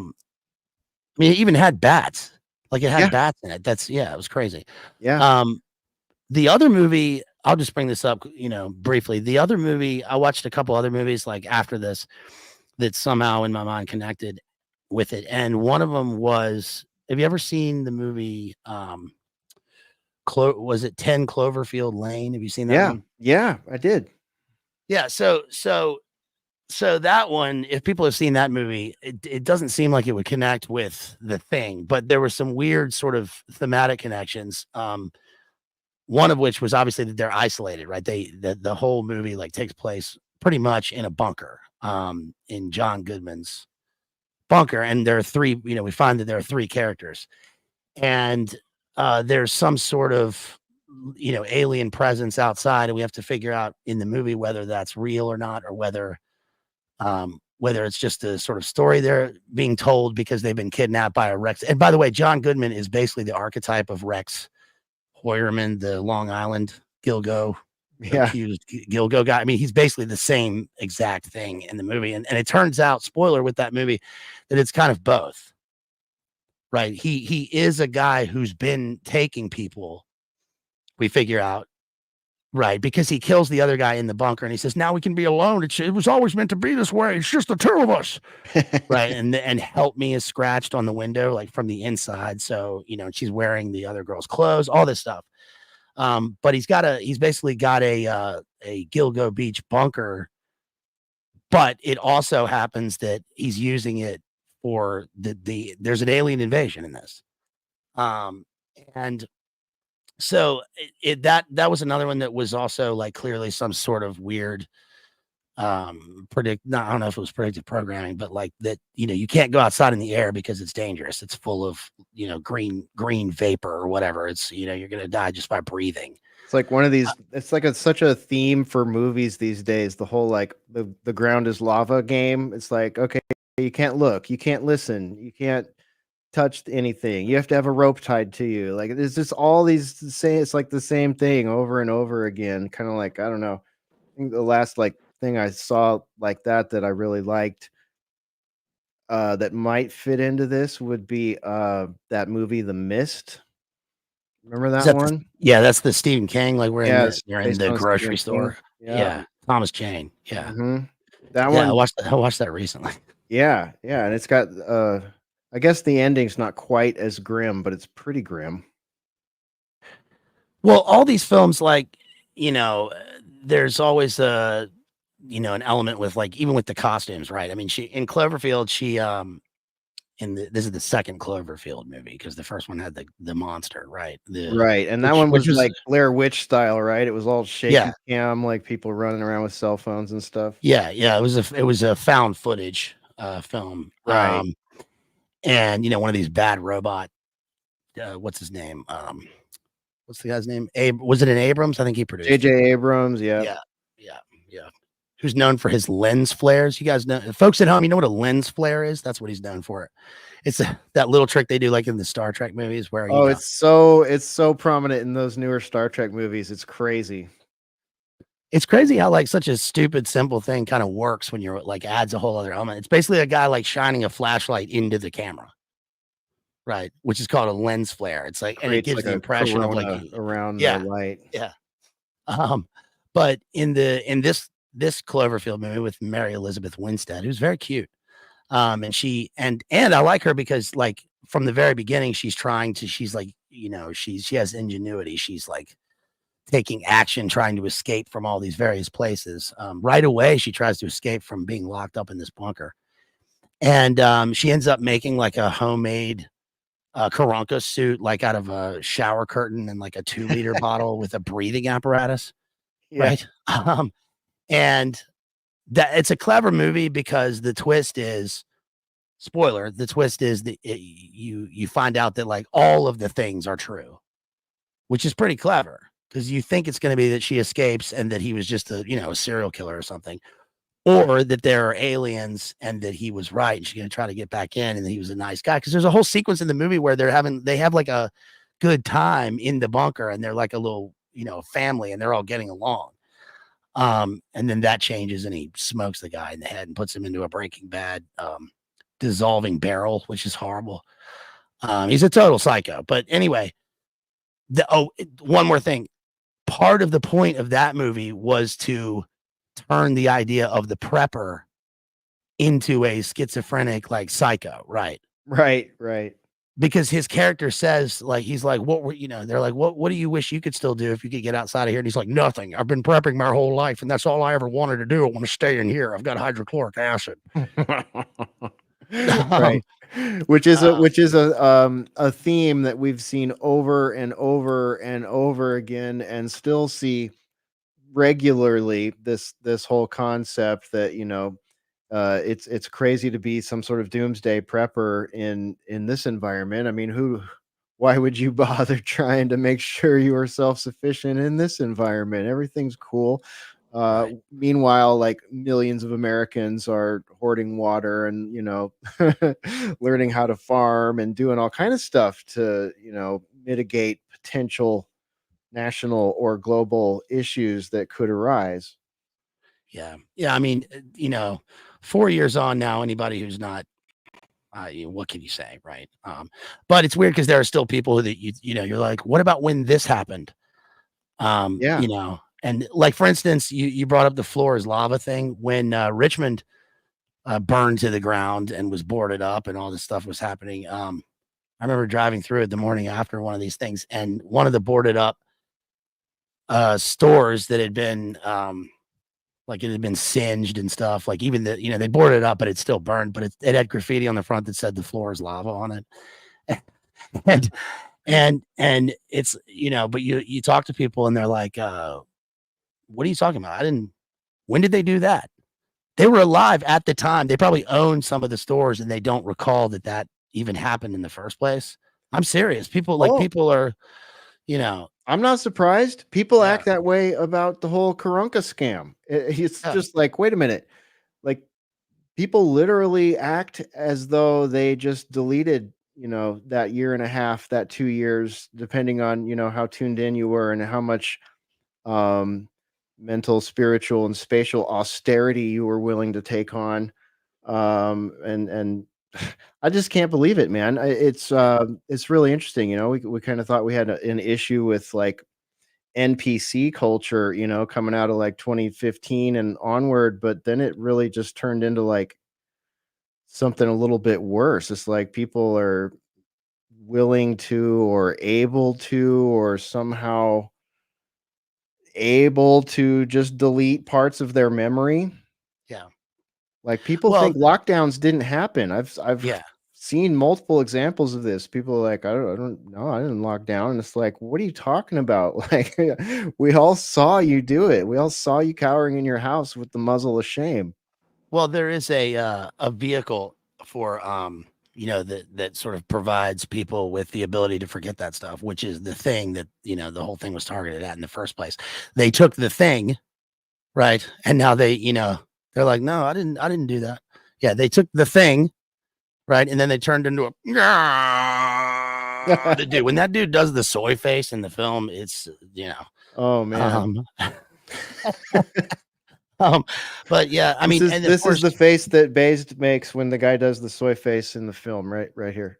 mean, it even had bats. Like it had bats in it. It was crazy. Yeah. The other movie, I'll just bring this up, briefly. The other movie, I watched a couple other movies like after this that somehow in my mind connected with it. And one of them was, have you ever seen the movie was it 10 Cloverfield Lane? Have you seen that one? Yeah, I did. Yeah, so that one, if people have seen that movie, it doesn't seem like it would connect with The Thing, but there were some weird sort of thematic connections. One of which was obviously that they're isolated, right? The whole movie like takes place pretty much in a bunker, in John Goodman's bunker, and there are three. We find that there are three characters, and there's some sort of alien presence outside, and we have to figure out in the movie whether that's real or not, or whether it's just a sort of story they're being told because they've been kidnapped by a Rex. And by the way, John Goodman is basically the archetype of Rex Hoyerman, the Long Island Gilgo, accused Gilgo guy. I mean, he's basically the same exact thing in the movie. And it turns out, spoiler with that movie, that it's kind of both. Right. He is a guy who's been taking people, we figure out, right, because he kills the other guy in the bunker and he says, now we can be alone. It was always meant to be this way. It's just the two of us. Right. And Help Me is scratched on the window, like from the inside. So, she's wearing the other girl's clothes, all this stuff. But he's basically got a Gilgo Beach bunker, but it also happens that he's using it for there's an alien invasion in this. And so that was another one that was also like clearly some sort of weird I don't know if it was predictive programming, but like that, you can't go outside in the air because it's dangerous. It's full of, green vapor or whatever. It's, you're going to die just by breathing. It's like one of these, it's like such a theme for movies these days. The whole, like the ground is lava game. It's like, okay, you can't look, you can't listen, you can't touch anything. You have to have a rope tied to you. Like there's just all these it's like the same thing over and over again. Kind of like, I don't know. I think the last like thing I saw like that I really liked that might fit into this would be that movie The Mist. Remember that one? That's the Stephen King, like you're in the grocery Stephen store. King. Yeah. Thomas Jane. Yeah. Mm-hmm. That one. I watched that recently. Yeah, and it's got I guess the ending's not quite as grim, but it's pretty grim. Well, all these films, like, there's always an element with like, even with the costumes, right? I mean, in Cloverfield, this is the second Cloverfield movie because the first one had the monster, right? Right, and that one was like Blair Witch style, right? It was all shaky cam, like people running around with cell phones and stuff. Yeah, it was a found footage film, right? And one of these bad robot, what's his name? What's the guy's name? Was it an Abrams? I think he produced J.J. Abrams. Yeah. Who's known for his lens flares? You guys know, folks at home, you know what a lens flare is? That's what he's known for. It's that little trick they do, like in the Star Trek movies, where it's so prominent in those newer Star Trek movies. It's crazy. It's crazy how like such a stupid, simple thing kind of works when you're like adds a whole other element. It's basically a guy like shining a flashlight into the camera, right? Which is called a lens flare. It's like, and it Creates gives like the a impression of like, corona around the yeah, light. yeah. But in this Cloverfield movie with Mary Elizabeth Winstead, who's very cute, and she and I like her because like from the very beginning, she's like, you know, she has ingenuity. She's like taking action, trying to escape from all these various places. Right away, she tries to escape from being locked up in this bunker. And she ends up making like a homemade Karanka suit, like out of a shower curtain and like a 2-liter bottle with a breathing apparatus. Yeah. Right. And that it's a clever movie because the twist is spoiler. The twist is that you find out that like all of the things are true, which is pretty clever because you think it's going to be that she escapes and that he was just a, you know, a serial killer or something, or that there are aliens and that he was right and she's going to try to get back in and that he was a nice guy. Because there's a whole sequence in the movie where they have like a good time in the bunker and they're like a little, you know, family and they're all getting along. And then that changes and he smokes the guy in the head and puts him into a Breaking Bad dissolving barrel, which is horrible. He's a total psycho. But anyway, one more thing. Part of the point of that movie was to turn the idea of the prepper into a schizophrenic like psycho, right? Right. Because his character says, like, he's like, what were, you know, they're like, what do you wish you could still do if you could get outside of here? And he's like, nothing. I've been prepping my whole life, and that's all I ever wanted to do. I want to stay in here. I've got hydrochloric acid. Right. Which is a theme that we've seen over and over and over again and still see regularly, this whole concept that, you know, it's crazy to be some sort of doomsday prepper in this environment. I mean, why would you bother trying to make sure you are self-sufficient in this environment? Everything's cool. Right. Meanwhile, like millions of Americans are hoarding water and, you know, learning how to farm and doing all kind of stuff to, you know, mitigate potential national or global issues that could arise. Yeah. Yeah. I mean, you know, 4 years on now, anybody who's not, what can you say? Right. But it's weird because there are still people that you know, you're like, what about when this happened? Yeah. You know, and like, for instance, you brought up the floor is lava thing when Richmond burned to the ground and was boarded up and all this stuff was happening. I remember driving through it the morning after one of these things, and one of the boarded up stores that had been like it had been singed and stuff. Like even the, you know, they boarded it up, but it still burned. But it had graffiti on the front that said the floor is lava on it. and it's, you know, but you talk to people and they're like, what are you talking about? When did they do that? They were alive at the time. They probably owned some of the stores and they don't recall that even happened in the first place. I'm serious. People are, you know, I'm not surprised. People Yeah. act that way about the whole Karunka scam. It's Yeah. just like, wait a minute. Like, people literally act as though they just deleted, you know, that year and a half, that 2 years, depending on, you know, how tuned in you were and how much um mental, spiritual, and spatial austerity you were willing to take on. And I just can't believe it, man. It's really interesting. You know, we kind of thought we had an issue with like NPC culture, you know, coming out of like 2015 and onward, but then it really just turned into like something a little bit worse. It's like people are willing to or able to or somehow able to just delete parts of their memory. Yeah. Like, people Well, think lockdowns didn't happen. I've yeah. seen multiple examples of this. People are like, I don't know, I didn't lock down. And it's like, what are you talking about? Like, we all saw you do it. We all saw you cowering in your house with the muzzle of shame. Well, there is a vehicle for you know, that sort of provides people with the ability to forget that stuff, which is the thing that, you know, the whole thing was targeted at in the first place. They took the thing, right? And now they, you know, they're like, no, I didn't do that. Yeah, they took the thing, right? And then they turned into a the dude. When that dude does the soy face in the film, it's, you know, Oh man. But yeah, I mean, and of This is course, the face that Bazed makes when the guy does the soy face in the film, right here.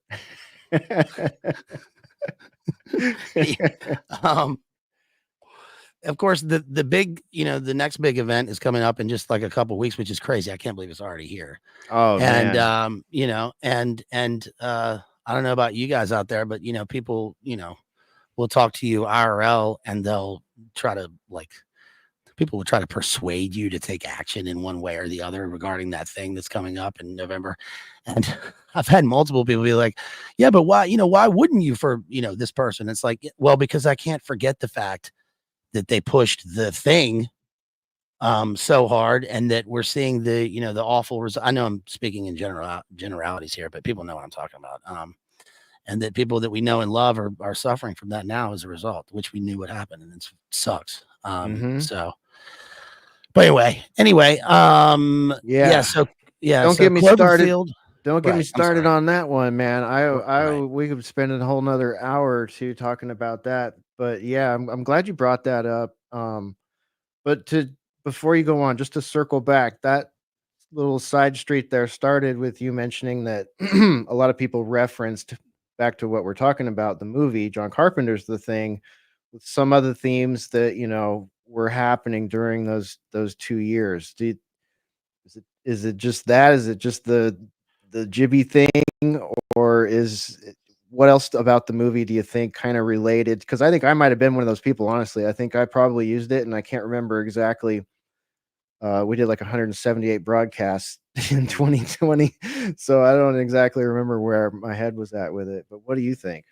um, of course, the big, the next big event is coming up in just like a couple weeks, which is crazy. I can't believe it's already here. Oh And man. I don't know about you guys out there, but people, will talk to you IRL and they'll try to people will try to persuade you to take action in one way or the other regarding that thing that's coming up in November. And I've had multiple people be like, yeah, but why wouldn't you for, this person? It's like, well, because I can't forget the fact that they pushed the thing so hard and that we're seeing the awful result. I know I'm speaking in generalities here, but people know what I'm talking about. And that people that we know and love are suffering from that now as a result, which we knew would happen, and it sucks. So, but anyway, Yeah. so Don't get me started. Cloverfield. Don't get me Right, I'm started sorry. on that one, man. Right. We could spend a whole nother hour or two talking about that. But yeah, I'm glad you brought that up. But before you go on, just to circle back, that little side street there started with you mentioning that a lot of people referenced back to what we're talking about, the movie John Carpenter's The Thing, with some other themes that were happening during those 2 years. Is it just that? Is it just the jibby thing, or what else about the movie do you think kind of related? Because I think I might have been one of those people. Honestly, I think I probably used it, and I can't remember exactly. We did like 178 broadcasts in 2020, so I don't exactly remember where my head was at with it. But what do you think?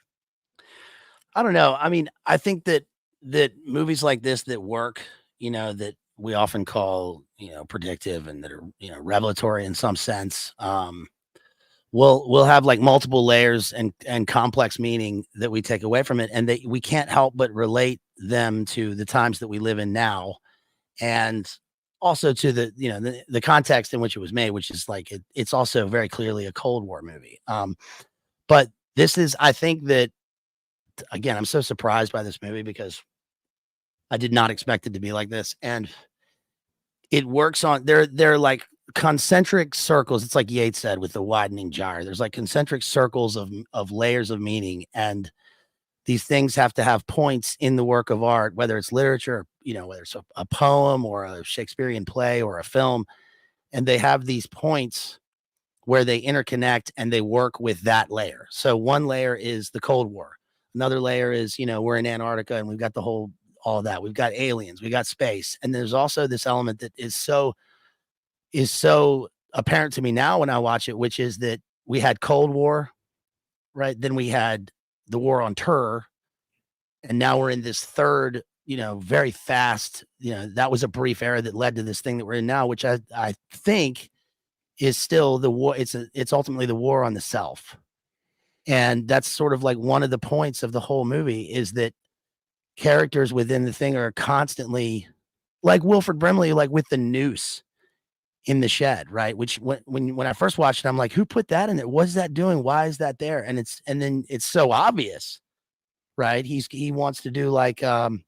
I don't know. I mean, I think that movies like this that work, that we often call, predictive and that are, revelatory in some sense, will have like multiple layers and complex meaning that we take away from it, and that we can't help but relate them to the times that we live in now, and also to the context in which it was made, which is like it's also very clearly a Cold War movie. But this is, I think that again, I'm so surprised by this movie because I did not expect it to be like this, and it works on they're like concentric circles. It's like Yates said with the widening gyre. There's like concentric circles of layers of meaning, and these things have to have points in the work of art, whether it's literature, whether it's a poem or a Shakespearean play or a film, and they have these points where they interconnect and they work with that layer. So one layer is the Cold War. Another layer is, we're in Antarctica and we've got all of that. We've got aliens, we got space. And there's also this element that is so apparent to me now when I watch it, which is that we had Cold War, right? Then we had the war on terror. And now we're in this third, very fast, that was a brief era that led to this thing that we're in now, which I think is still the war. It's ultimately the war on the self. And that's sort of like one of the points of the whole movie is that characters within the thing are constantly like Wilford Brimley, like with the noose in the shed, right? Which when I first watched it, I'm like, who put that in there? What's that doing? Why is that there? And then it's so obvious, right? He wants to do like the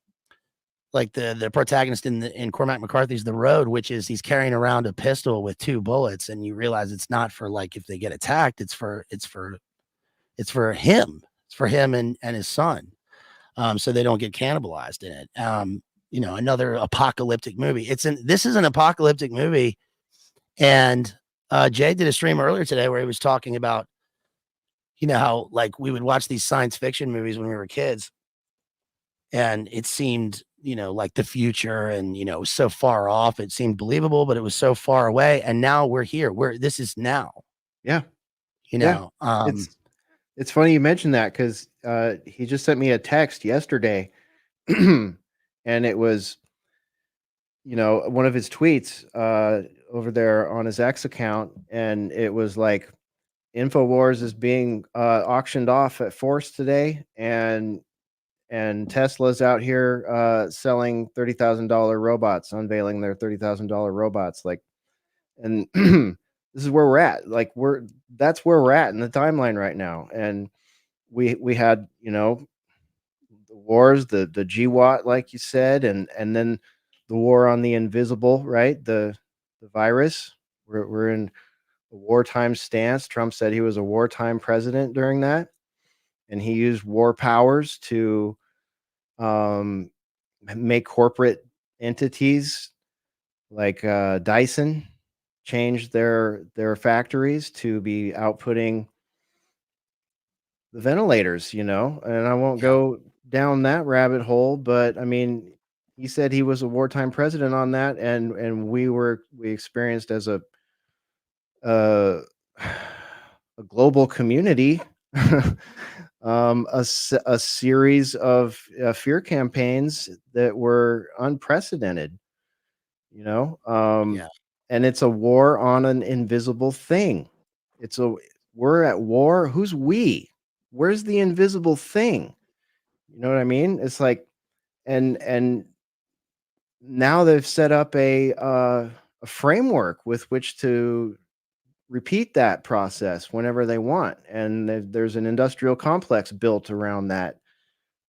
protagonist in Cormac McCarthy's The Road, which is he's carrying around a pistol with 2 bullets, and you realize it's not for like if they get attacked, it's for him. It's for him and his son. So they don't get cannibalized in it. Another apocalyptic movie. This is an apocalyptic movie. And Jay did a stream earlier today where he was talking about, how like we would watch these science fiction movies when we were kids. And it seemed, like the future and, it was so far off. It seemed believable, but it was so far away. And now we're here. This is now, Yeah. Yeah. It's funny you mentioned that because he just sent me a text yesterday, and it was, one of his tweets over there on his X account, and it was like, InfoWars is being auctioned off at Force today, and Tesla's out here selling $30,000 robots, unveiling their $30,000 robots, like, and this is where we're at. Like that's where we're at in the timeline right now, and we had the wars, the GWAT, like you said, and then the war on the invisible, right? The virus. We're in a wartime stance. Trump said he was a wartime president during that, and he used war powers to make corporate entities like Dyson change their factories to be outputting the ventilators, and I won't Yeah. go down that rabbit hole, but I mean, he said he was a wartime president on that, and we experienced as uh, a global community a series of fear campaigns that were unprecedented, you know, um, Yeah. and it's a war on an invisible thing. It's a We're at war. Who's we? Where's the invisible thing? You know what I mean? It's like, and now they've set up a framework with which to repeat that process whenever they want, and there's an industrial complex built around that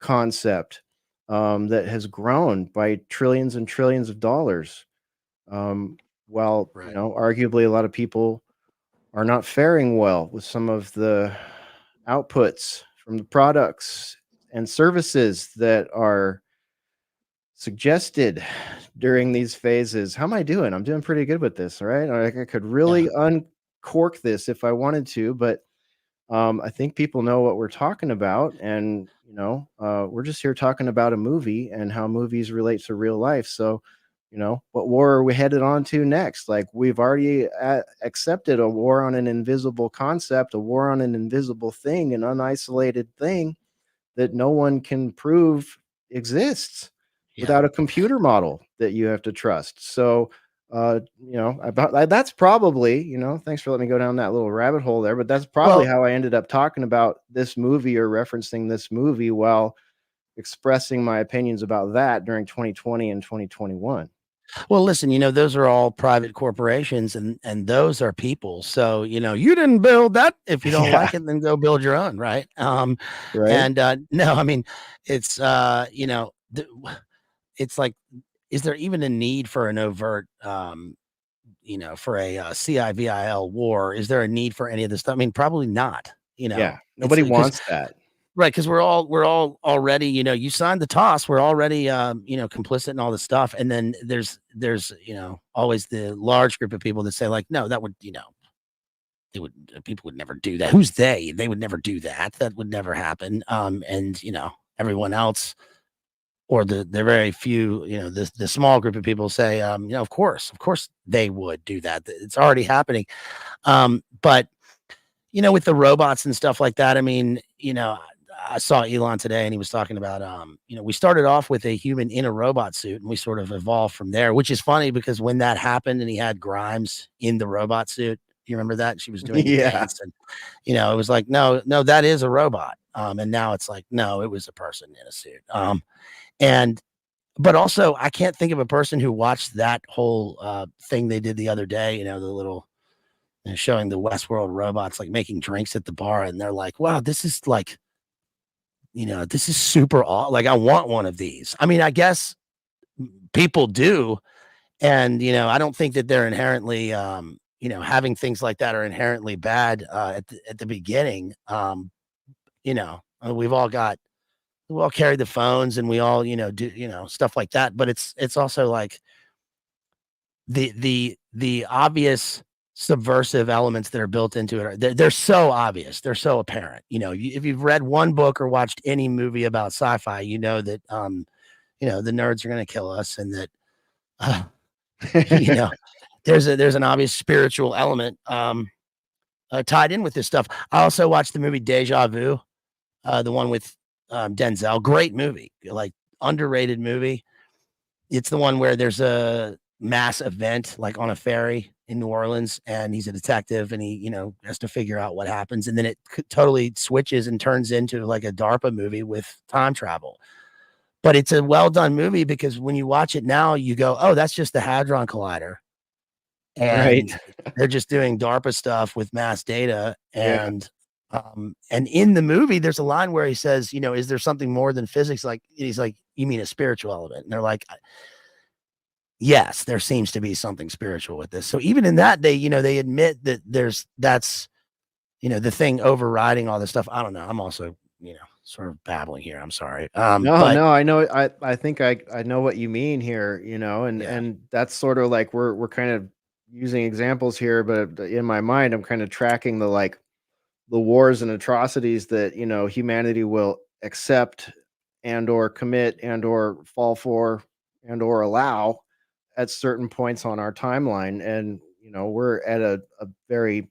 concept that has grown by trillions and trillions of dollars. Um, while Right. arguably a lot of people are not faring well with some of the outputs from the products and services that are suggested during these phases. How am I doing? I'm doing pretty good with this, all right? I could Yeah. really uncork this if I wanted to, but I think people know what we're talking about, and we're just here talking about a movie and how movies relate to real life. So, what war are we headed on to next? Like, we've already accepted a war on an invisible concept, a war on an invisible thing, an unisolated thing that no one can prove exists Yeah. without a computer model that you have to trust. So, that's probably, thanks for letting me go down that little rabbit hole there, but that's probably Well, how I ended up talking about this movie or referencing this movie while expressing my opinions about that during 2020 and 2021. listen, those are all private corporations and those are people. So, you didn't build that. If you don't Yeah, like it, then go build your own, right? right. And no, I mean, it's it's like, is there even a need for an overt for a CIVIL war? Is there a need for any of this stuff? I mean, probably not. Yeah, It's nobody because wants that. right, because we're all already, you signed the toss. We're already complicit in all this stuff. And then there's always the large group of people that say, like, no, that would, they would people would never do that. Who's they? They would never do that. That would never happen. And everyone else, or the very few, the small group of people say, of course they would do that. It's already happening. But with the robots and stuff like that, I mean, I saw Elon today and he was talking about, we started off with a human in a robot suit and we sort of evolved from there, which is funny because when that happened and he had Grimes in the robot suit, you remember that? She was doing the Yeah. dance and, it was like, no, that is a robot. And now it's like, no, it was a person in a suit. And, but also I can't think of a person who watched that whole thing they did the other day, the little, showing the Westworld robots like making drinks at the bar, and they're like, "Wow, this is like, this is super like I want one of these." I mean, I guess people do, and I don't think that they're inherently, having things like that are inherently bad at the beginning. We've all carried the phones, and we all do stuff like that, but it's also like the obvious subversive elements that are built into it they're so obvious, they're so apparent. If you've read one book or watched any movie about sci-fi, that the nerds are going to kill us, and that you know there's an obvious spiritual element tied in with this stuff. I also watched the movie Deja Vu, the one with Denzel. Great movie, like underrated movie. It's the one where there's a mass event, like on a ferry in New Orleans, and he's a detective, and he, has to figure out what happens, and then it totally switches and turns into like a DARPA movie with time travel. But it's a well done movie because when you watch it now, you go, "Oh, that's just the Hadron Collider," Right. and they're just doing DARPA stuff with mass data. Yeah. And in the movie, there's a line where he says, "Is there something more than physics?" Like he's like, "You mean a spiritual element?" And they're like, yes, there seems to be something spiritual with this. So even in that, they admit that that's the thing overriding all this stuff. I don't know. I'm also, sort of babbling here. I'm sorry. No, But no, I know. I think I know what you mean here. yeah, And that's sort of like we're kind of using examples here, but in my mind, I'm kind of tracking the wars and atrocities that humanity will accept and or commit and or fall for and or allow at certain points on our timeline. And we're at a very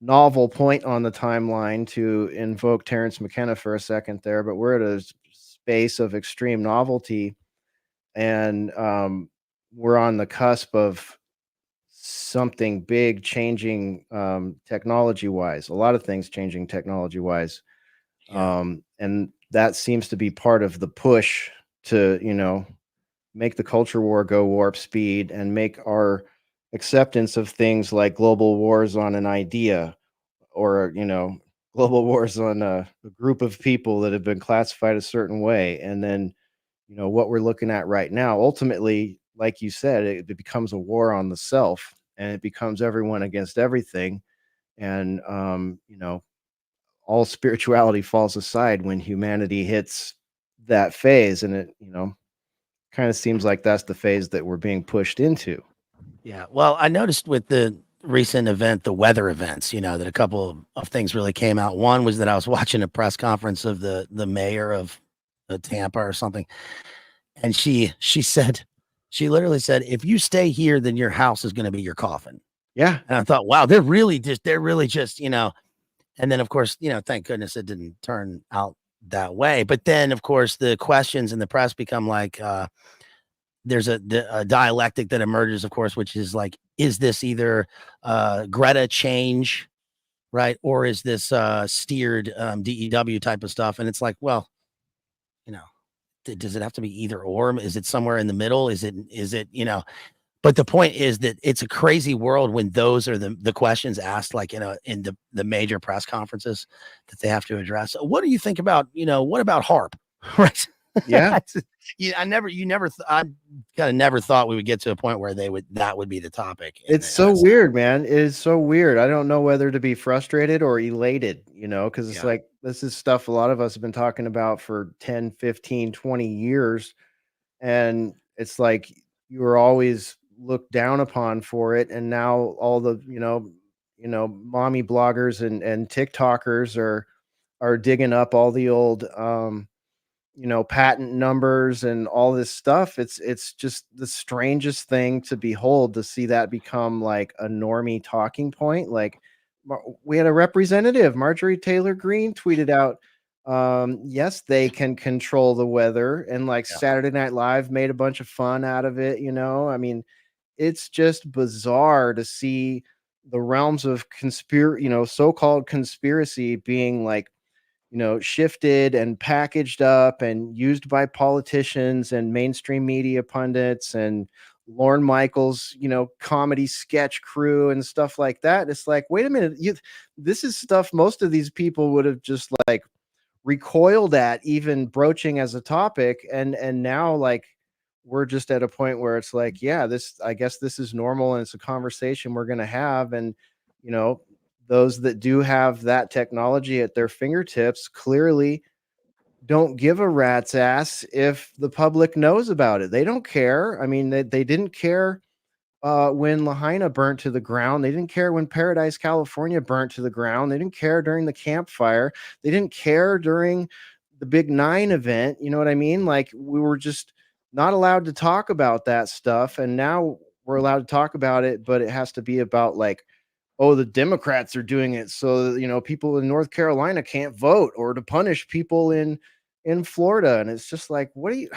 novel point on the timeline, to invoke Terence McKenna for a second there, but we're at a space of extreme novelty, and we're on the cusp of something big changing, technology wise, a lot of things changing technology wise. yeah, And that seems to be part of the push to make the culture war go warp speed and make our acceptance of things like global wars on an idea, or global wars on a group of people that have been classified a certain way. And then what we're looking at right now, ultimately, like you said, it becomes a war on the self, and it becomes everyone against everything. And all spirituality falls aside when humanity hits that phase. And it kind of seems like that's the phase that we're being pushed into. yeah. Well, I noticed with the recent event, the weather events, that a couple of things really came out. One was that I was watching a press conference of the mayor of Tampa or something, and she literally said, "If you stay here, then your house is going to be your coffin." Yeah. And I thought, wow, they're really just. And then, of course, thank goodness it didn't turn out that way. But then, of course, the questions in the press become like, there's a dialectic that emerges, of course, which is like, is this either Greta change, right? Or is this steered DEW type of stuff? And it's like, well, you know, does it have to be either or? Is it somewhere in the middle? Is it, but the point is that it's a crazy world when those are the questions asked, like in the major press conferences that they have to address. What do you think about, what about HARP? Right. Yeah. I kind of never thought we would get to a point where that would be the topic. It's so weird, man. It is so weird. I don't know whether to be frustrated or elated, because it's Yeah. like this is stuff a lot of us have been talking about for 10, 15, 20 years. And it's like you were always looked down upon for it. And now all the, mommy bloggers and TikTokers are digging up all the old patent numbers and all this stuff. It's just the strangest thing to behold, to see that become like a normie talking point. Like we had a representative, Marjorie Taylor Greene, tweeted out, yes, they can control the weather, and like Yeah. Saturday Night Live made a bunch of fun out of it. I mean, it's just bizarre to see the realms of so-called conspiracy being like shifted and packaged up and used by politicians and mainstream media pundits and Lorne Michaels, comedy sketch crew and stuff like that. It's like, wait a minute, this is stuff most of these people would have just like recoiled at even broaching as a topic. And now like we're just at a point where it's like, yeah, I guess this is normal, and it's a conversation we're going to have. And, you know, those that do have that technology at their fingertips clearly don't give a rat's ass if the public knows about it. They don't care. I mean, they didn't care when Lahaina burnt to the ground. They didn't care when Paradise, California burnt to the ground. They didn't care during the campfire. They didn't care during the Big Nine event. You know what I mean? Like we were just not allowed to talk about that stuff. And now we're allowed to talk about it, but it has to be about like, oh, the Democrats are doing it, so people in North Carolina can't vote, or to punish people in Florida. And it's just like, what do you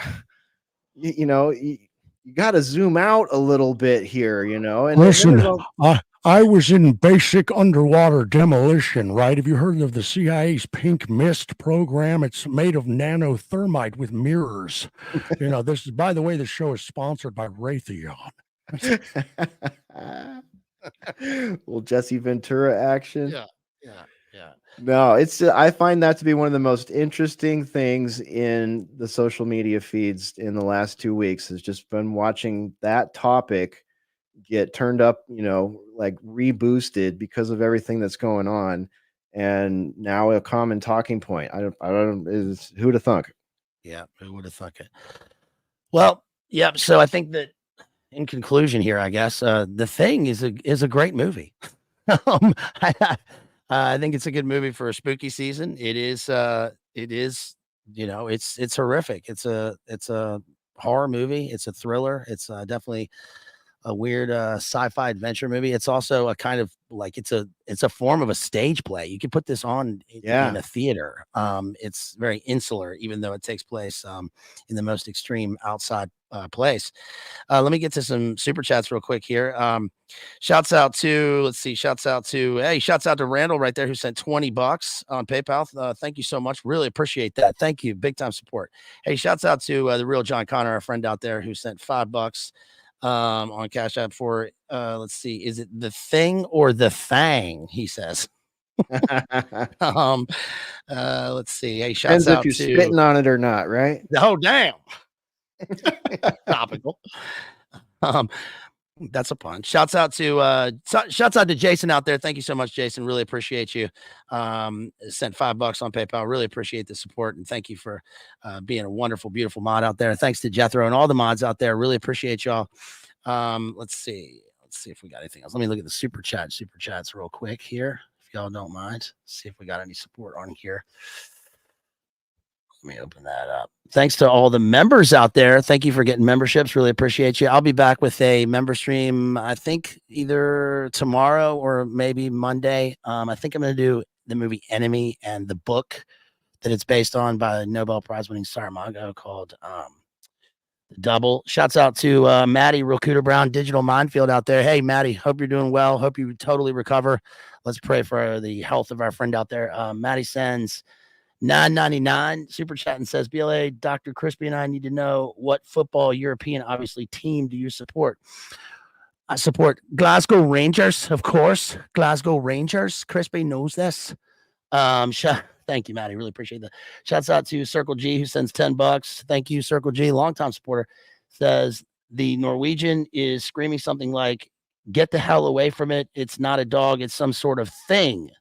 you know you, you got to zoom out a little bit here, and then Listen, there's all I was in basic underwater demolition, right? Have you heard of the CIA's Pink Mist program? It's made of nanothermite with mirrors. This is, by the way, the show is sponsored by Raytheon. well, Jesse Ventura action. Yeah. Yeah. Yeah. No, it's I find that to be one of the most interesting things in the social media feeds in the last 2 weeks. Has just been watching that topic get turned up, like reboosted because of everything that's going on, and now a common talking point. I don't is who to thunk. Yeah, who would have thunk it? Well, yep. So I think that in conclusion here, I guess The Thing is a great movie. um, I think it's a good movie for a spooky season. It is, it's horrific. It's a horror movie. It's a thriller. It's definitely a weird sci-fi adventure movie. It's also a kind of like it's a form of a stage play. You can put this on in Yeah. a theater. It's very insular, even though it takes place in the most extreme outside place. Let me get to some super chats real quick here. Shouts out to shouts out to Randall right there who sent $20 on PayPal. Thank you so much. Really appreciate that. Thank you. Big time support. Hey, shouts out to the real John Connor, our friend out there who sent $5 on Cash App for is it The Thing or The Thang? He says. Let's see. Hey, shouts Depends if out you're to spitting on it or not, right? oh damn. Topical. That's a pun. Shouts out to Jason out there. Thank you so much, Jason. Really appreciate you. Sent $5 on PayPal. Really appreciate the support and thank you for being a wonderful, beautiful mod out there. Thanks to Jethro and all the mods out there. Really appreciate y'all. Let's see if we got anything else. Let me look at the super chats real quick here, if y'all don't mind. See if we got any support on here. Let me open that up. Thanks to all the members out there. Thank you for getting memberships. Really appreciate you. I'll be back with a member stream, I think either tomorrow or maybe Monday. I think I'm going to do the movie Enemy and the book that it's based on by Nobel Prize winning Saramago called The Double. Shouts out to Maddie, Real Cooter Brown, Digital Minefield out there. Hey, Maddie, hope you're doing well. Hope you totally recover. Let's pray for the health of our friend out there. Maddie sends $9.99 super chat and says, BLA, Dr. Crispy and I need to know what football European, obviously, team do you support? I support Glasgow Rangers, of course. Glasgow Rangers. Crispy knows this. Thank you, Maddie. Really appreciate that. Shouts out to Circle G who sends $10. Thank you, Circle G, longtime supporter. Says the Norwegian is screaming something like, get the hell away from it. It's not a dog. It's some sort of thing.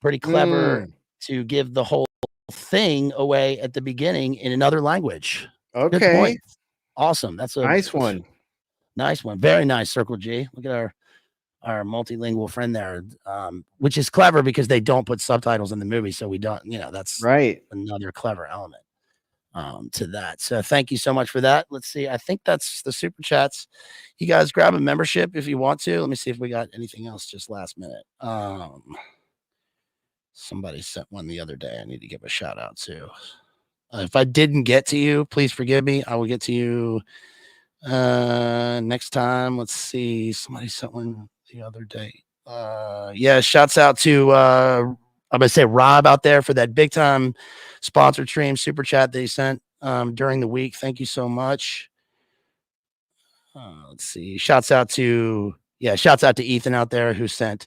Pretty clever to give the whole thing away at the beginning in another language. Okay. Good point. Awesome. That's a nice one. Nice one. Very nice, Circle G. Look at our multilingual friend there, which is clever because they don't put subtitles in the movie. So we don't, that's right. Another clever element to that. So thank you so much for that. Let's see. I think that's the super chats. You guys grab a membership if you want to. Let me see if we got anything else just last minute. Somebody sent one the other day. I need to give a shout out to. If I didn't get to you, please forgive me. I will get to you next time. Let's see. Somebody sent one the other day. Yeah, shouts out to I'm gonna say Rob out there for that big time sponsored stream super chat they sent during the week. Thank you so much. Let's see. Shouts out to Ethan out there who sent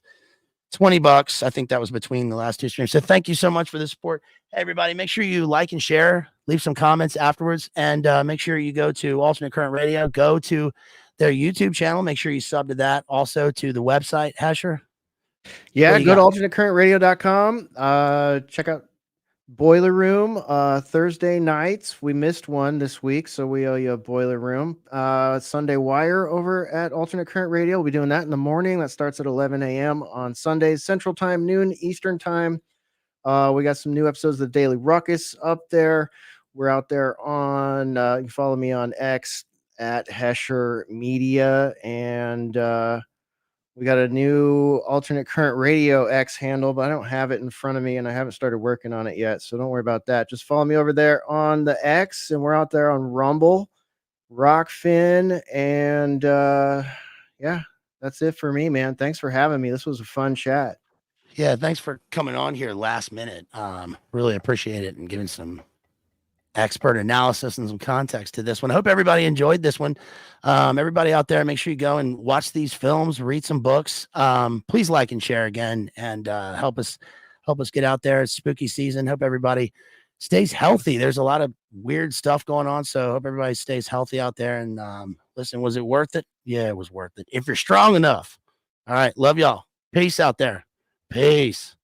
$20. I think that was between the last two streams. So thank you so much for the support. Hey, everybody, make sure you like and share, leave some comments afterwards, and make sure you go to Alternate Current Radio, go to their YouTube channel. Make sure you sub to that. Also to the website, HESHER. Yeah, go to alternatecurrentradio.com. Check out Boiler Room Thursday nights. We missed one this week, so we owe you a Boiler Room. Sunday Wire over at Alternate Current Radio. We'll be doing that in the morning. That starts at 11 a.m. on Sundays, Central Time, noon Eastern Time. We got some new episodes of the Daily Ruckus up there. We're out there on, you can follow me on X at HESHER Media, and we got a new Alternate Current Radio X handle, but I don't have it in front of me and I haven't started working on it yet. So don't worry about that. Just follow me over there on the X, and we're out there on Rumble, Rockfin, and yeah, that's it for me, man. Thanks for having me. This was a fun chat. Yeah, thanks for coming on here last minute. Really appreciate it and giving some expert analysis and some context to this one. I hope everybody enjoyed this one. Everybody out there, make sure you go and watch these films, read some books. Please like and share again, and help us help us get out there. It's spooky season. Hope everybody stays healthy. There's a lot of weird stuff going on, so hope everybody stays healthy out there. And listen, was it worth it? Yeah, it was worth it. If you're strong enough. All right, love y'all. Peace out there. Peace.